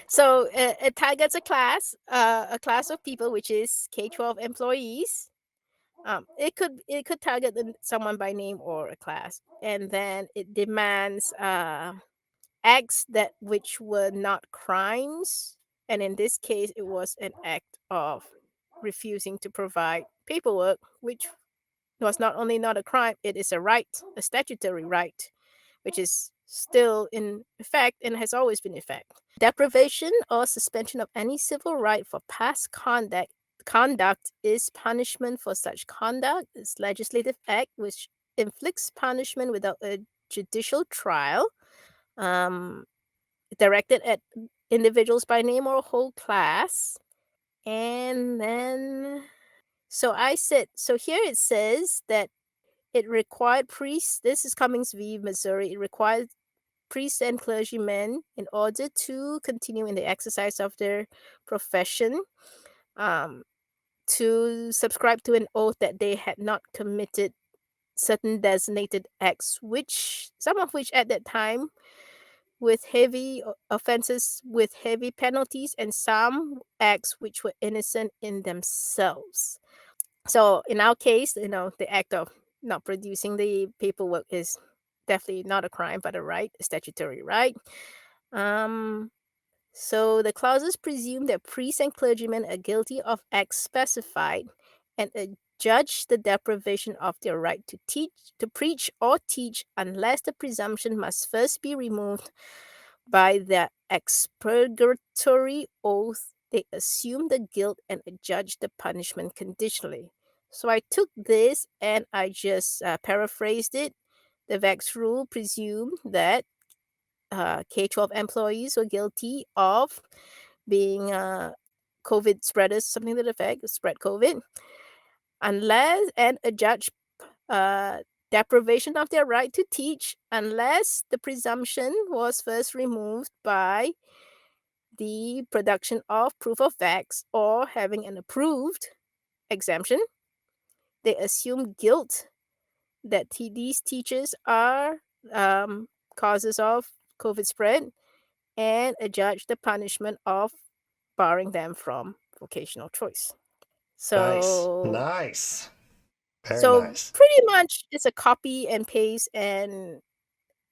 So, it targets a class of people, which is K-12 employees. It could target someone by name or a class, and then it demands, acts that which were not crimes, and in this case, it was an act of refusing to provide paperwork, which was not only not a crime, it is a right, a statutory right, which is still in effect and has always been in effect. Deprivation or suspension of any civil right for past conduct is punishment for such conduct. This legislative act which inflicts punishment without a judicial trial, um, directed at individuals by name or whole class. And then so here it says that it required priests, this is Cummings v. Missouri, it required priests and clergymen in order to continue in the exercise of their profession, um, to subscribe to an oath that they had not committed certain designated acts, which some of which at that time with heavy offenses with heavy penalties, and some acts which were innocent in themselves. So in our case, the act of not producing the paperwork is definitely not a crime, but a right, a statutory right. Um, so the clauses presume that priests and clergymen are guilty of acts specified and adjudge the deprivation of their right to teach, to preach or teach, unless the presumption must first be removed by the expurgatory oath. They assume the guilt and adjudge the punishment conditionally. So I took this and I just paraphrased it. The VAX rule presumed that K-12 employees were guilty of being COVID spreaders, something to the effect, spread COVID, unless and adjudge uh, deprivation of their right to teach, unless the presumption was first removed by the production of proof of facts or having an approved exemption. They assume guilt that these teachers are um, causes of COVID spread and adjudge the punishment of barring them from vocational choice. Nice, So, nice, very so nice. pretty much it's a copy and paste, and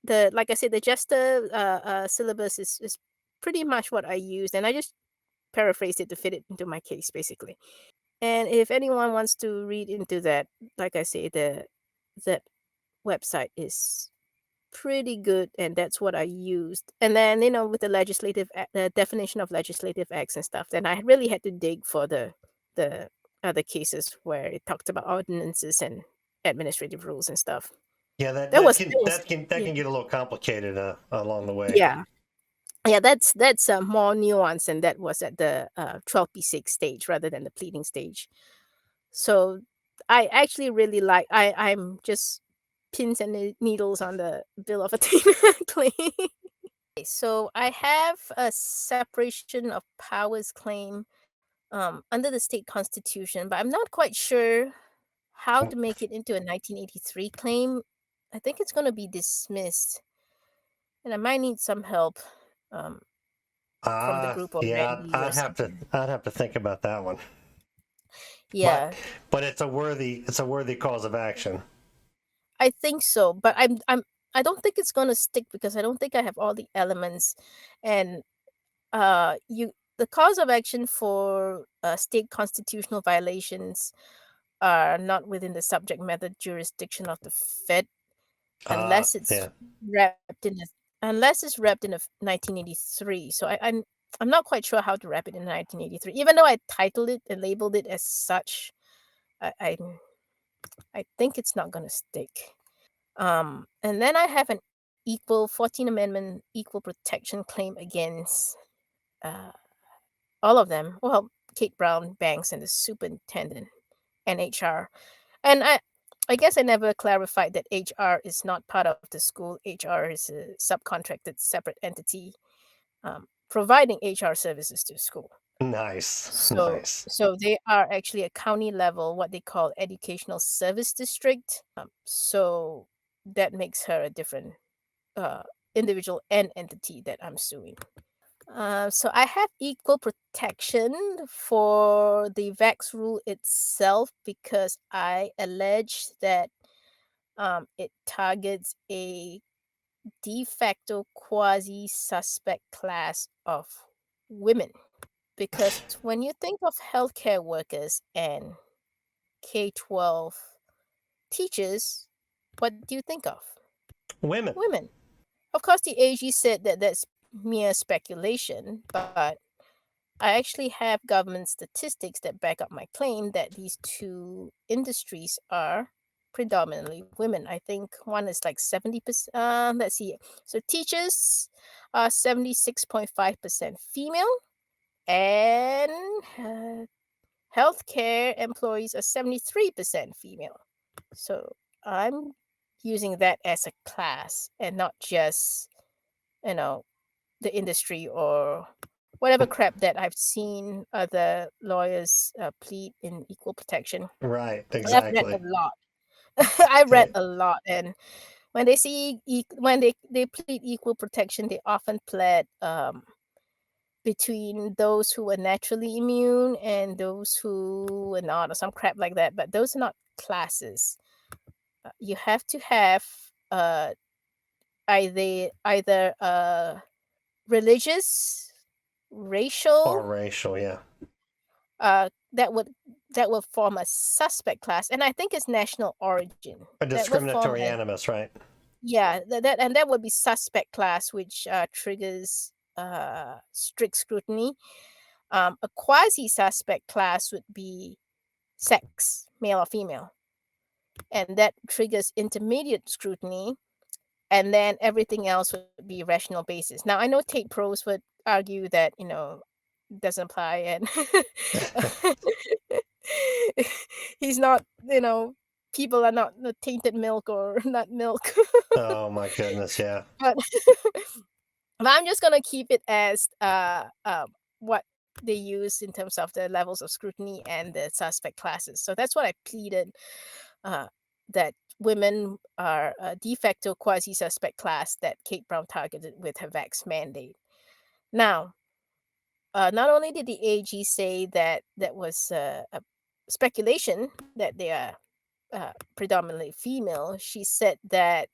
like I said, the Jester syllabus is pretty much what I used, and I just paraphrased it to fit it into my case, basically. And if anyone wants to read into that, like I say, the website is pretty good, and that's what I used. And then, with the definition of legislative acts and stuff, then I really had to dig for the other cases where it talked about ordinances and administrative rules and stuff. Yeah, that That that was can that was that can that yeah. can get a little complicated along the way. Yeah. Yeah, that's more nuanced, and that was at the 12p6 stage rather than the pleading stage. So I actually really I'm just pins and needles on the bill of attainder claim. So I have a separation of powers claim under the state constitution, but I'm not quite sure how to make it into a 1983 claim. I think it's going to be dismissed, and I might need some help um, from the group or Yeah, Randy or something. I'd have to think about that one. But Yeah, but it's a worthy cause of action. I think so, but I don't think it's going to stick because I don't think I have all the elements, and you the cause of action for state constitutional violations are not within the subject matter jurisdiction of the Fed unless it's Yeah. wrapped in a unless it's wrapped in a 1983. So I'm not quite sure how to wrap it in 1983. Even though I titled it and labeled it as such, I I, I think it's not gonna stick. And then I have an equal 14th Amendment equal protection claim against uh, all of them. Well, Kate Brown, Banks, and the superintendent and HR. And I guess I never clarified that HR is not part of the school. HR is a subcontracted separate entity providing HR services to the school. Nice. So Nice. so they are actually a county level, what they call educational service district. So that makes her a different uh, individual and entity that I'm suing. So I have equal protection for the VAX rule itself because I allege that it targets a de facto quasi suspect class of women. Because when you think of healthcare workers and K 12 teachers, what do you think of? Women. Women. Of course, the AG said that that's mere speculation, but I actually have government statistics that back up my claim that these two industries are predominantly women. I think one is like 70%. Let's see. So teachers are 76.5% female, and healthcare employees are 73% female. So I'm using that as a class and not just, you know, the industry or whatever crap that I've seen other lawyers plead in equal protection. Right. I've read a Exactly. lot. I read Okay. a lot, and when when they plead equal protection, they often plead between those who are naturally immune and those who are not, or some crap like that. But those are not classes. You have to have uh, either religious, racial, Or racial. Yeah. uh, that would that would form a suspect class, and I think it's national origin A that would form discriminatory a animus, right? yeah that would be suspect class, which triggers strict scrutiny. A quasi suspect class would be sex, male or female, and that triggers intermediate scrutiny, and then everything else would be rational basis. Now I know Tate Pros would argue that doesn't apply, and he's not, people are not the tainted milk or not milk. Oh my goodness. Yeah. but, but I'm just gonna keep it as what they use in terms of the levels of scrutiny and the suspect classes. So that's what I pleaded, uh, that women are a de facto quasi suspect class that Kate Brown targeted with her vax mandate. Now, not only did the AG say that that was a speculation that they are predominantly female, she said that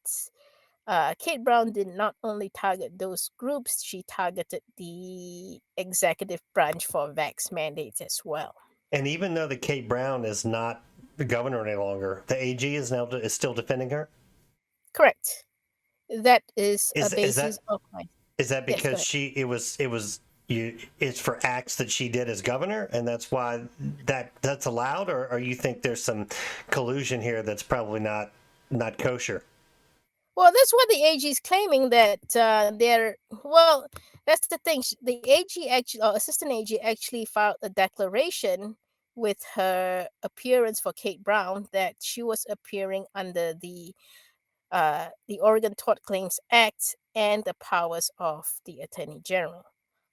Kate Brown did not only target those groups, she targeted the executive branch for vax mandates as well. And even though the Kate Brown is not the governor any longer, the AG is still defending her. Correct. That is a Is basis that of my is that yes, go because ahead. it was you it's for acts that she did as governor, and that's why that's allowed, or you think there's some collusion here that's probably not kosher? Well, that's what the AG is claiming that they're well. That's the thing. The AG actually, or assistant AG, actually filed a declaration with her appearance for Kate Brown that she was appearing under the Oregon Tort Claims Act and the powers of the Attorney General.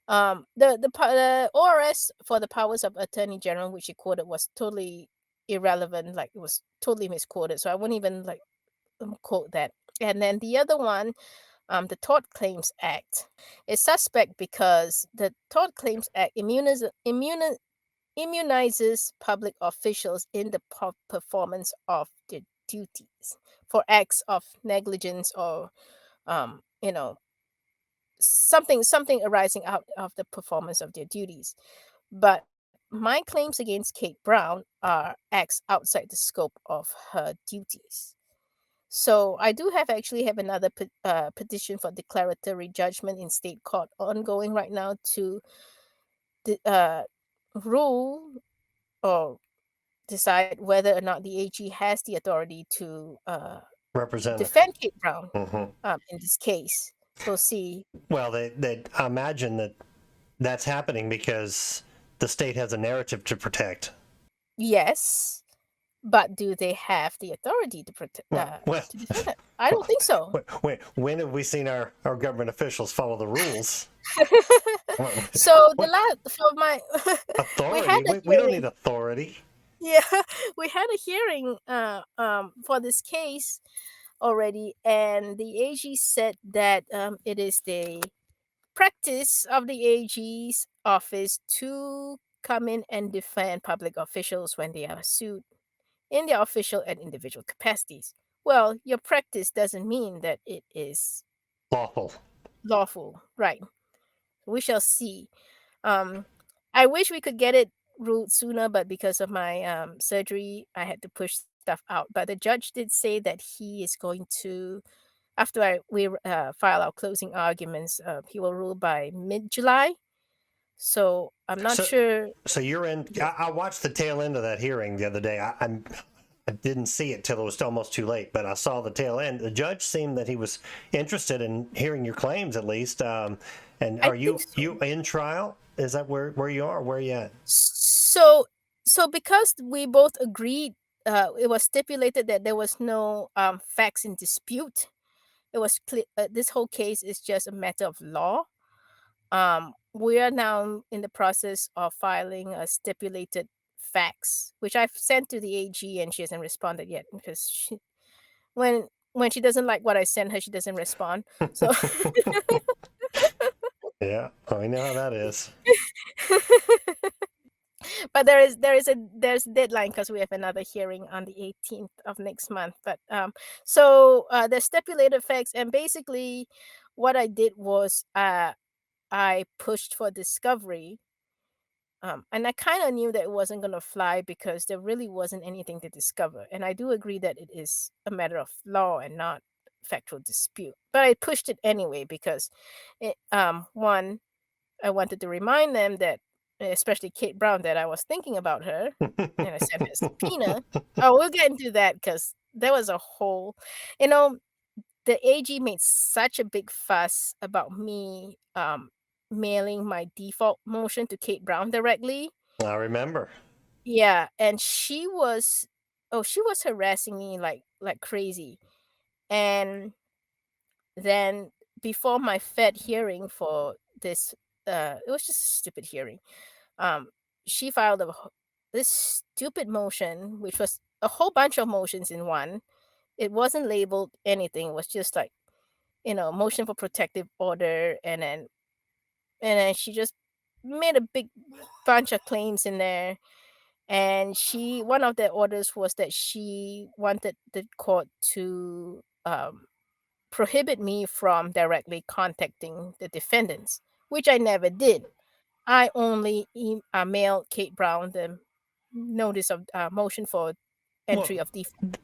The ORS for the powers of Attorney General, which she quoted, was totally irrelevant. Like it was totally misquoted. So I wouldn't even like quote that. And then the other one, the Tort Claims Act, is suspect because the Tort Claims Act immunizes public officials in the performance of their duties for acts of negligence or you know something arising out of the performance of their duties. But my claims against Kate Brown are acts outside the scope of her duties. So I do actually have another petition for declaratory judgment in state court ongoing right now to uh, rule or decide whether or not the AG has the authority to Representative. defend Kate Brown Hmm. in this case. We'll see. Well, they I imagine that's happening because the state has a narrative to protect. Yes, but do they have the authority to Well, well, to defend her? I don't think so. when have we seen our government officials follow the rules? So the What last for my we had authority? a We don't need hearing. authority. Yeah, we had a hearing for this case already, and the AG said that it is the practice of the AG's office to come in and defend public officials when they are sued in their official and individual capacities. Well, your practice doesn't mean that it is Lawful. lawful, right? We shall see. Um, I wish we could get it ruled sooner, but because of my surgery, I had to push stuff out. But the judge did say that he is going to, after we file our closing arguments, he will rule by mid July. So I'm not So sure. so you're in. Yeah. I watched the tail end of that hearing the other day. I didn't see it till it was almost too late, but I saw the tail end. The judge seemed that he was interested in hearing your claims at least. And I are think you so. in trial? Is that where you are? Where are you at? So, so because we both agreed, it was stipulated that there was no facts in dispute. It was clear. This whole case is just a matter of law. We are now in the process of filing a stipulated facts, which I've sent to the AG, and she hasn't responded yet because when she doesn't like what I sent her, she doesn't respond. So, Yeah, I know how that is. but there's a deadline because we have another hearing on the 18th of next month. But the stipulated facts, and basically, what I did was I pushed for discovery. And I kind of knew that it wasn't going to fly because there really wasn't anything to discover. And I do agree that it is a matter of law and not factual dispute. But I pushed it anyway because, one, I wanted to remind them that, especially Kate Brown, that I was thinking about her, and I sent her a subpoena. Oh, we'll get into that because there was a whole, you know, the AG made such a big fuss about me mailing my default motion to Kate Brown directly. I remember. Yeah, and she was harassing me like crazy. And then before my Fed hearing for this, it was just a stupid hearing. Um, she filed this stupid motion, which was a whole bunch of motions in one. It wasn't labeled anything. It was just like, motion for protective order, and then she just made a big bunch of claims in there. And one of the orders was that she wanted the court to prohibit me from directly contacting the defendants, which I never did. I only mailed Kate Brown the notice of motion for entry Well, of default.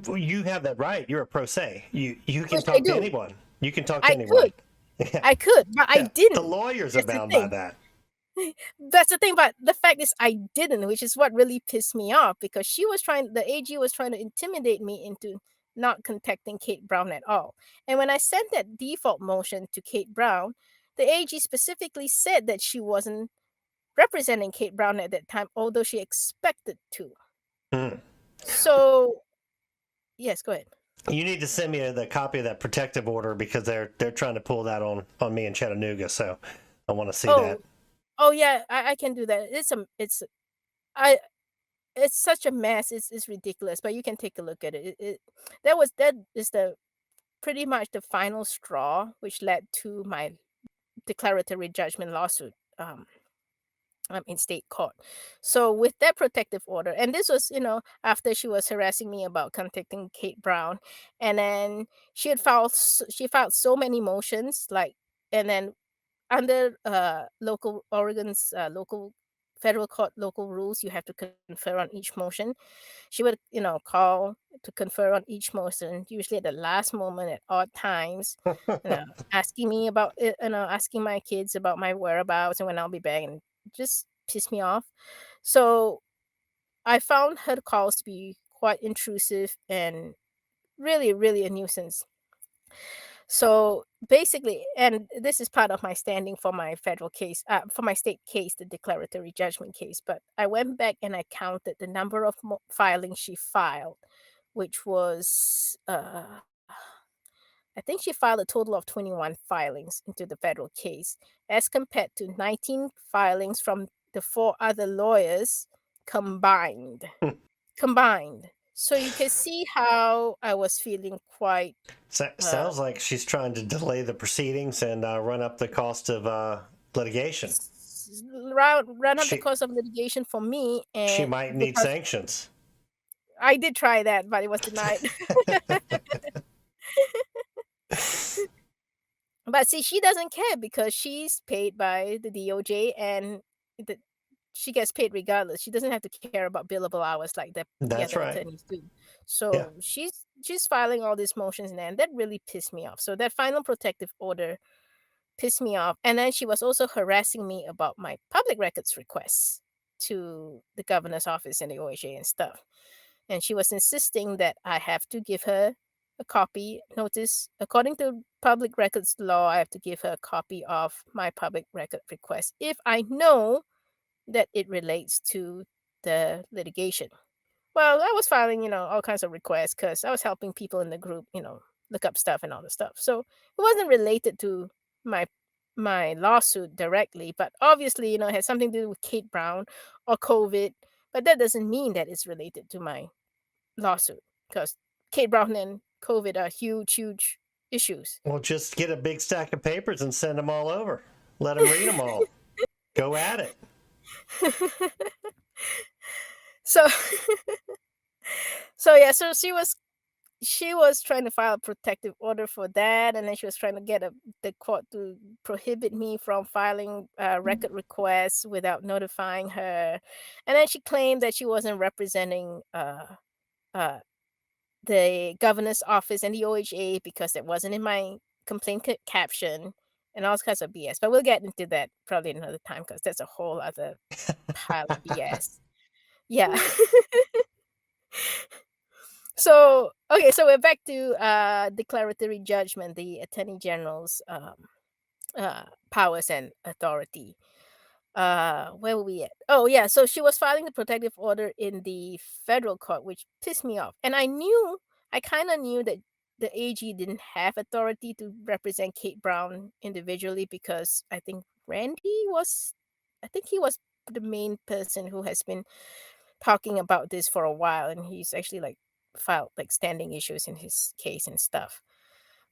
Well, you have that right. You're a pro se. You can which I talk to do. anyone. You can talk to I anyone. could, Yeah, I could, but I yeah. The didn't. lawyers are That's the bound by thing. that. That's the thing, but the fact is I didn't, which is what really pissed me off because the AG was trying to intimidate me into not contacting Kate Brown at all. And when I sent that default motion to Kate Brown, the AG specifically said that she wasn't representing Kate Brown at that time, although she expected to. Mm. So, yes, go ahead. You need to send me the copy of that protective order because they're trying to pull that on me in Chattanooga. So I want to see that. Oh, oh yeah, I can do that. I it's such a mess. It's ridiculous, but you can take a look at it. That is the pretty much the final straw, which led to my declaratory judgment lawsuit. In state court. So with that protective order, and this was, after she was harassing me about contacting Kate Brown, and then she filed so many motions, like, and then under local Oregon's local federal court local rules, you have to confer on each motion. She would, call to confer on each motion, usually at the last moment at odd times, you know, asking me about it, asking my kids about my whereabouts and when I'll be back, and just piss me off. So I found her calls to be quite intrusive and really, really a nuisance. So basically, and this is part of my standing for my federal case, for my state case, the declaratory judgment case. But I went back and I counted the number of filings she filed, which was, I think she filed a total of 21 filings into the federal case, as compared to 19 filings from the four other lawyers combined. Combined. So you can see how I was feeling quite. Uh, Sounds like she's trying to delay the proceedings and run up the cost of litigation. run up the She cost of litigation for me, she and might need because sanctions. I did try that, but it was denied. But see, she doesn't care because she's paid by the DOJ and the she gets paid regardless. She doesn't have to care about billable hours like the That's other right. attorneys do. Yeah. So she's filing all these motions, and that really pissed me off. So that final protective order pissed me off. And then she was also harassing me about my public records requests to the governor's office and the OHA and stuff. And she was insisting that I have to give her a copy notice. According to public records law, I have to give her a copy of my public record request if I know that it relates to the litigation. Well, I was filing, all kinds of requests because I was helping people in the group, look up stuff and all the stuff. So it wasn't related to my my lawsuit directly, but obviously, it has something to do with Kate Brown or COVID. But that doesn't mean that it's related to my lawsuit because Kate Brown and COVID are huge, huge issues. Well, just get a big stack of papers and send them all over. Let them read them all. Go at it. So, so yeah, so she was trying to file a protective order for that, and then she was trying to get the court to prohibit me from filing record requests without notifying her. And then she claimed that she wasn't representing uh, the governor's office and the OHA because it wasn't in my complaint caption and all kinds of BS. But we'll get into that probably another time because that's a whole other pile of BS. Yeah. So, okay, so we're back to declaratory judgment, the attorney general's powers and authority. Where were we at? Oh, yeah. So she was filing the protective order in the federal court, which pissed me off. And I kind of knew that the AG didn't have authority to represent Kate Brown individually because I think he was the main person who has been talking about this for a while, and he's actually like filed like standing issues in his case and stuff.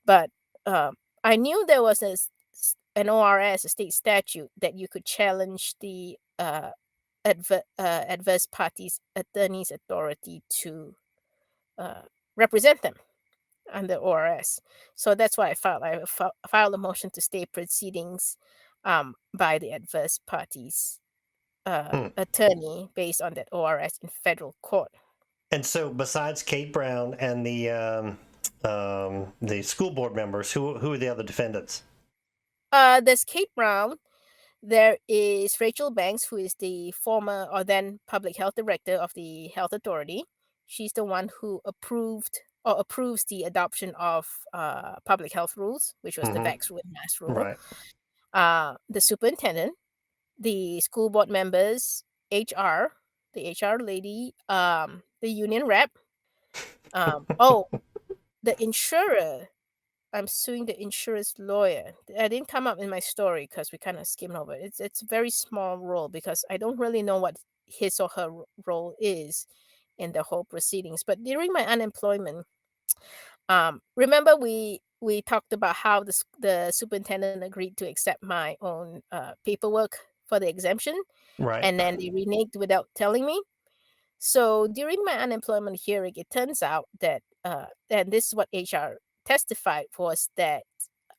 But I knew there was an ORS, a state statute, that you could challenge the adverse party's attorney's authority to uh, represent them under ORS. So that's why I filed a motion to stay proceedings by the adverse party's Hmm. attorney based on that ORS in federal court. And so, besides Kate Brown and the school board members, who are the other defendants? There's Kate Brown. There is Rachel Banks, who is the former or then public health director of the health authority. She's the one who approved or approves the adoption of public health rules, which was the Hmm. vax rule and mask rule. Right. The superintendent, the school board members, HR, the HR lady, the union rep. Oh, the insurer. I'm suing the insurance lawyer. I didn't come up in my story because we kind of skimmed over it. It's a very small role because I don't really know what his or her role is in the whole proceedings. But during my unemployment, remember we talked about how the superintendent agreed to accept my own paperwork for the exemption, Right. and then they reneged without telling me. So during my unemployment hearing, it turns out that, and this is what HR testified, was that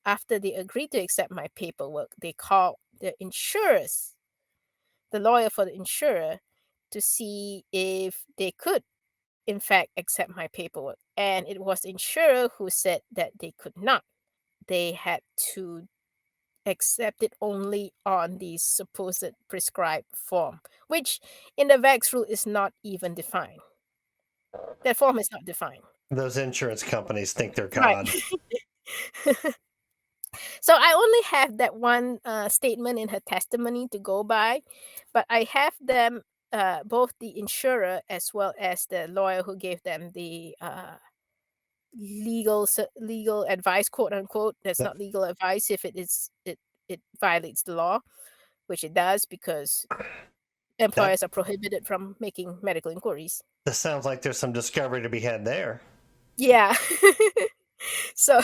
after they agreed to accept my paperwork, they called the insurers, the lawyer for the insurer, to see if they could, in fact, accept my paperwork. And it was the insurer who said that they could not. They had to accept it only on the supposed prescribed form, which in the VAX rule is not even defined. That form is not defined. Those insurance companies think they're Right. God. So I only have that one statement in her testimony to go by, but I have them, both the insurer as well as the lawyer who gave them the legal advice, quote unquote. That's That not legal advice if it violates the law, which it does because that employers are prohibited from making medical inquiries. this sounds like there's some discovery to be had there. Yeah. So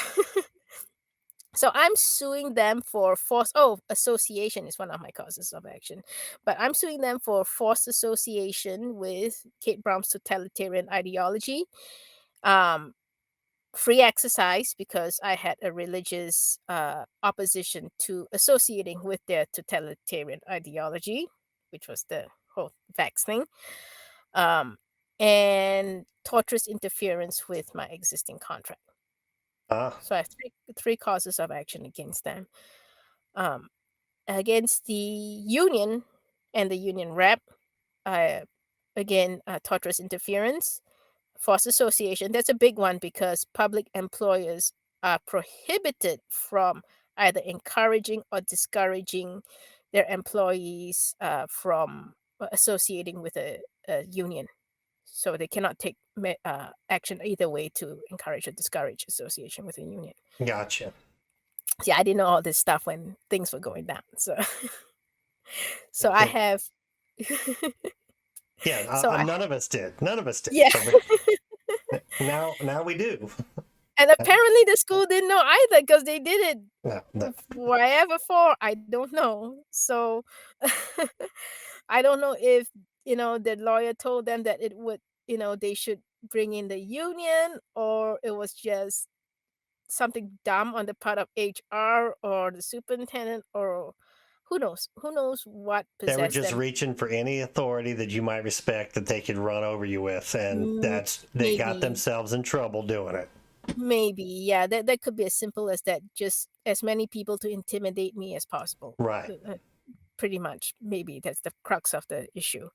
so I'm suing them for forced association is one of my causes of action. But I'm suing them for forced association with Kate Brown's totalitarian ideology. Um, free exercise because I had a religious opposition to associating with their totalitarian ideology, which was the whole vax thing. Um, and torturous interference with my existing contract. Ah, So I have three causes of action against them. Um, against the union and the union rep, uh, again, torturous interference, forced association. That's a big one because public employers are prohibited from either encouraging or discouraging their employees from associating with a union. So they cannot take action either way to encourage or discourage association with a union. gotcha. Yeah, I didn't know all this stuff when things were going down. So so I Okay. have Yeah, so I none of us did. None of us did. yeah. Now we do. And apparently the school didn't know either because they did it No, no. wherever for, I don't know. So I don't know if, the lawyer told them that it would, they should bring in the union or it was just something dumb on the part of HR or the superintendent or who knows? Who knows what They were possessed just them? reaching for any authority that you might respect that they could run over you with, and Mm, they got maybe. themselves in trouble doing it. Maybe, yeah, that could be as simple as that, just as many people to intimidate me as possible. Right. Pretty much, maybe that's the crux of the issue.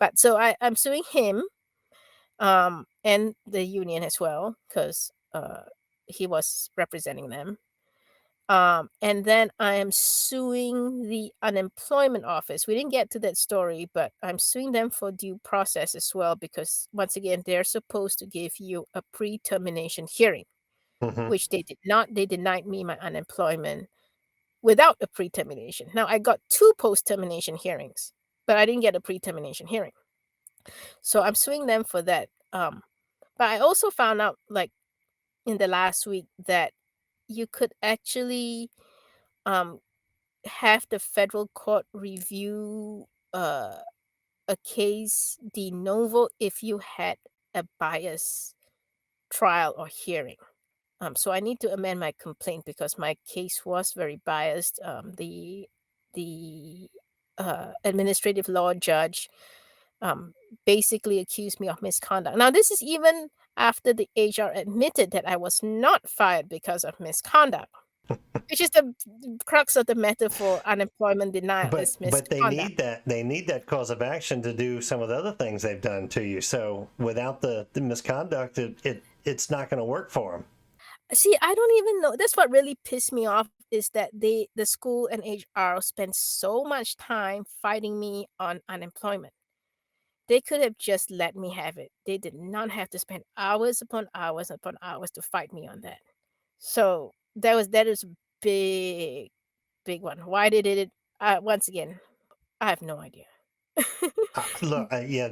But so I'm suing him, and the union as well, 'cause, he was representing them. And then I am suing the unemployment office. We didn't get to that story, but I'm suing them for due process as well because once again, they're supposed to give you a pre-termination hearing, Hmm. which they did not. They denied me my unemployment without a pre-termination. Now I got 2 post-termination hearings, but I didn't get a pre-termination hearing. So I'm suing them for that. But I also found out like in the last week that you could actually um have the federal court review a case de novo if you had a bias trial or hearing. So I need to amend my complaint because my case was very biased. The administrative law judge um, basically accused me of misconduct. Now, this is even after the HR admitted that I was not fired because of misconduct, which is the crux of the matter for unemployment denial is But they misconduct. need that, cause of action to do some of the other things they've done to you. So without the misconduct, it's not going to work for them. See, I don't even know. That's what really pissed me off is that the school and HR spent so much time fighting me on unemployment. They could have just let me have it. They did not have to spend hours upon hours upon hours to fight me on that. So that is a big, big one. Why they did it? Once again, I have no idea. Look, yeah,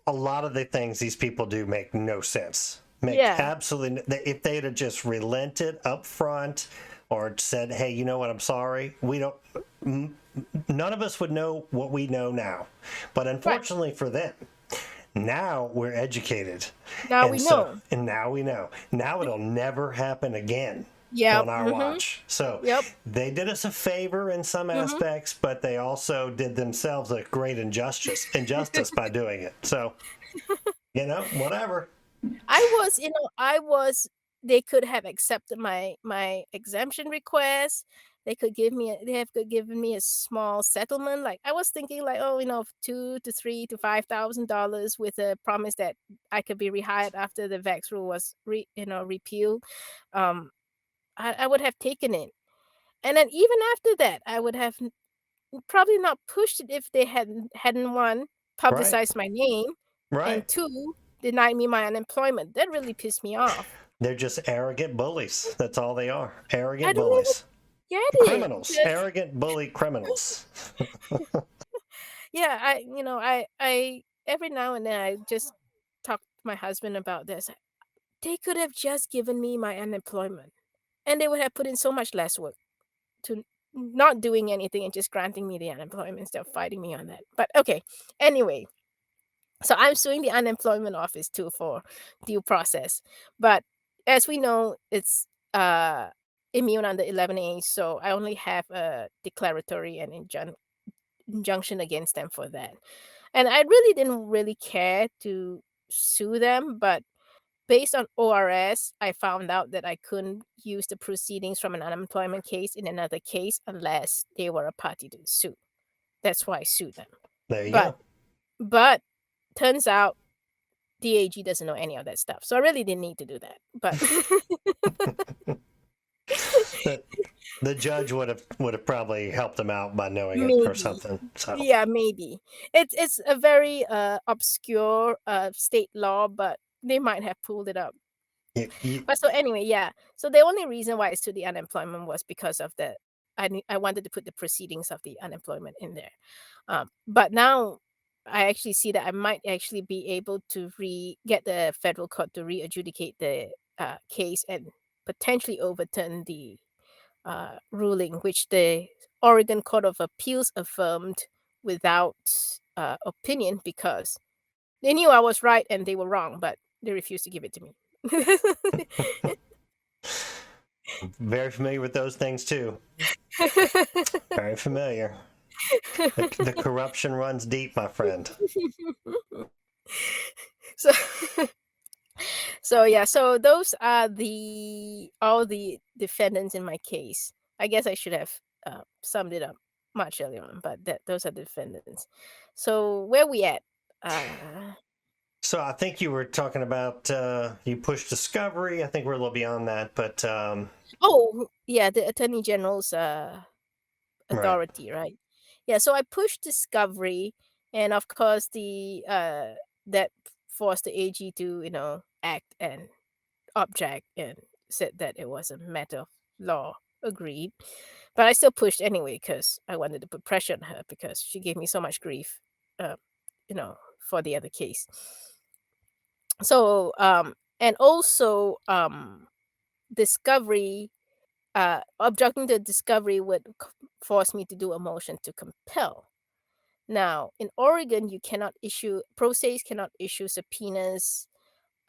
a lot of the things these people do make no sense. Make Yeah, absolutely. If they'd have just relented up front, or said, "Hey, you know what? I'm sorry. We don't." None of us would know what we know now. But right. unfortunately for them, now we're educated, Now we know. and now we know. Now it'll never happen again Yep. on our Mhm. watch. So Yep. they did us a favor in some Mhm. aspects, but they also did themselves a great injustice by doing it. So, whatever. I was they could have accepted my exemption request. They have could given me a small settlement. Like I was thinking like, oh, $2 to $3 to $5,000 with a promise that I could be rehired after the vax rule was repealed. Um, I would have taken it. And then even after that, I would have probably not pushed it if they hadn't one, Right, publicized my name, and right. two, denied me my unemployment. That really pissed me off. They're just arrogant bullies. That's all they are. I Arrogant don't even bullies. get it Criminals. because Arrogant bully criminals. yeah, I every now and then I just talk to my husband about this. They could have just given me my unemployment, and they would have put in so much less work to not doing anything and just granting me the unemployment instead of fighting me on that. But okay, anyway, so I'm suing the unemployment office too for due process. But as we know, it's immune under 11A, so I only have a declaratory and injunction against them for that. And I really didn't really care to sue them, but based on ORS, I found out that I couldn't use the proceedings from an unemployment case in another case unless they were a party to sue. That's why I sued them. There you But go. but turns out DAG doesn't know any of that stuff, so I really didn't need to do that, but The, the judge would have probably helped them out by knowing it or maybe. something. So Yeah, maybe. It's a very, obscure, state law, but they might have pulled it up. you But so anyway, yeah. So the only reason why I sued the unemployment was because of I wanted to put the proceedings of the unemployment in there. But now I actually see that I might actually be able to get the federal court to re-adjudicate the case and potentially overturn the ruling, which the Oregon Court of Appeals affirmed without opinion because they knew I was right and they were wrong, but they refused to give it to me. very familiar with those things too. Very familiar. The corruption runs deep, my friend. So so yeah, so those are the all the defendants in my case. I guess I should have summed it up much earlier on, but those are the defendants. So where we at? Uh, So I think you were talking about you pushed discovery. I think we're a little beyond that, but oh yeah, the Attorney General's right. authority, right? Yeah, so I pushed discovery, and of course that forced the AG to act and object and said that it was a matter of law. Agreed. But I still pushed anyway because I wanted to put pressure on her because she gave me so much grief, uh, for the other case. So, and also, discovery, objecting to discovery would force me to do a motion to compel. Now, in Oregon, you cannot issue, pro se's cannot issue subpoenas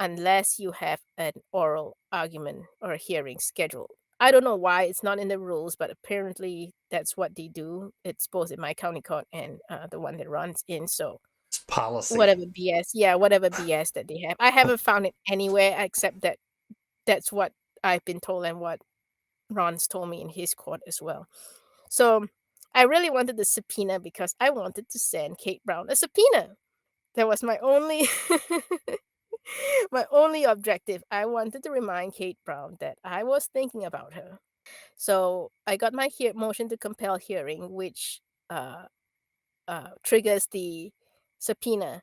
unless you have an oral argument or a hearing scheduled. I don't know why it's not in the rules, but apparently that's what they do. It's both in my county court and the one that runs in. So, It's policy. whatever BS, yeah, whatever BS that they have. I haven't found it anywhere except that that's what I've been told and what Ron's told me in his court as well. So I really wanted the subpoena because I wanted to send Kate Brown a subpoena. That was my only my only objective. I wanted to remind Kate Brown that I was thinking about her. So I got my motion to compel hearing, which uh, triggers the subpoena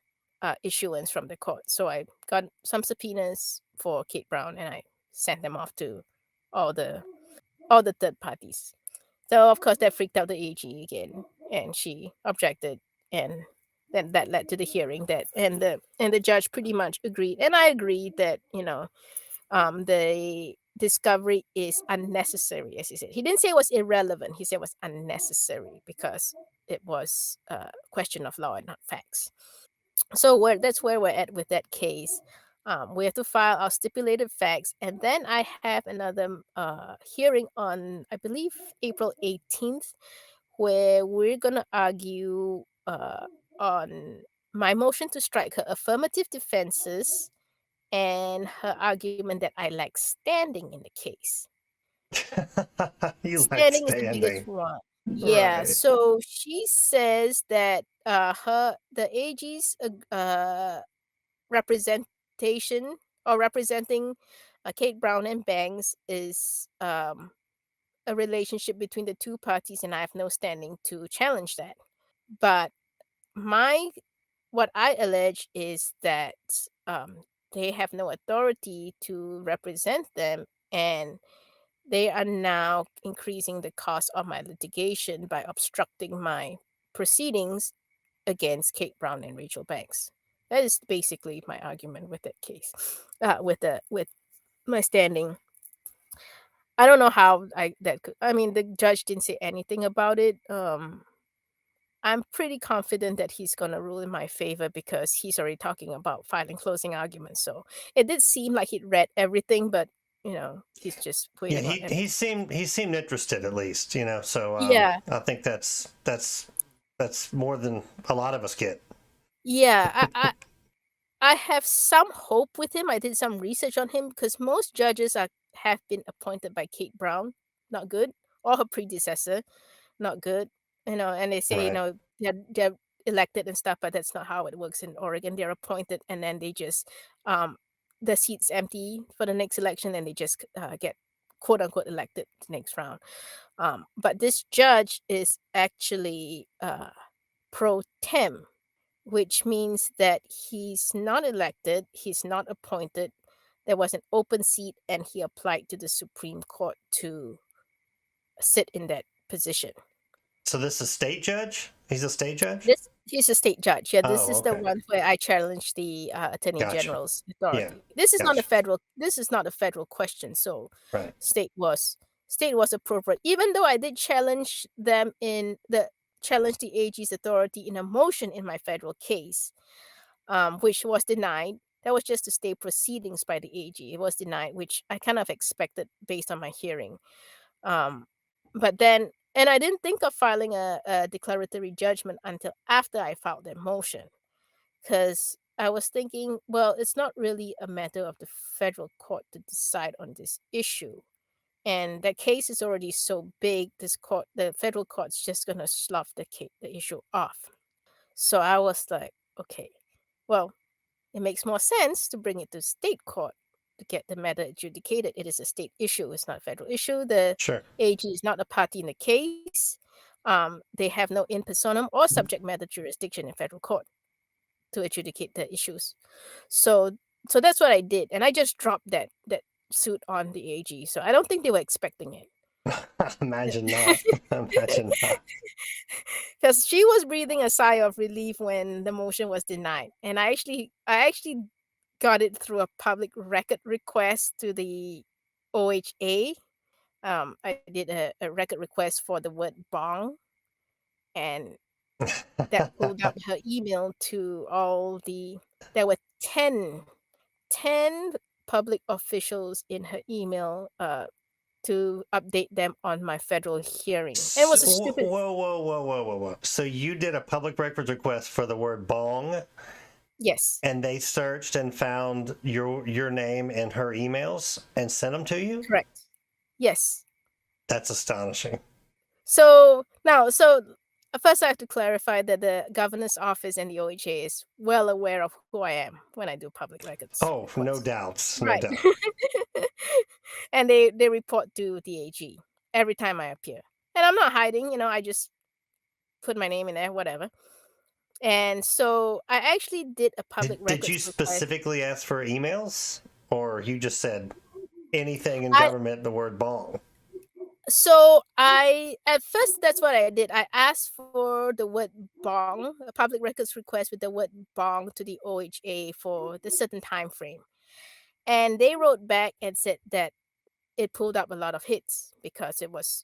issuance from the court. So I got some subpoenas for Kate Brown, and I sent them off to all the all the third parties. So of course that freaked out the AG again, and she objected, and then that led to the hearing that and the judge pretty much agreed, and I agreed that the discovery is unnecessary, as he said. He didn't say it was irrelevant. He said it was unnecessary because it was a question of law and not facts. So that's where we're at with that case. We have to file our stipulated facts, and then I have another hearing on, I believe, April 18th, where we're gonna argue on my motion to strike her affirmative defenses and her argument that I lack standing in the case. You like Standing is the biggest standing. one. Yeah, Right. so she says that the AG's representation or representing Kate Brown and Banks is a relationship between the two parties, and I have no standing to challenge that. But my what I allege is that they have no authority to represent them, and they are now increasing the cost of my litigation by obstructing my proceedings against Kate Brown and Rachel Banks. That is basically my argument with that case. With my standing. I don't know how I that could. I mean, the judge didn't say anything about it. I'm pretty confident that he's gonna rule in my favor because he's already talking about filing closing arguments. So it did seem like he'd read everything, but he's just Yeah, waiting on he everything. seemed interested at least, you know. So Yeah, I think that's more than a lot of us get. yeah. I have some hope with him. I did some research on him because most judges are have been appointed by Kate Brown, not good, or her predecessor, not good. And they say Right. they're elected and stuff, but that's not how it works in Oregon. They're appointed, and then they just um the seats empty for the next election, and they just get quote unquote elected the next round. But this judge is actually pro tem, which means that he's not elected, he's not appointed. There was an open seat, and he applied to the Supreme Court to sit in that position. So this is state judge? He's a state judge? This He's a state judge. Yeah, this Oh, is the okay. one where I challenged the Attorney Gotcha. General's Yeah. authority. This is not a Gotcha. federal. This is not a federal question. So, Right. state was state was appropriate. Even though I did challenge the AG's authority in a motion in my federal case, which was denied. That was just to stay proceedings by the AG. It was denied, which I kind of expected based on my hearing. Um, but then, and I didn't think of filing a declaratory judgment until after I filed the motion, because I was thinking, well, it's not really a matter of the federal court to decide on this issue. And the case is already so big, the federal court's just gonna slough the issue off. So I was like, okay, well, it makes more sense to bring it to state court to get the matter adjudicated. It is a state issue, it's not a federal issue. The Sure. AG is not a party in the case. They have no in personam or subject matter jurisdiction in federal court to adjudicate the issues. So so that's what I did, and I just dropped that suit on the AG. So I don't think they were expecting it. Imagine not. Imagine not. Because she was breathing a sigh of relief when the motion was denied, and I actually got it through a public record request to the OHA. I did a record request for the word bong, and that pulled out her email to all there were 10 public officials in her email, to update them on my federal hearing. And it was a Whoa, stupid. whoa, whoa, whoa, whoa, whoa, whoa. So you did a public records request for the word bong, Yes, and they searched and found your name and her emails and sent them to you? correct. Yes. That's astonishing. So now, first I have to clarify that the governor's office and the OHA is well aware of who I am when I do public records Oh, no requests. doubts, no Right. doubt. And they report to the AG every time I appear. And I'm not hiding, I just put my name in there, whatever. And so I actually did a public Did you records request. specifically ask for emails, or you just said anything in I government, the word bong? So I at first that's what I did. I asked for the word bong, a public records request with the word bong to the OHA for the certain time frame. And they wrote back and said that it pulled up a lot of hits because it was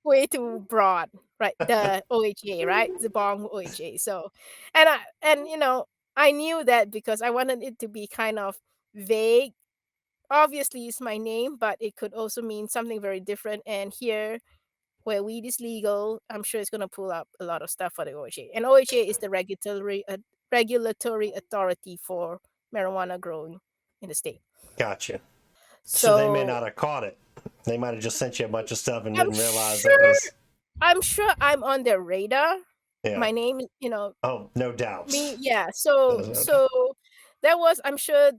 way too broad, right? The OHA, right? The bong OHA. So I knew that because I wanted it to be kind of vague. Obviously it's my name, but it could also mean something very different. And here where weed is legal, I'm sure it's gonna pull up a lot of stuff for the OHA. And OHA is the regulatory authority for marijuana growing in the state. Gotcha. So they may So not have caught it. They might have just sent you a bunch of stuff and I'm didn't realize that sure was, I'm sure I'm on their radar. yeah. My name, Oh, no me, doubts. yeah. So No so that was, I'm sure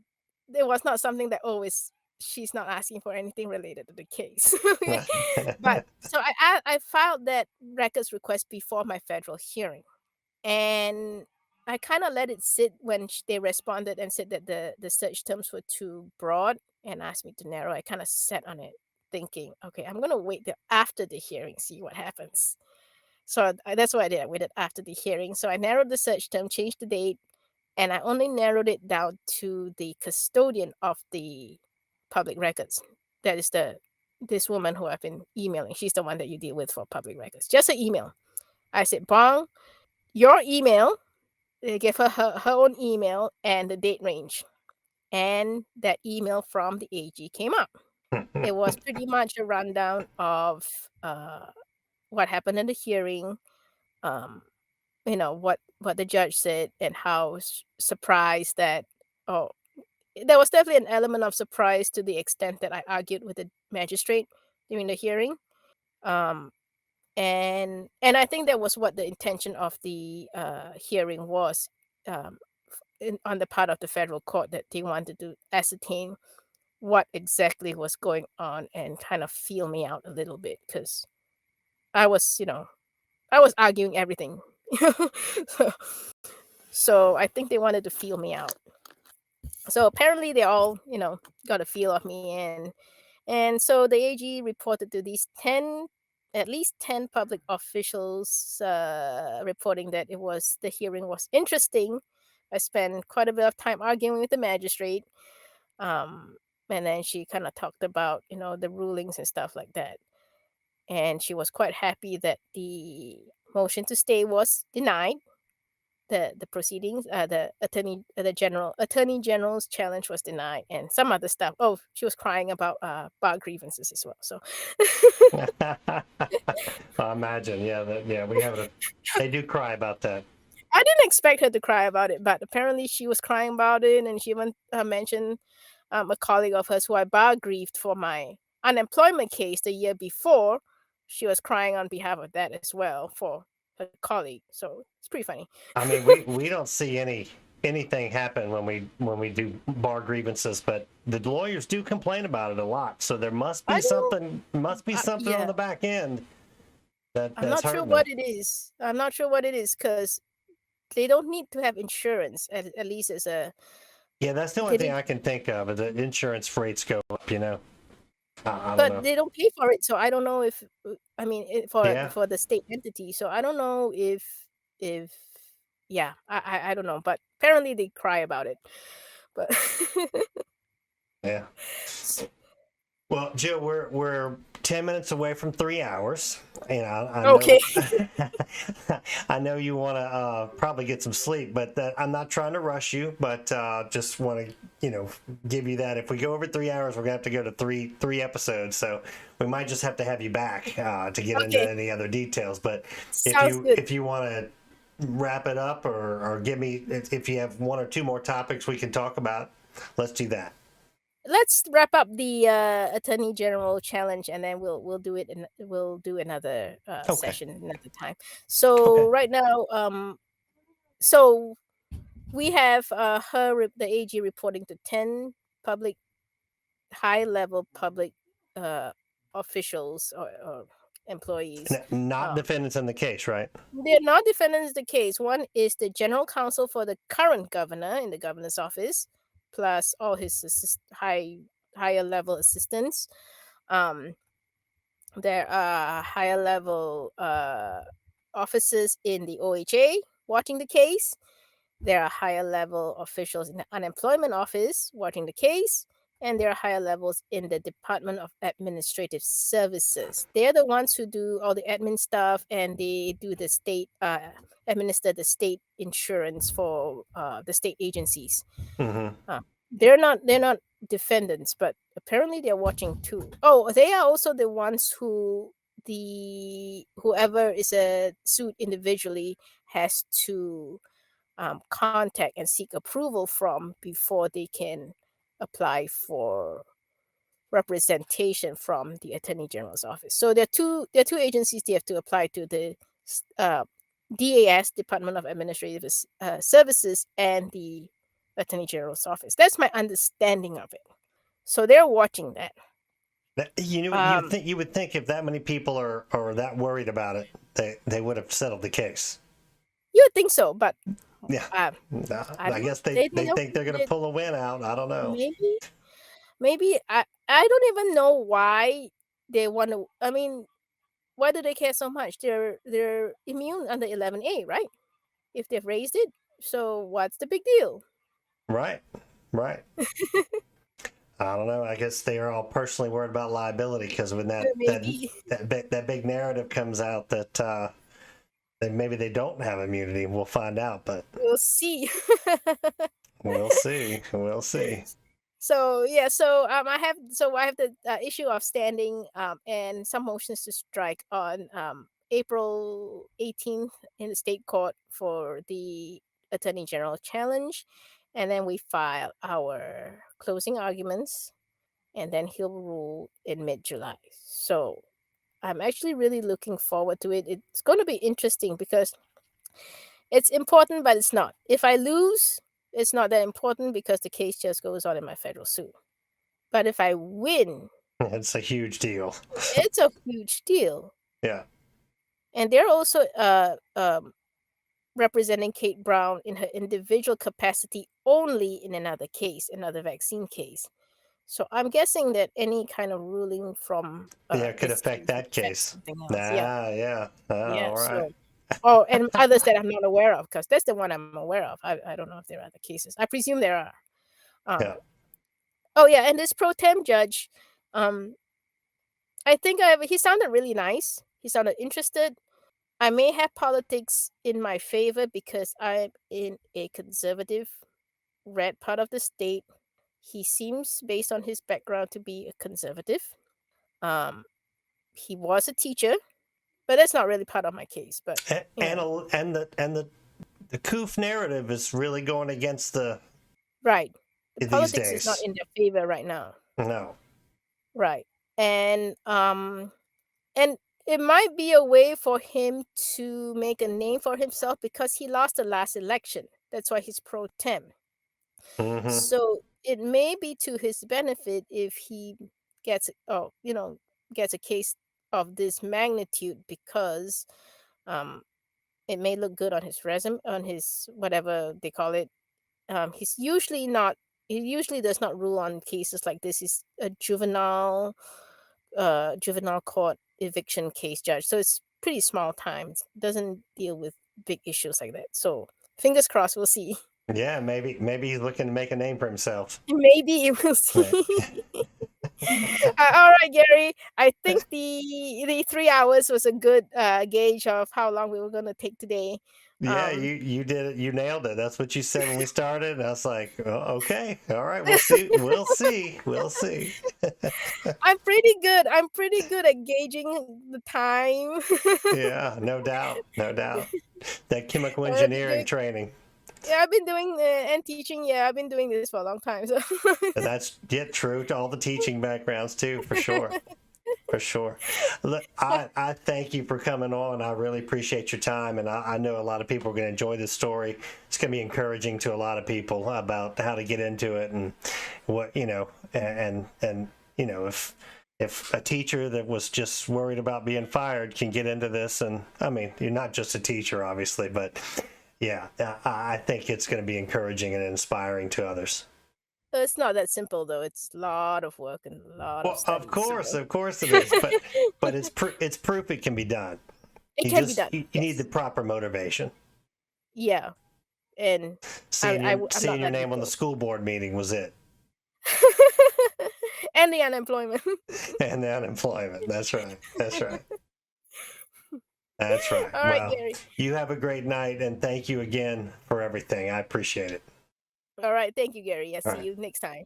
there was not something that always she's not asking for anything related to the case. Okay. But doubt. so I filed that records request before my federal hearing. And I kinda let it sit when they responded and said that the search terms were too broad and asked me to narrow. I kinda sat on it thinking, "Okay, I'm gonna wait till after the hearing, see what happens." So that's what I did. I waited after the hearing. So I narrowed the search term, changed the date, and I only narrowed it down to the custodian of the public records. That is this woman who I've been emailing. She's the one that you deal with for public records. Just an email. I said, "Bong, your email." They gave her own email and the date range, and that email from the AG came up. It was pretty much a rundown of, what happened in the hearing, um, what the judge said, and how surprised that. Oh, there was definitely an element of surprise to the extent that I argued with the magistrate during the hearing, um, and I think that was what the intention of the, hearing was, um on the part of the federal court, that they wanted to ascertain what exactly was going on and kind of feel me out a little bit because I was, I was arguing everything. so, so I think they wanted to feel me out. So apparently they all, got a feel of me, and so the AG reported to these 10, at least 10 public officials, reporting that the hearing was interesting. I spent quite a bit of time arguing with the magistrate. Um, and then she kind of talked about, the rulings and stuff like that. And she was quite happy that the motion to stay was denied. The proceedings, the attorney general's challenge was denied, and some other stuff. Oh, she was crying about bar grievances as well. So I imagine, yeah, yeah, we have they do cry about that. I didn't expect her to cry about it, but apparently she was crying about it, and she even mentioned a colleague of hers who I bar grieved for my unemployment case the year before. She was crying on behalf of that as well for her colleague. So it's pretty funny. I mean, we don't see anything happen when we do bar grievances, but the lawyers do complain about it a lot. So there must I be don't. something on Yeah, the back end I'm that's not sure hurting them. what it is. I'm not sure what it is because they don't need to have insurance. At least as a Yeah, that's the only they thing didn't, I can think of. Is that insurance rates go up. I don't but know. they don't pay for it. So I don't know if I mean Yeah, for the state entity. So I don't know if yeah, I don't know. But apparently they cry about it. But yeah. Well, Jill, we're 10 minutes away from 3 hours. I Okay. know, I know you want to probably get some sleep, but I'm not trying to rush you, but just want to, give you that. If we go over 3 hours, we're gonna have to go to three episodes. So we might just have to have you back to get into Okay. any other details. But if Sounds you good. if you want to wrap it up or give me if you have one or two more topics we can talk about, let's do that. Let's wrap up the Attorney General challenge, and then we'll do it. We'll do another Okay. session another time. So Okay. right now, so we have the AG reporting to 10 public high level public uh, officials or employees. Not Uh, defendants in the case, right? they're not defendants in the case. One is the general counsel for the current governor in the governor's office, plus all his higher level assistants. Um, there are higher level officers in the OHA watching the case. There are higher level officials in the unemployment office watching the case, and there are higher levels in the Department of Administrative Services. They're the ones who do all the admin stuff, and they do the state administer the state insurance for the state agencies. Mm-hmm. Uh, they're not defendants, but apparently they're watching too. Oh, they are also the ones who the whoever is sued individually has to contact and seek approval from before they can apply for representation from the Attorney General's office. So there are two agencies they have to apply to: the uh, DAS, Department of Administrative Services, and the Attorney General's office. That's my understanding of it. So they're watching that. Um, You would think if that many people are that worried about it, they would have settled the case. you would think so, but Yeah. uh, I I don't know. guess They they don't. think they're going to pull a win out. I don't know. Maybe maybe I don't even know why they want to. I mean, why do they care so much? They're immune under 11A, right? If they've raised it, so what's the big deal? Right. Right. I don't know. I guess they are all personally worried about liability because when Maybe that big narrative comes out that maybe they don't have immunity, we'll find out. But we'll see. we'll see. We'll see. So yeah, I have the issue of standing and some motions to strike on April 18th in the state court for the Attorney General challenge, and then we file our closing arguments, and then he'll rule in mid-July. So I'm actually really looking forward to it. It's going to be interesting because it's important, but it's not. If I lose, it's not that important because the case just goes on in my federal suit. But if I win, It's a huge deal. it's a huge deal. Yeah. And they're also representing Kate Brown in her individual capacity only in another case, another vaccine case. So I'm guessing that any kind of ruling from Yeah, it could this affect case that affects case. something else. Yeah, Ah, yeah. yeah. All right. So, oh, and others that I'm not aware of, because that's the one I'm aware of. I don't know if there are other cases. I presume there are. Yeah. Um, oh yeah, and this pro tem judge, um, I think he sounded really nice. He sounded interested. I may have politics in my favor because I'm in a conservative red part of the state. He seems, based on his background, to be a conservative. Um, he was a teacher, but that's not really part of my case. But you know, The COOF narrative is really going against right, the these politics is not days. in their favor right now. No. Right, and it might be a way for him to make a name for himself because he lost the last election. That's why he's pro tem. Mm-hmm. So it may be to his benefit if he gets gets a case of this magnitude because um it may look good on his resume, on his whatever they call it. He usually does not rule on cases like this. He's a juvenile court eviction case judge. So it's pretty small time. It doesn't deal with big issues like that. So fingers crossed, we'll see. Yeah, maybe he's looking to make a name for himself. Maybe we'll Right. see. All right, Gary. I think the 3 hours was a good gauge of how long we were going to take today. Yeah, Um, you did it. You nailed it. That's what you said when we started. And I was like, oh, okay, all right, we'll see. We'll see. We'll see. I'm pretty good. I'm pretty good at gauging the time. Yeah, no doubt. No doubt. That chemical I've been engineering doing, training. yeah, I've been doing and teaching. Yeah, I've been doing this for a long time. So And that's true to all the teaching backgrounds too, for sure. For sure. Look, I thank you for coming on. I really appreciate your time. And I know a lot of people are going to enjoy this story. It's going to be encouraging to a lot of people about how to get into it and what, and, if a teacher that was just worried about being fired can get into this, and I mean, you're not just a teacher, obviously, but yeah, I think it's going to be encouraging and inspiring to others. it's not that simple, though. It's a lot of work and a lot of Well, studies. of course it is, but it's proof it can be done. It can be done. You need the Yes. proper motivation. Yeah, and I'm Seeing not your letting name it on the go. school board meeting was it, And the unemployment. and the unemployment. That's right. That's right. That's right. All right, Well, Gary. you have a great night, and thank you again for everything. I appreciate it. All right, thank you, Gary. Yes, All see right. you next time.